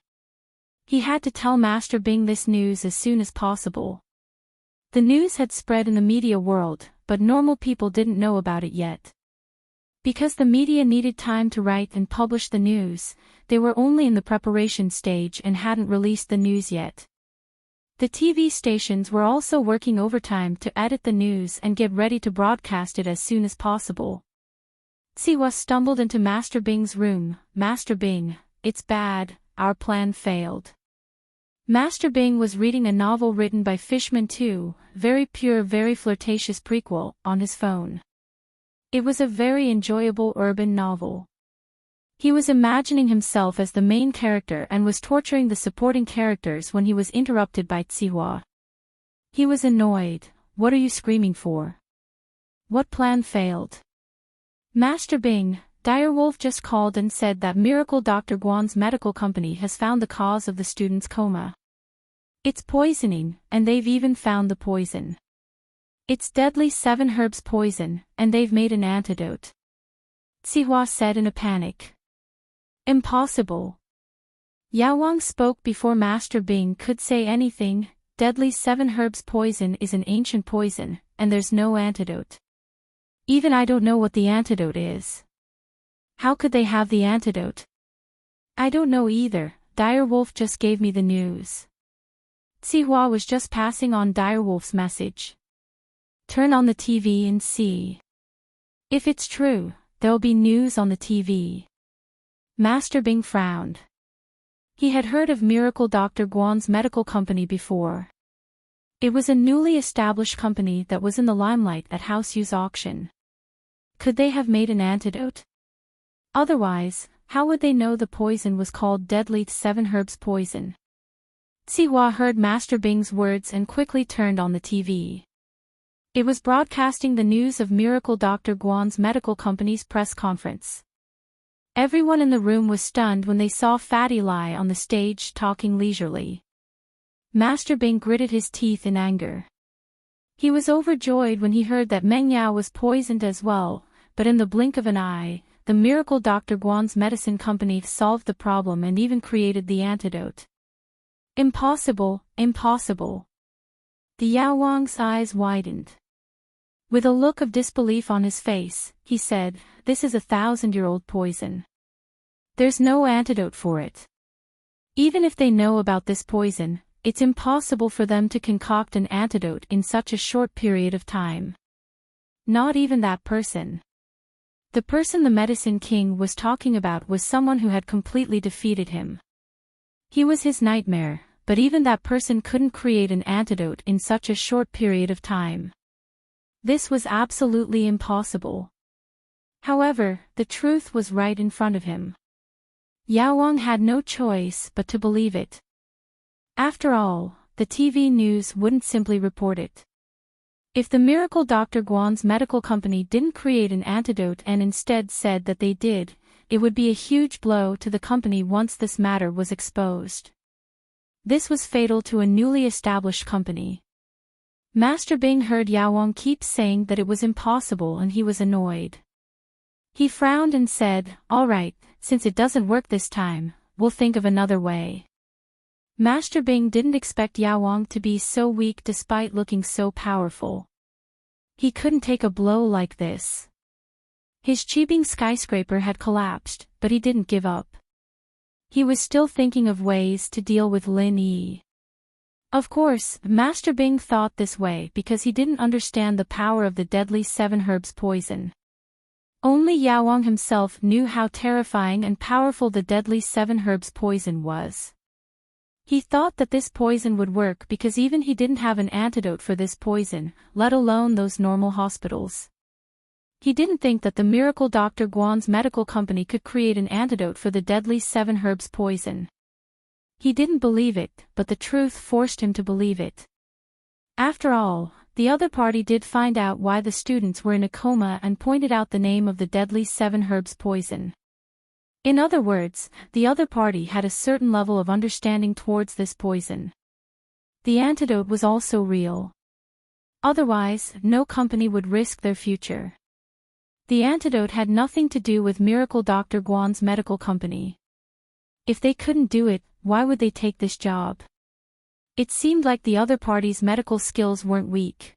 He had to tell Master Bing this news as soon as possible. The news had spread in the media world, but normal people didn't know about it yet. Because the media needed time to write and publish the news, they were only in the preparation stage and hadn't released the news yet. The TV stations were also working overtime to edit the news and get ready to broadcast it as soon as possible. Tsihua stumbled into Master Bing's room. Master Bing, it's bad, our plan failed. Master Bing was reading a novel written by Fishman 2, very pure, very flirtatious prequel, on his phone. It was a very enjoyable urban novel. He was imagining himself as the main character and was torturing the supporting characters when he was interrupted by Tsihua. He was annoyed. What are you screaming for? What plan failed? Master Bing, Direwolf just called and said that Miracle Dr. Guan's medical company has found the cause of the student's coma. It's poisoning, and they've even found the poison. It's deadly 7 herbs poison, and they've made an antidote. Tsihua said in a panic. Impossible. Yao Wang spoke before Master Bing could say anything. Deadly 7 herbs poison is an ancient poison, and there's no antidote. Even I don't know what the antidote is. How could they have the antidote? I don't know either. Direwolf just gave me the news. Tsihua was just passing on Direwolf's message. Turn on the TV and see. If it's true, there'll be news on the TV. Master Bing frowned. He had heard of Miracle Dr. Guan's medical company before. It was a newly established company that was in the limelight at House Yu's auction. Could they have made an antidote? Otherwise, how would they know the poison was called deadly 7 herbs poison? Tsihua heard Master Bing's words and quickly turned on the TV. It was broadcasting the news of Miracle Dr. Guan's medical company's press conference. Everyone in the room was stunned when they saw Fatty Lai on the stage talking leisurely. Master Bing gritted his teeth in anger. He was overjoyed when he heard that Meng Yao was poisoned as well, but in the blink of an eye, the Miracle Dr. Guan's medicine company solved the problem and even created the antidote. Impossible, impossible. The Yao Wang's eyes widened. With a look of disbelief on his face, he said, This is a 1,000-year-old poison. There's no antidote for it. Even if they know about this poison, it's impossible for them to concoct an antidote in such a short period of time. Not even that person. The person the Medicine King was talking about was someone who had completely defeated him. He was his nightmare, but even that person couldn't create an antidote in such a short period of time. This was absolutely impossible. However, the truth was right in front of him. Yao Wang had no choice but to believe it. After all, the TV news wouldn't simply report it. If the miracle Dr. Guan's medical company didn't create an antidote and instead said that they did, it would be a huge blow to the company once this matter was exposed. This was fatal to a newly established company. Master Bing heard Yao Wang keep saying that it was impossible and he was annoyed. He frowned and said, "All right, since it doesn't work this time, we'll think of another way." Master Bing didn't expect Yao Wang to be so weak despite looking so powerful. He couldn't take a blow like this. His Qibing skyscraper had collapsed, but he didn't give up. He was still thinking of ways to deal with Lin Yi. Of course, Master Bing thought this way because he didn't understand the power of the deadly 7 herbs poison. Only Yao Wang himself knew how terrifying and powerful the deadly 7 herbs poison was. He thought that this poison would work because even he didn't have an antidote for this poison, let alone those normal hospitals. He didn't think that the miracle Dr. Guan's medical company could create an antidote for the deadly 7 herbs poison. He didn't believe it, but the truth forced him to believe it. After all, the other party did find out why the students were in a coma and pointed out the name of the deadly 7 herbs poison. In other words, the other party had a certain level of understanding towards this poison. The antidote was also real. Otherwise, no company would risk their future. The antidote had nothing to do with Miracle Dr. Guan's medical company. If they couldn't do it, why would they take this job? It seemed like the other party's medical skills weren't weak.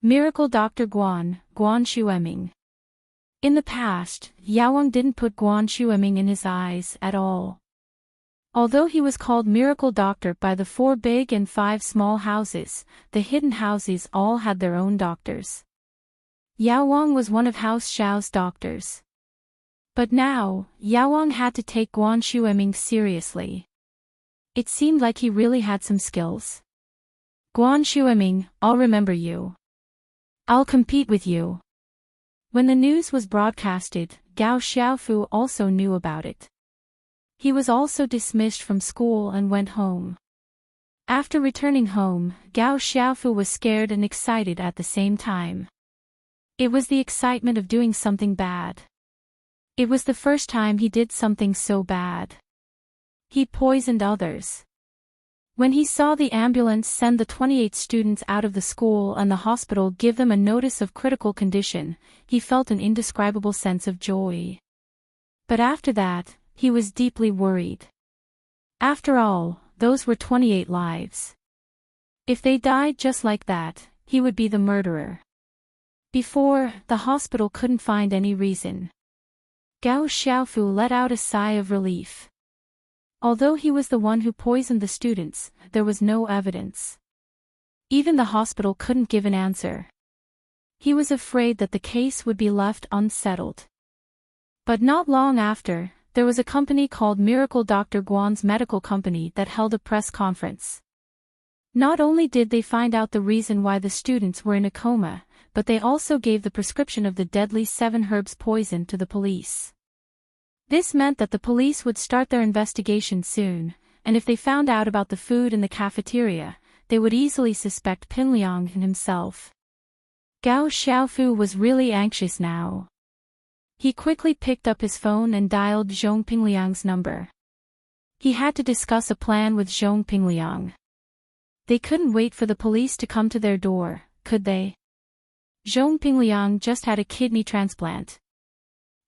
Miracle Dr. Guan Shueming. In the past, Yao Wang didn't put Guan Shueming in his eyes at all. Although he was called Miracle Doctor by the 4 big and 5 small houses, the hidden houses all had their own doctors. Yao Wang was one of House Xiao's doctors. But now, Yao Wang had to take Guan Shueming seriously. It seemed like he really had some skills. "Guan Shueming, I'll remember you. I'll compete with you." When the news was broadcasted, Gao Xiaofu also knew about it. He was also dismissed from school and went home. After returning home, Gao Xiaofu was scared and excited at the same time. It was the excitement of doing something bad. It was the first time he did something so bad. He poisoned others. When he saw the ambulance send the 28 students out of the school and the hospital give them a notice of critical condition, he felt an indescribable sense of joy. But after that, he was deeply worried. After all, those were 28 lives. If they died just like that, he would be the murderer. Before, the hospital couldn't find any reason. Gao Xiaofu let out a sigh of relief. Although he was the one who poisoned the students, there was no evidence. Even the hospital couldn't give an answer. He was afraid that the case would be left unsettled. But not long after, there was a company called Miracle Dr. Guan's medical company that held a press conference. Not only did they find out the reason why the students were in a coma, but they also gave the prescription of the deadly 7 herbs poison to the police. This meant that the police would start their investigation soon, and if they found out about the food in the cafeteria, they would easily suspect Pingliang himself. Gao Xiaofu was really anxious now. He quickly picked up his phone and dialed Zhong Pingliang's number. He had to discuss a plan with Zhong Pingliang. They couldn't wait for the police to come to their door, could they? Zhong Pingliang just had a kidney transplant.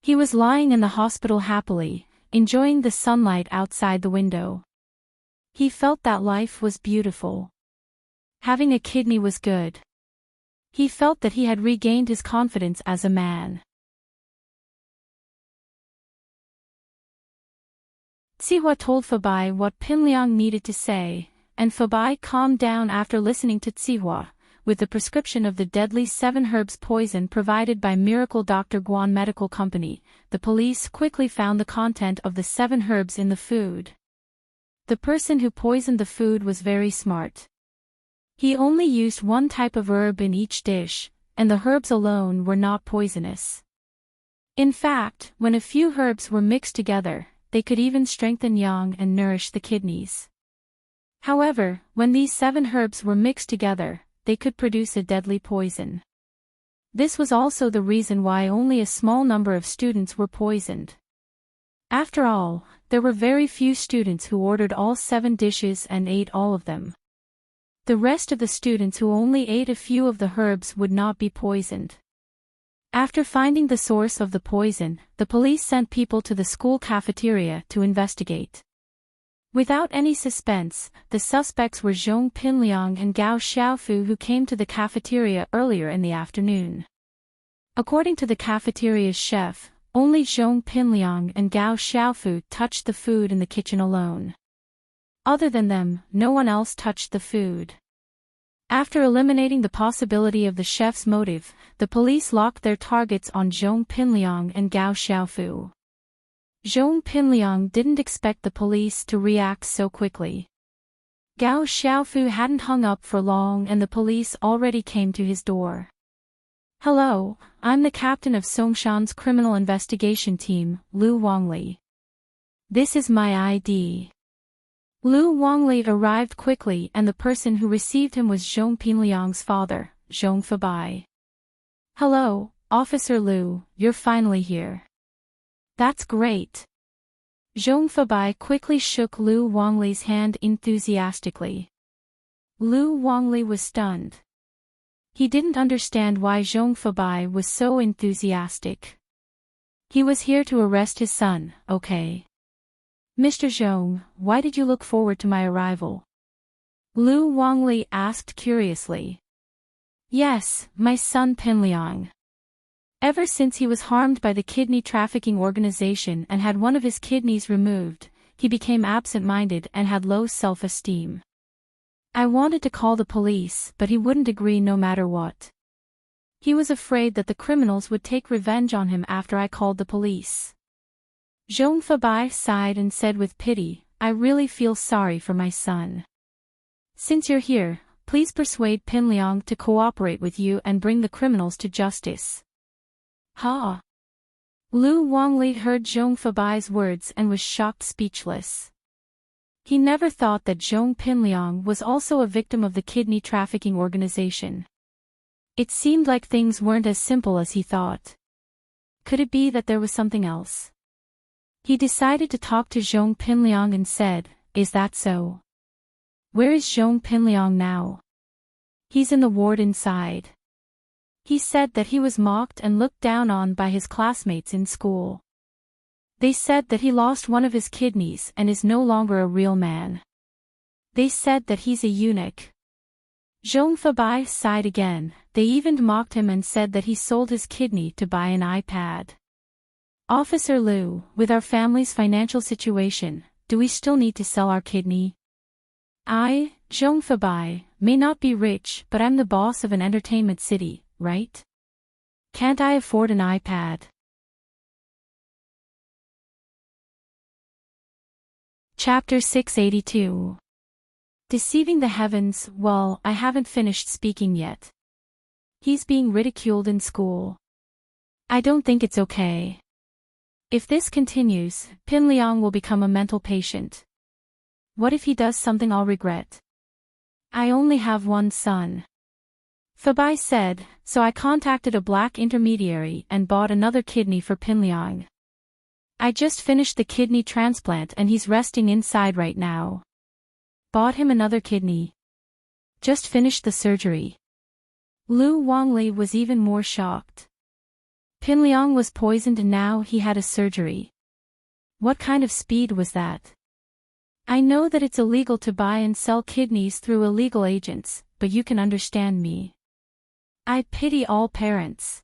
He was lying in the hospital happily, enjoying the sunlight outside the window. He felt that life was beautiful. Having a kidney was good. He felt that he had regained his confidence as a man. Tsihua told Fabai what Pinliang needed to say, and Fabai calmed down after listening to Tsihua. With the prescription of the deadly 7 herbs poison provided by Miracle Dr. Guan Medical Company, the police quickly found the content of the 7 herbs in the food. The person who poisoned the food was very smart. He only used one type of herb in each dish, and the herbs alone were not poisonous. In fact, when a few herbs were mixed together, they could even strengthen yang and nourish the kidneys. However, when these 7 herbs were mixed together, they could produce a deadly poison. This was also the reason why only a small number of students were poisoned. After all, there were very few students who ordered all 7 dishes and ate all of them. The rest of the students who only ate a few of the herbs would not be poisoned. After finding the source of the poison, the police sent people to the school cafeteria to investigate. Without any suspense, the suspects were Zhong Pinliang and Gao Xiaofu, who came to the cafeteria earlier in the afternoon. According to the cafeteria's chef, only Zhong Pinliang and Gao Xiaofu touched the food in the kitchen alone. Other than them, no one else touched the food. After eliminating the possibility of the chef's motive, the police locked their targets on Zhong Pinliang and Gao Xiaofu. Zhong Pinliang didn't expect the police to react so quickly. Gao Xiaofu hadn't hung up for long and the police already came to his door. "Hello, I'm the captain of Songshan's criminal investigation team, Lu Wangli. This is my ID." Lu Wangli arrived quickly and the person who received him was Zhong Pinliang's father, Zhong Fabai. "Hello, Officer Lu, you're finally here." "That's great." Zhong Fabai quickly shook Lu Wangli's hand enthusiastically. Lu Wangli was stunned. He didn't understand why Zhong Fabai was so enthusiastic. He was here to arrest his son, okay? "Mr. Zhong, why did you look forward to my arrival?" Lu Wangli asked curiously. "Yes, my son Pinliang. Ever since he was harmed by the kidney trafficking organization and had one of his kidneys removed, he became absent-minded and had low self-esteem. I wanted to call the police, but he wouldn't agree no matter what. He was afraid that the criminals would take revenge on him after I called the police." Zhong Fabai sighed and said with pity, "I really feel sorry for my son. Since you're here, please persuade Pinliang to cooperate with you and bring the criminals to justice." "Ha!" Lu Wangli heard Zhong Fabai's words and was shocked speechless. He never thought that Zhong Pinliang was also a victim of the kidney trafficking organization. It seemed like things weren't as simple as he thought. Could it be that there was something else? He decided to talk to Zhong Pinliang and said, "Is that so? Where is Zhong Pinliang now?" "He's in the ward inside. He said that he was mocked and looked down on by his classmates in school. They said that he lost one of his kidneys and is no longer a real man. They said that he's a eunuch." Zhong Fabai sighed again. They even mocked him and said that he sold his kidney to buy an iPad. "Officer Lu, with our family's financial situation, do we still need to sell our kidney? I, Zhong Fabai, may not be rich, but I'm the boss of an entertainment city, right? Can't I afford an iPad?" Chapter 682. Deceiving the heavens. Well, I haven't finished speaking yet. He's being ridiculed in school. I don't think it's okay. If this continues, Pinliang will become a mental patient. What if he does something I'll regret? I only have one son. Fabai said, so I contacted a black intermediary and bought another kidney for Pinliang. I just finished the kidney transplant and he's resting inside right now. Bought him another kidney. Just finished the surgery. Lu Wangli was even more shocked. Pinliang was poisoned and now he had a surgery. What kind of speed was that? I know that it's illegal to buy and sell kidneys through illegal agents, but you can understand me. I pity all parents.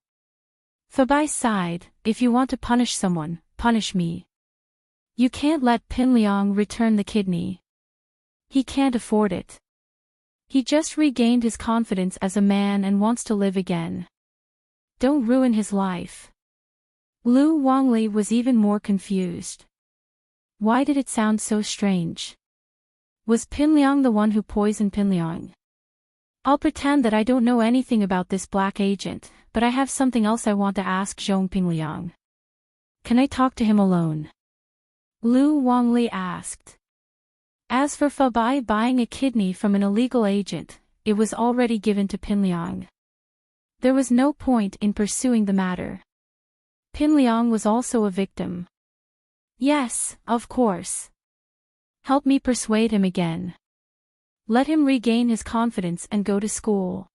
Fabai sighed, if you want to punish someone, punish me. You can't let Pinliang return the kidney. He can't afford it. He just regained his confidence as a man and wants to live again. Don't ruin his life. Lu Wangli was even more confused. Why did it sound so strange? Was Pinliang the one who poisoned Pinliang? I'll pretend that I don't know anything about this black agent, but I have something else I want to ask Zhong Pinliang. Can I talk to him alone? Lu Wangli asked. As for Fabai buying a kidney from an illegal agent, it was already given to Pinliang. There was no point in pursuing the matter. Pinliang was also a victim. Yes, of course. Help me persuade him again. Let him regain his confidence and go to school.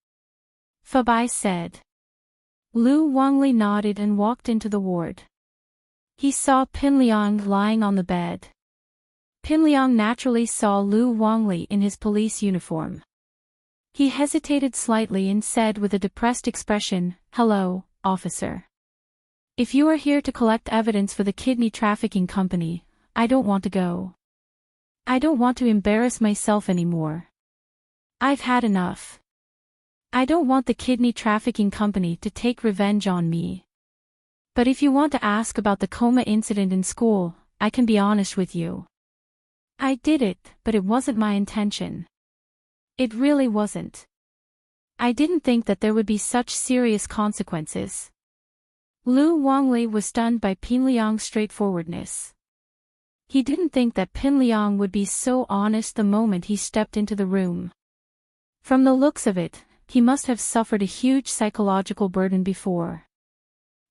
Fabai said. Lu Wangli nodded and walked into the ward. He saw Pinliang lying on the bed. Pinliang naturally saw Lu Wangli in his police uniform. He hesitated slightly and said with a depressed expression, "Hello, officer. If you are here to collect evidence for the kidney trafficking company, I don't want to go. I don't want to embarrass myself anymore. I've had enough. I don't want the kidney trafficking company to take revenge on me. But if you want to ask about the coma incident in school, I can be honest with you. I did it, but it wasn't my intention. It really wasn't. I didn't think that there would be such serious consequences." Lu Wangli was stunned by Pinliang's straightforwardness. He didn't think that Pinliang would be so honest the moment he stepped into the room. From the looks of it, he must have suffered a huge psychological burden before.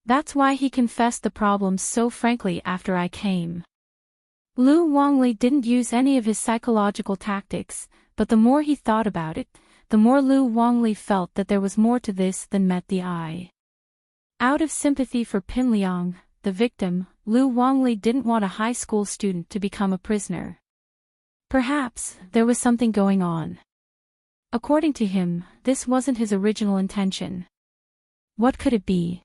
That's why he confessed the problems so frankly after I came. Lu Wangli didn't use any of his psychological tactics, but the more he thought about it, the more Lu Wangli felt that there was more to this than met the eye. Out of sympathy for Pinliang, the victim, Lu Wangli didn't want a high school student to become a prisoner. Perhaps there was something going on. According to him, this wasn't his original intention. What could it be?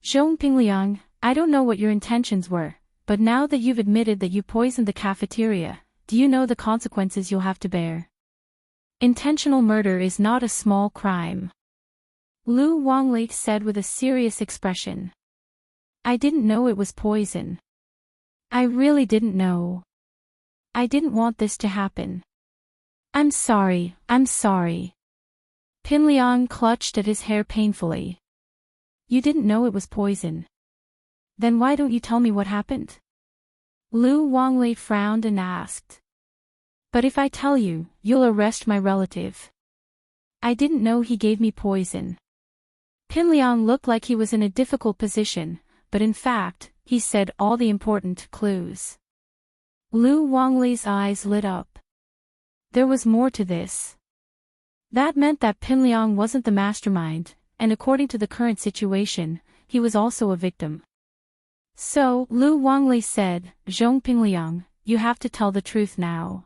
Zhong Pinliang, I don't know what your intentions were, but now that you've admitted that you poisoned the cafeteria, do you know the consequences you'll have to bear? Intentional murder is not a small crime. Lu Wangli said with a serious expression. I didn't know it was poison. I really didn't know. I didn't want this to happen. I'm sorry. Pinliang clutched at his hair painfully. You didn't know it was poison. Then why don't you tell me what happened? Lu Wangli frowned and asked. But if I tell you, you'll arrest my relative. I didn't know he gave me poison. Pinliang looked like he was in a difficult position, but in fact, he said all the important clues. Lu Wangli's eyes lit up. There was more to this. That meant that Pinliang wasn't the mastermind, and according to the current situation, he was also a victim. So, Lu Wangli said, Zhong Pinliang, you have to tell the truth now.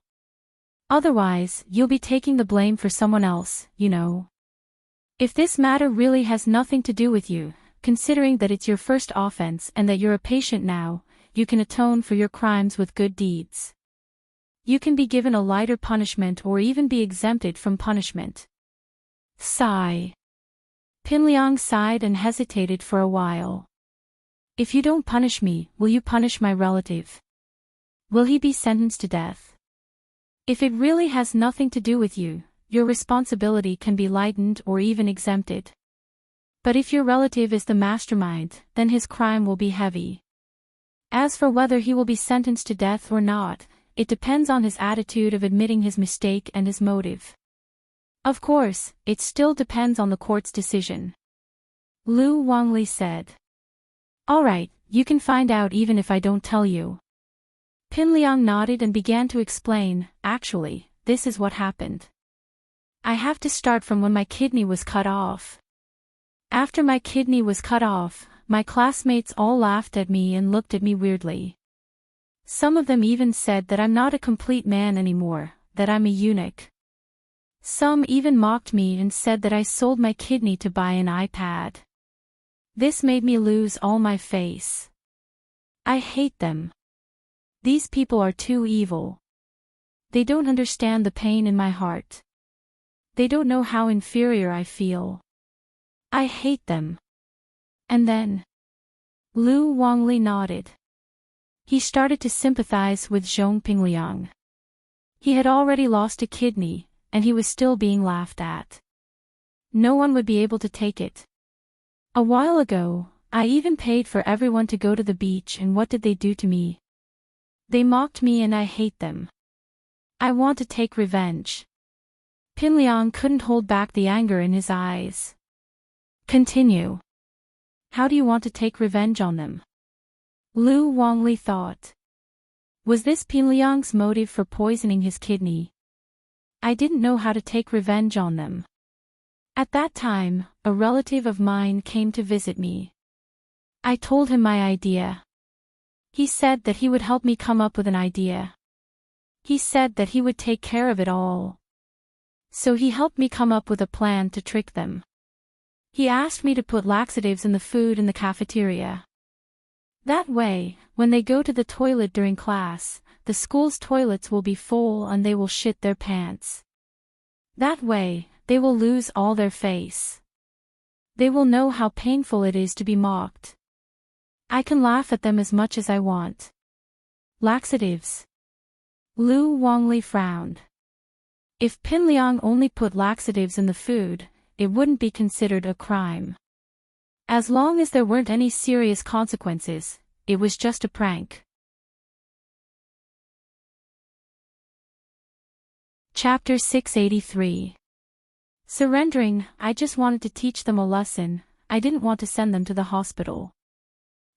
Otherwise, you'll be taking the blame for someone else, you know. If this matter really has nothing to do with you, considering that it's your first offense and that you're a patient now, you can atone for your crimes with good deeds. You can be given a lighter punishment or even be exempted from punishment. Sigh. Pinliang sighed and hesitated for a while. If you don't punish me, will you punish my relative? Will he be sentenced to death? If it really has nothing to do with you, your responsibility can be lightened or even exempted. But if your relative is the mastermind, then his crime will be heavy. As for whether he will be sentenced to death or not, it depends on his attitude of admitting his mistake and his motive. Of course, it still depends on the court's decision. Lu Wangli said. Alright, you can find out even if I don't tell you. Pinliang nodded and began to explain, actually, this is what happened. I have to start from when my kidney was cut off. After my kidney was cut off, my classmates all laughed at me and looked at me weirdly. Some of them even said that I'm not a complete man anymore, that I'm a eunuch. Some even mocked me and said that I sold my kidney to buy an iPad. This made me lose all my face. I hate them. These people are too evil. They don't understand the pain in my heart. They don't know how inferior I feel. I hate them. And then Lu Wangli nodded. He started to sympathize with Zhong Pingliang. He had already lost a kidney, and he was still being laughed at. No one would be able to take it. A while ago, I even paid for everyone to go to the beach, and what did they do to me? They mocked me and I hate them. I want to take revenge. Pingliang couldn't hold back the anger in his eyes. Continue. How do you want to take revenge on them? Lu Wangli thought. Was this Pingliang's motive for poisoning his kidney? I didn't know how to take revenge on them. At that time, a relative of mine came to visit me. I told him my idea. He said that he would help me come up with an idea. He said that he would take care of it all. So he helped me come up with a plan to trick them. He asked me to put laxatives in the food in the cafeteria. That way, when they go to the toilet during class, the school's toilets will be full and they will shit their pants. That way, they will lose all their face. They will know how painful it is to be mocked. I can laugh at them as much as I want. Laxatives. Lu Wangli frowned. If Pingliang only put laxatives in the food, it wouldn't be considered a crime. As long as there weren't any serious consequences, it was just a prank. Chapter 683. Surrendering. I just wanted to teach them a lesson. I didn't want to send them to the hospital.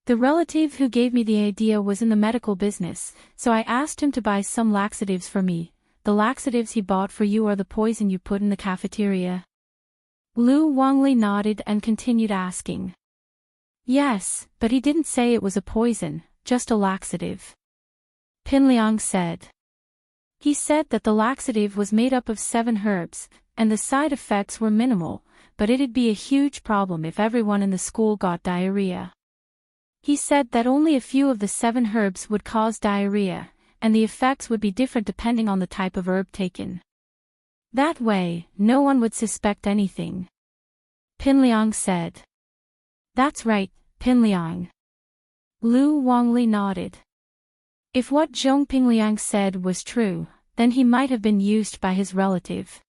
The relative who gave me the idea was in the medical business, so I asked him to buy some laxatives for me. The laxatives he bought for you are the poison you put in the cafeteria. Lu Wangli nodded and continued asking. Yes, but he didn't say it was a poison, just a laxative. Pingliang said. He said that the laxative was made up of 7 herbs, and the side effects were minimal, but it'd be a huge problem if everyone in the school got diarrhea. He said that only a few of the 7 herbs would cause diarrhea, and the effects would be different depending on the type of herb taken. That way, no one would suspect anything. Pingliang said. That's right, Pingliang. Lu Wangli nodded. If what Zhong Pingliang said was true, then he might have been used by his relative.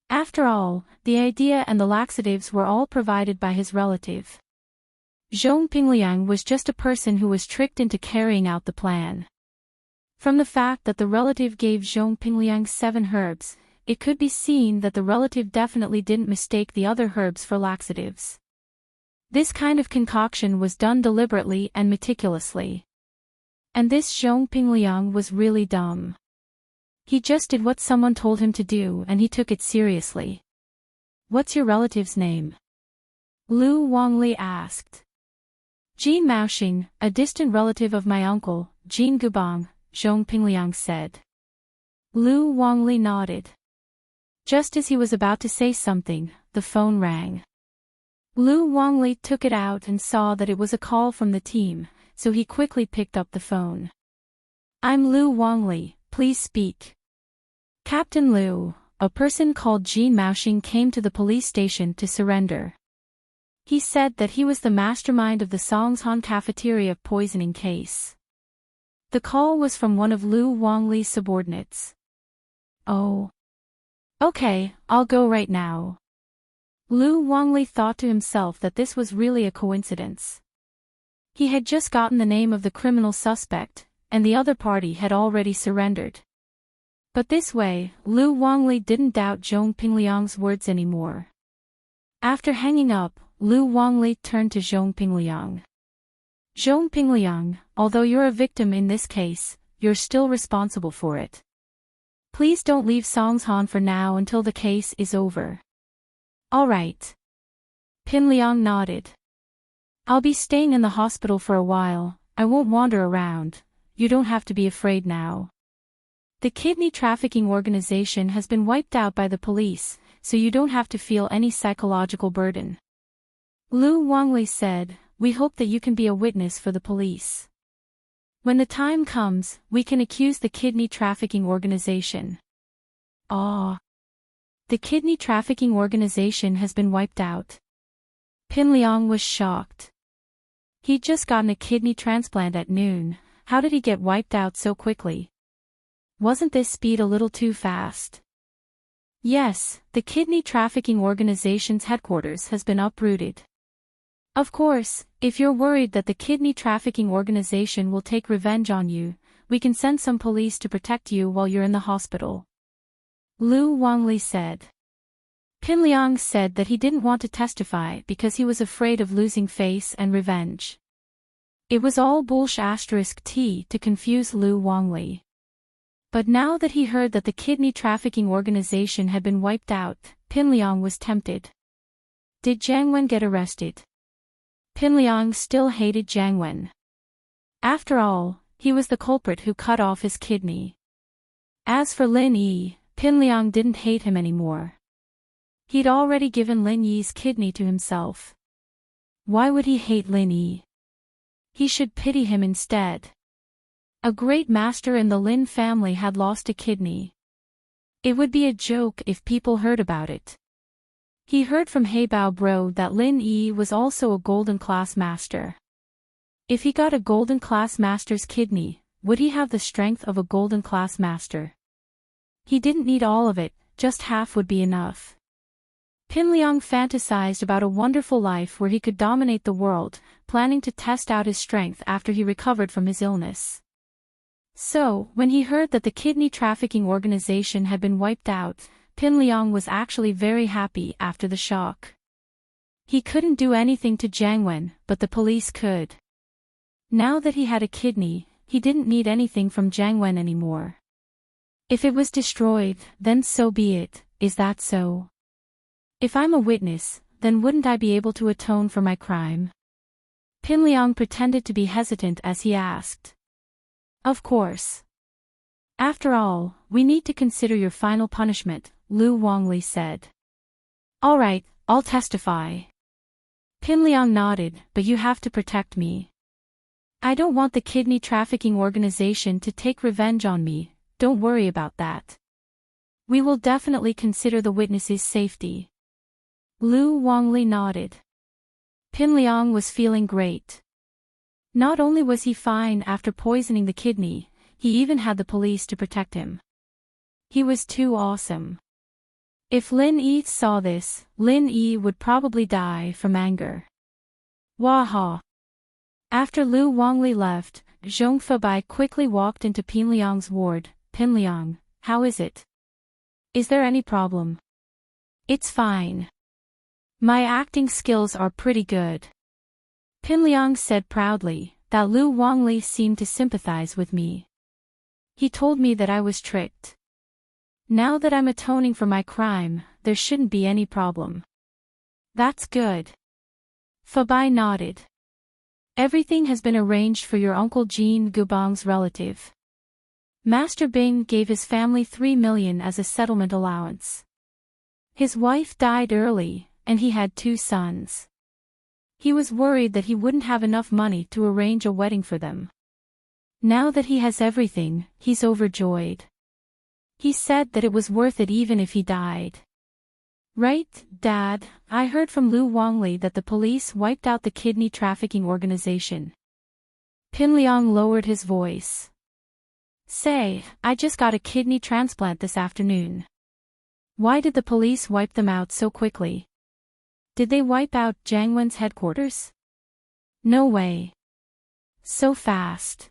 After all, the idea and the laxatives were all provided by his relative. Zhong Pingliang was just a person who was tricked into carrying out the plan. From the fact that the relative gave Zhong Pingliang 7 herbs, it could be seen that the relative definitely didn't mistake the other herbs for laxatives. This kind of concoction was done deliberately and meticulously. And this Zhong Pingliang was really dumb. He just did what someone told him to do and he took it seriously. What's your relative's name? Lu Wangli asked. Jin Maoxing, a distant relative of my uncle, Jin Gubang, Zhong Pingliang said. Lu Wangli nodded. Just as he was about to say something, the phone rang. Lu Wangli took it out and saw that it was a call from the team, so he quickly picked up the phone. I'm Lu Wangli, please speak. Captain Lu, a person called Jin Maoxing came to the police station to surrender. He said that he was the mastermind of the Songshan cafeteria poisoning case. The call was from one of Lu Wangli's subordinates. Oh. Okay, I'll go right now. Lu Wangli thought to himself that this was really a coincidence. He had just gotten the name of the criminal suspect, and the other party had already surrendered. But this way, Lu Wangli didn't doubt Zhong Pingliang's words anymore. After hanging up, Lu Wangli turned to Zhong Pingliang. Zhong Pingliang, although you're a victim in this case, you're still responsible for it. Please don't leave Songshan for now until the case is over. All right. Pingliang nodded. I'll be staying in the hospital for a while, I won't wander around, you don't have to be afraid now. The kidney trafficking organization has been wiped out by the police, so you don't have to feel any psychological burden. Lu Wangli said, we hope that you can be a witness for the police. When the time comes, we can accuse the kidney trafficking organization. Ah. The kidney trafficking organization has been wiped out. Pinliang was shocked. He'd just gotten a kidney transplant at noon. How did he get wiped out so quickly? Wasn't this speed a little too fast? Yes, the kidney trafficking organization's headquarters has been uprooted. Of course, if you're worried that the kidney trafficking organization will take revenge on you, we can send some police to protect you while you're in the hospital. Lu Wangli said. Pinliang said that he didn't want to testify because he was afraid of losing face and revenge. It was all bullsh*t to confuse Lu Wangli. But now that he heard that the kidney trafficking organization had been wiped out, Pinliang was tempted. Did Jiang Wen get arrested? Pinliang still hated Jiang Wen. After all, he was the culprit who cut off his kidney. As for Lin Yi, Pinliang didn't hate him anymore. He'd already given Lin Yi's kidney to himself. Why would he hate Lin Yi? He should pity him instead. A great master in the Lin family had lost a kidney. It would be a joke if people heard about it. He heard from Heibao Bro that Lin Yi was also a golden class master. If he got a golden class master's kidney, would he have the strength of a golden class master? He didn't need all of it, just half would be enough. Pinliang fantasized about a wonderful life where he could dominate the world, planning to test out his strength after he recovered from his illness. So, when he heard that the kidney trafficking organization had been wiped out, Pinliang was actually very happy after the shock. He couldn't do anything to Jiang Wen, but the police could. Now that he had a kidney, he didn't need anything from Jiang Wen anymore. If it was destroyed, then so be it, is that so? If I'm a witness, then wouldn't I be able to atone for my crime? Pinliang pretended to be hesitant as he asked. Of course. After all, we need to consider your final punishment, Lu Wangli said. All right, I'll testify. Pinliang nodded, but you have to protect me. I don't want the kidney trafficking organization to take revenge on me, don't worry about that. We will definitely consider the witnesses' safety. Lu Wangli nodded. Pinliang was feeling great. Not only was he fine after poisoning the kidney, he even had the police to protect him. He was too awesome. If Lin Yi saw this, Lin Yi would probably die from anger. Waha! After Lu Wangli left, Zhong Febai quickly walked into Pinliang's ward. Pinliang, how is it? Is there any problem? It's fine. My acting skills are pretty good. Pinliang said proudly, that Lu Wangli seemed to sympathize with me. He told me that I was tricked. Now that I'm atoning for my crime, there shouldn't be any problem. That's good. Febai nodded. Everything has been arranged for your Uncle Jean Gubang's relative. Master Bing gave his family 3 million as a settlement allowance. His wife died early, and he had 2 sons. He was worried that he wouldn't have enough money to arrange a wedding for them. Now that he has everything, he's overjoyed. He said that it was worth it even if he died. Right, Dad, I heard from Lu Wangli that the police wiped out the kidney trafficking organization. Pinliang lowered his voice. Say, I just got a kidney transplant this afternoon. Why did the police wipe them out so quickly? Did they wipe out Jiang Wen's headquarters? No way. So fast.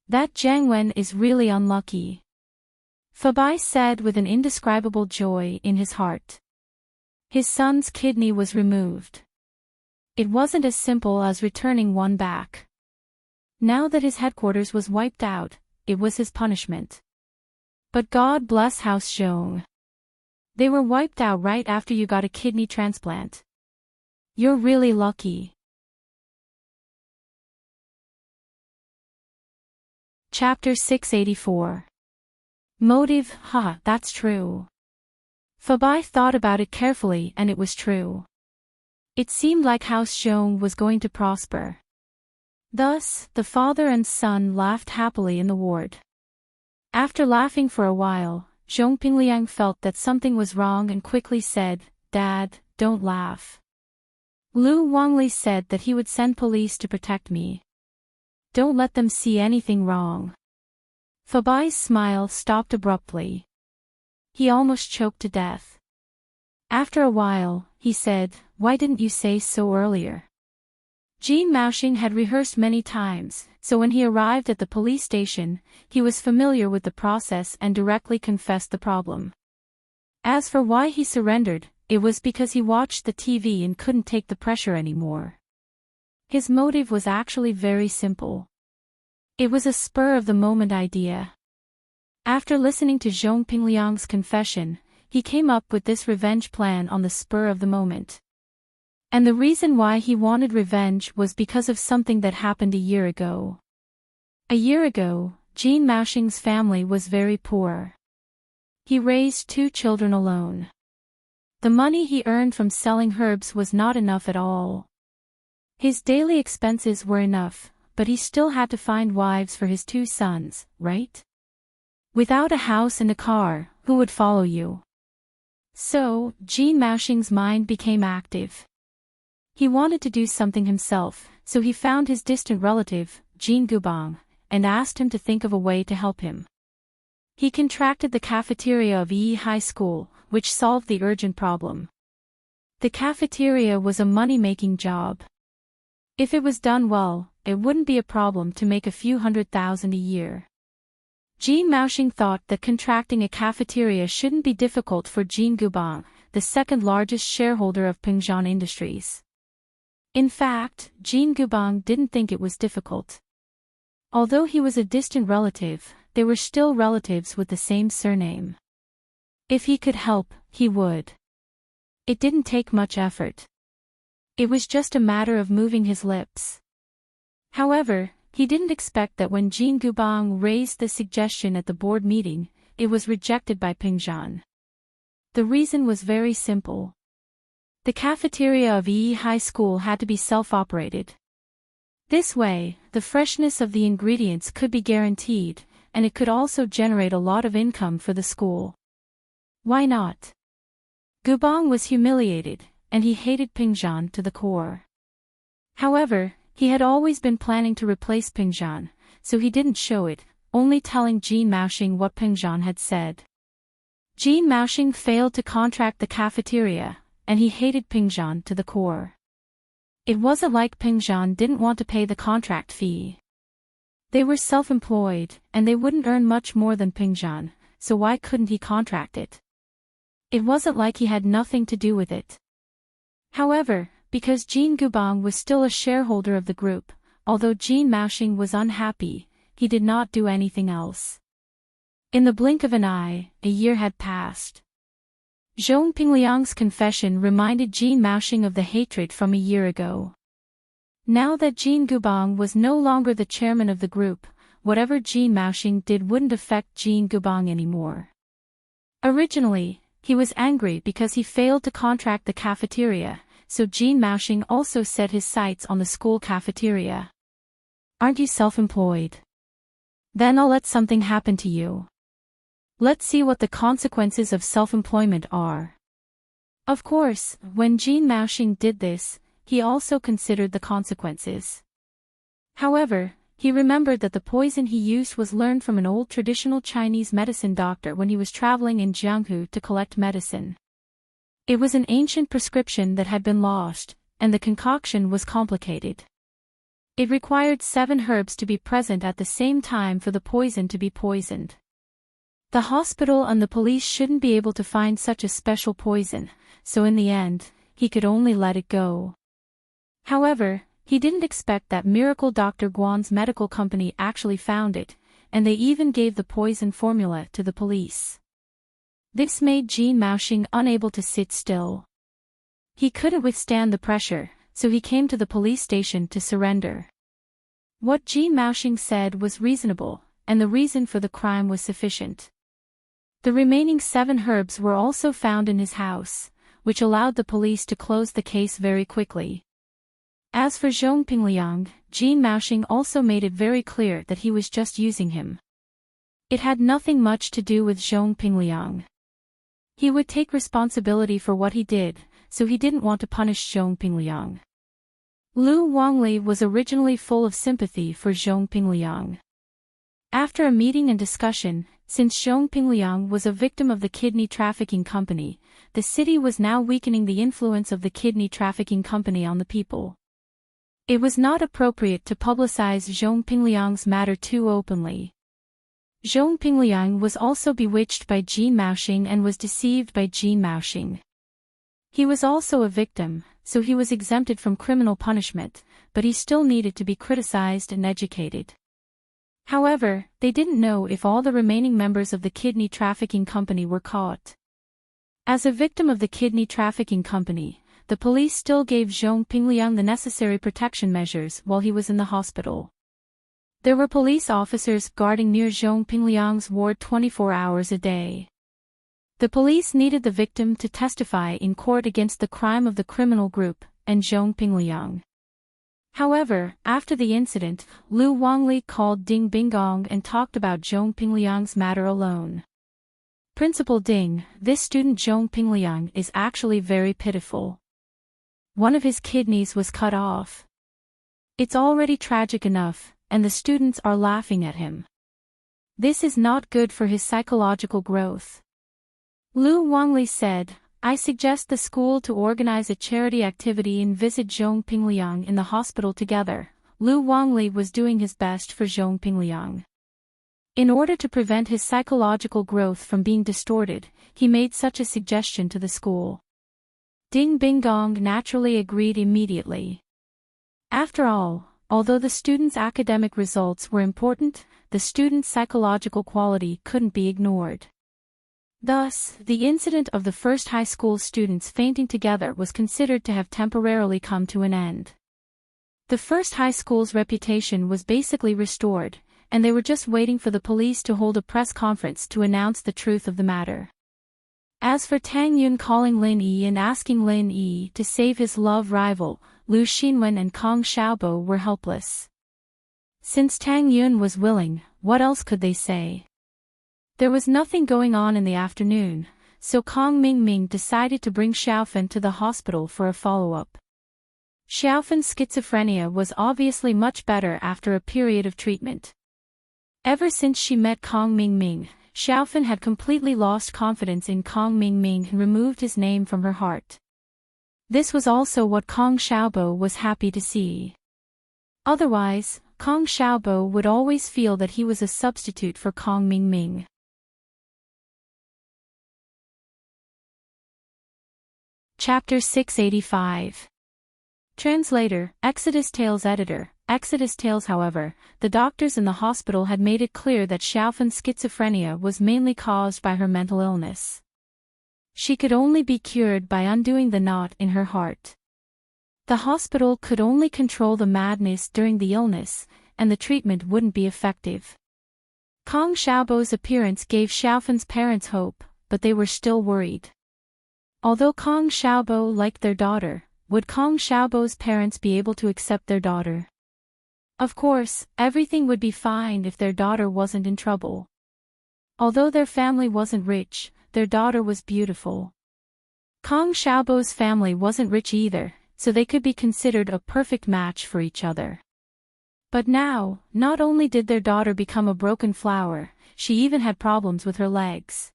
That Jiang Wen is really unlucky. Febai said with an indescribable joy in his heart. His son's kidney was removed. It wasn't as simple as returning one back. Now that his headquarters was wiped out, it was his punishment. But God bless House Zhong. They were wiped out right after you got a kidney transplant. You're really lucky. Chapter 684. Motive, that's true. Febai thought about it carefully and it was true. It seemed like House Zhong was going to prosper. Thus, the father and son laughed happily in the ward. After laughing for a while, Zhong Pingliang felt that something was wrong and quickly said, "Dad, don't laugh. Lu Wangli said that he would send police to protect me. Don't let them see anything wrong." Fabai's smile stopped abruptly. He almost choked to death. After a while, he said, "Why didn't you say so earlier?" Jean Maoxing had rehearsed many times, so when he arrived at the police station, he was familiar with the process and directly confessed the problem. As for why he surrendered, it was because he watched the TV and couldn't take the pressure anymore. His motive was actually very simple. It was a spur-of-the-moment idea. After listening to Zhong Pingliang's confession, he came up with this revenge plan on the spur of the moment. And the reason why he wanted revenge was because of something that happened a year ago. A year ago, Jean Maoxing's family was very poor. He raised 2 children alone. The money he earned from selling herbs was not enough at all. His daily expenses were enough, but he still had to find wives for his 2 sons, right? Without a house and a car, who would follow you? So, Jean Maoxing's mind became active. He wanted to do something himself, so he found his distant relative, Jean Gubang, and asked him to think of a way to help him. He contracted the cafeteria of Yi High School, which solved the urgent problem. The cafeteria was a money-making job. If it was done well, it wouldn't be a problem to make a few $100,000 a year. Jean Maoxing thought that contracting a cafeteria shouldn't be difficult for Jean Gubang, the second largest shareholder of Pingzhan Industries. In fact, Jean Gubang didn't think it was difficult. Although he was a distant relative, they were still relatives with the same surname. If he could help, he would. It didn't take much effort. It was just a matter of moving his lips. However, he didn't expect that when Jean Gubang raised the suggestion at the board meeting, it was rejected by Pingzhan. The reason was very simple. The cafeteria of Yi High School had to be self-operated. This way, the freshness of the ingredients could be guaranteed, and it could also generate a lot of income for the school. Why not? Gubang was humiliated, and he hated Pingzhan to the core. However, he had always been planning to replace Pingzhan, so he didn't show it, only telling Jean Maoxing what Pingzhan had said. Jean Maoxing failed to contract the cafeteria, and he hated Pingzhan to the core. It wasn't like Pingzhan didn't want to pay the contract fee. They were self-employed, and they wouldn't earn much more than Pingzhan, so why couldn't he contract it? It wasn't like he had nothing to do with it. However, because Jean Gubang was still a shareholder of the group, although Jean Maoxing was unhappy, he did not do anything else. In the blink of an eye, a year had passed. Zhong Pingliang's confession reminded Jean Maoxing of the hatred from a year ago. Now that Jean Gubang was no longer the chairman of the group, whatever Jean Maoxing did wouldn't affect Jean Gubang anymore. Originally, he was angry because he failed to contract the cafeteria, so Jean Maoxing also set his sights on the school cafeteria. "Aren't you self-employed? Then I'll let something happen to you. Let's see what the consequences of self-employment are." Of course, when Jean Maoxing did this, he also considered the consequences. However, he remembered that the poison he used was learned from an old traditional Chinese medicine doctor when he was traveling in Jianghu to collect medicine. It was an ancient prescription that had been lost, and the concoction was complicated. It required 7 herbs to be present at the same time for the poison to be poisoned. The hospital and the police shouldn't be able to find such a special poison, so in the end, he could only let it go. However, he didn't expect that miracle Dr. Guan's medical company actually found it, and they even gave the poison formula to the police. This made Jean Maoxing unable to sit still. He couldn't withstand the pressure, so he came to the police station to surrender. What Jean Maoxing said was reasonable, and the reason for the crime was sufficient. The remaining 7 herbs were also found in his house, which allowed the police to close the case very quickly. As for Zhong Pingliang, Jin Maoxing also made it very clear that he was just using him. It had nothing much to do with Zhong Pingliang. He would take responsibility for what he did, so he didn't want to punish Zhong Pingliang. Lu Wangli was originally full of sympathy for Zhong Pingliang. After a meeting and discussion, since Zhong Pingliang was a victim of the kidney trafficking company, the city was now weakening the influence of the kidney trafficking company on the people. It was not appropriate to publicize Zhong Pingliang's matter too openly. Zhong Pingliang was also bewitched by Jin Maoxing and was deceived by Jin Maoxing. He was also a victim, so he was exempted from criminal punishment, but he still needed to be criticized and educated. However, they didn't know if all the remaining members of the kidney trafficking company were caught. As a victim of the kidney trafficking company, the police still gave Zhong Pingliang the necessary protection measures while he was in the hospital. There were police officers guarding near Zhong Pingliang's ward 24 hours a day. The police needed the victim to testify in court against the crime of the criminal group, and Zhong Pingliang. However, after the incident, Lu Wangli called Ding Bingong and talked about Zhong Pingliang's matter alone. Principal Ding, this student Zhong Pingliang is actually very pitiful. One of his kidneys was cut off. It's already tragic enough, and the students are laughing at him. This is not good for his psychological growth. Lu Wangli said, I suggest the school to organize a charity activity and visit Zhong Pingliang in the hospital together. Lu Wangli was doing his best for Zhong Pingliang. In order to prevent his psychological growth from being distorted, he made such a suggestion to the school. Ding Bingong naturally agreed immediately. After all, although the students' academic results were important, the students' psychological quality couldn't be ignored. Thus, the incident of the first high school students fainting together was considered to have temporarily come to an end. The first high school's reputation was basically restored, and they were just waiting for the police to hold a press conference to announce the truth of the matter. As for Tang Yun calling Lin Yi and asking Lin Yi to save his love rival, Lu Xinwen and Kong Xiaobo were helpless. Since Tang Yun was willing, what else could they say? There was nothing going on in the afternoon, so Kong Mingming decided to bring Xiaofen to the hospital for a follow-up. Xiaofen's schizophrenia was obviously much better after a period of treatment. Ever since she met Kong Mingming, Xiaofen had completely lost confidence in Kong Mingming and removed his name from her heart. This was also what Kong Xiaobo was happy to see. Otherwise, Kong Xiaobo would always feel that he was a substitute for Kong Mingming. Chapter 685. Translator, Exodus Tales Editor, Exodus Tales. However, the doctors in the hospital had made it clear that Xiaofen's schizophrenia was mainly caused by her mental illness. She could only be cured by undoing the knot in her heart. The hospital could only control the madness during the illness, and the treatment wouldn't be effective. Kong Xiaobo's appearance gave Xiaofen's parents hope, but they were still worried. Although Kong Xiaobo liked their daughter, would Kong Xiaobo's parents be able to accept their daughter? Of course, everything would be fine if their daughter wasn't in trouble. Although their family wasn't rich, their daughter was beautiful. Kong Xiaobo's family wasn't rich either, so they could be considered a perfect match for each other. But now, not only did their daughter become a broken flower, she even had problems with her legs.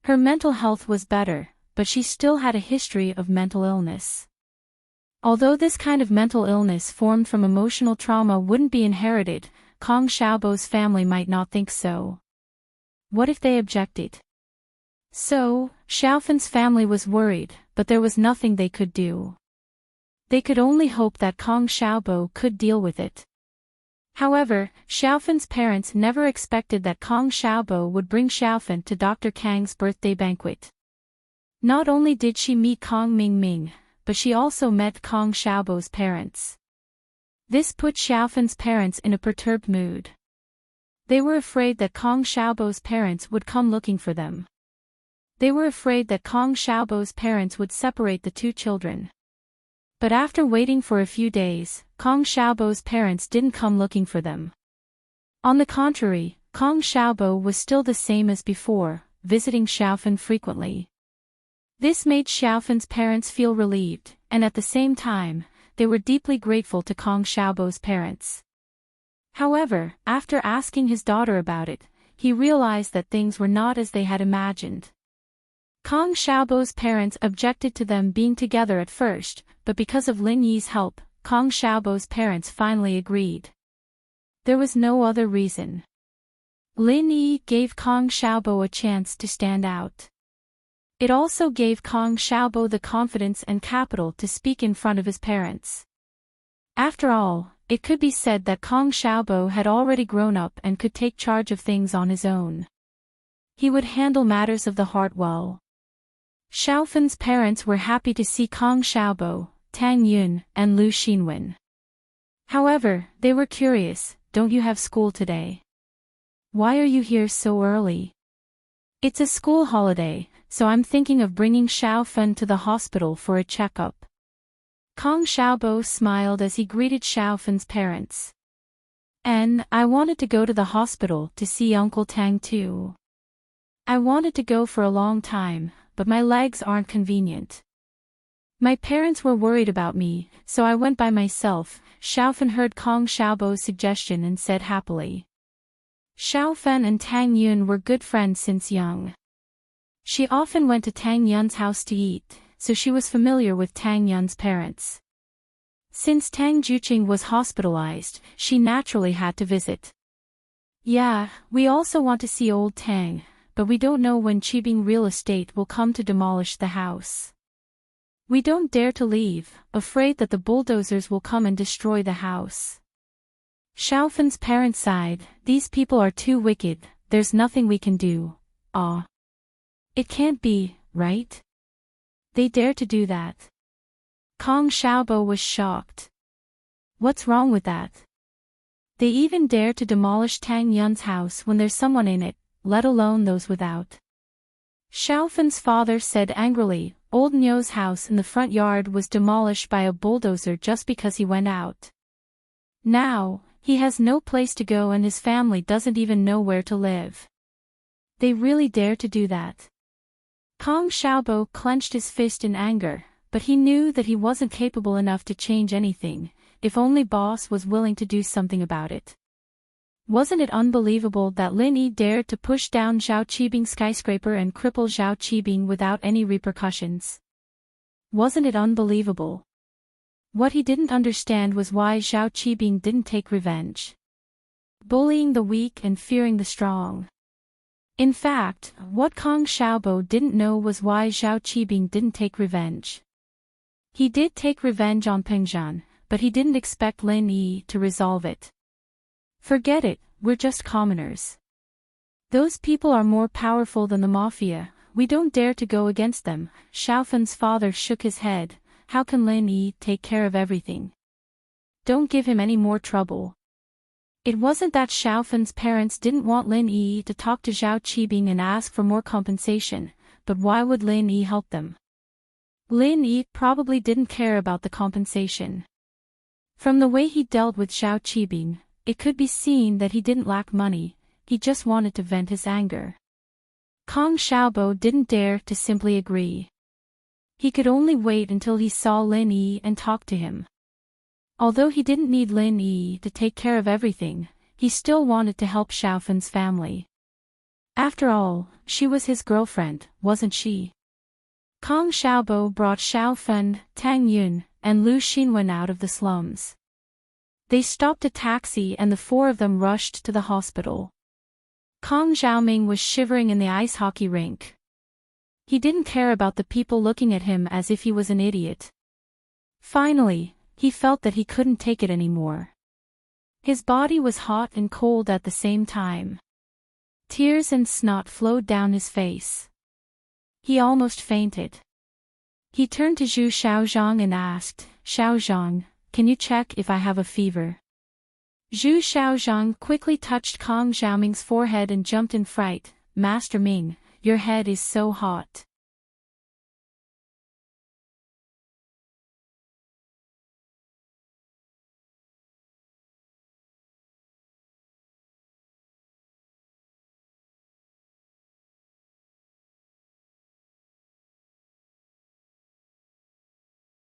Her mental health was better, but she still had a history of mental illness. Although this kind of mental illness formed from emotional trauma wouldn't be inherited, Kong Xiaobo's family might not think so. What if they objected? So, Xiaofen's family was worried, but there was nothing they could do. They could only hope that Kong Xiaobo could deal with it. However, Xiaofen's parents never expected that Kong Xiaobo would bring Xiaofen to Dr. Kang's birthday banquet. Not only did she meet Kong Mingming, but she also met Kong Xiaobo's parents. This put Xiaofen's parents in a perturbed mood. They were afraid that Kong Xiaobo's parents would come looking for them. They were afraid that Kong Xiaobo's parents would separate the two children. But after waiting for a few days, Kong Xiaobo's parents didn't come looking for them. On the contrary, Kong Xiaobo was still the same as before, visiting Xiaofan frequently. This made Xiaofan's parents feel relieved, and at the same time, they were deeply grateful to Kong Xiaobo's parents. However, after asking his daughter about it, he realized that things were not as they had imagined. Kong Xiaobo's parents objected to them being together at first, but because of Lin Yi's help, Kong Xiaobo's parents finally agreed. There was no other reason. Lin Yi gave Kong Xiaobo a chance to stand out. It also gave Kong Xiaobo the confidence and capital to speak in front of his parents. After all, it could be said that Kong Xiaobo had already grown up and could take charge of things on his own. He would handle matters of the heart well. Xiaofan's parents were happy to see Kong Xiaobo, Tang Yun, and Lu Xinwen. However, they were curious. Don't you have school today? Why are you here so early? It's a school holiday, so I'm thinking of bringing Xiaofan to the hospital for a checkup. Kong Xiaobo smiled as he greeted Xiaofan's parents. And I wanted to go to the hospital to see Uncle Tang too. I wanted to go for a long time, but my legs aren't convenient. My parents were worried about me, so I went by myself. Xiaofan heard Kong Xiaobo's suggestion and said happily. Xiaofan and Tang Yun were good friends since young. She often went to Tang Yun's house to eat, so she was familiar with Tang Yun's parents. Since Tang Juqing was hospitalized, she naturally had to visit. Yeah, we also want to see old Tang, but we don't know when Qibing Real Estate will come to demolish the house. We don't dare to leave, afraid that the bulldozers will come and destroy the house. Xiaofan's parents sighed. These people are too wicked, there's nothing we can do. Ah. It can't be, right? They dare to do that. Kong Xiaobo was shocked. What's wrong with that? They even dare to demolish Tang Yun's house when there's someone in it, let alone those without. Xiaofan's father said angrily, Old Nyo's house in the front yard was demolished by a bulldozer just because he went out. Now, he has no place to go and his family doesn't even know where to live. They really dare to do that. Kong Xiaobo clenched his fist in anger, but he knew that he wasn't capable enough to change anything, if only boss was willing to do something about it. Wasn't it unbelievable that Lin Yi dared to push down Zhao Qibing's skyscraper and cripple Zhao Qibing without any repercussions? Wasn't it unbelievable? What he didn't understand was why Zhao Qibing didn't take revenge. Bullying the weak and fearing the strong. In fact, what Kong Xiaobo didn't know was why Zhao Qibing didn't take revenge. He did take revenge on Pengzhan, but he didn't expect Lin Yi to resolve it. Forget it, we're just commoners. Those people are more powerful than the mafia, we don't dare to go against them. Xiaofan's father shook his head. How can Lin Yi take care of everything? Don't give him any more trouble. It wasn't that Xiaofan's parents didn't want Lin Yi to talk to Zhao Qibing and ask for more compensation, but why would Lin Yi help them? Lin Yi probably didn't care about the compensation. From the way he dealt with Zhao Qibing, it could be seen that he didn't lack money, he just wanted to vent his anger. Kong Xiaobo didn't dare to simply agree. He could only wait until he saw Lin Yi and talk to him. Although he didn't need Lin Yi to take care of everything, he still wanted to help Xiaofan's family. After all, she was his girlfriend, wasn't she? Kong Xiaobo brought Xiaofan, Tang Yun, and Lu Xinwen out of the slums. They stopped a taxi and the four of them rushed to the hospital. Kong Xiaoming was shivering in the ice hockey rink. He didn't care about the people looking at him as if he was an idiot. Finally, he felt that he couldn't take it anymore. His body was hot and cold at the same time. Tears and snot flowed down his face. He almost fainted. He turned to Zhu Xiaozhang and asked, Xiaozhang, can you check if I have a fever? Zhu Xiaozhang quickly touched Kong Xiaoming's forehead and jumped in fright. Master Ming, your head is so hot.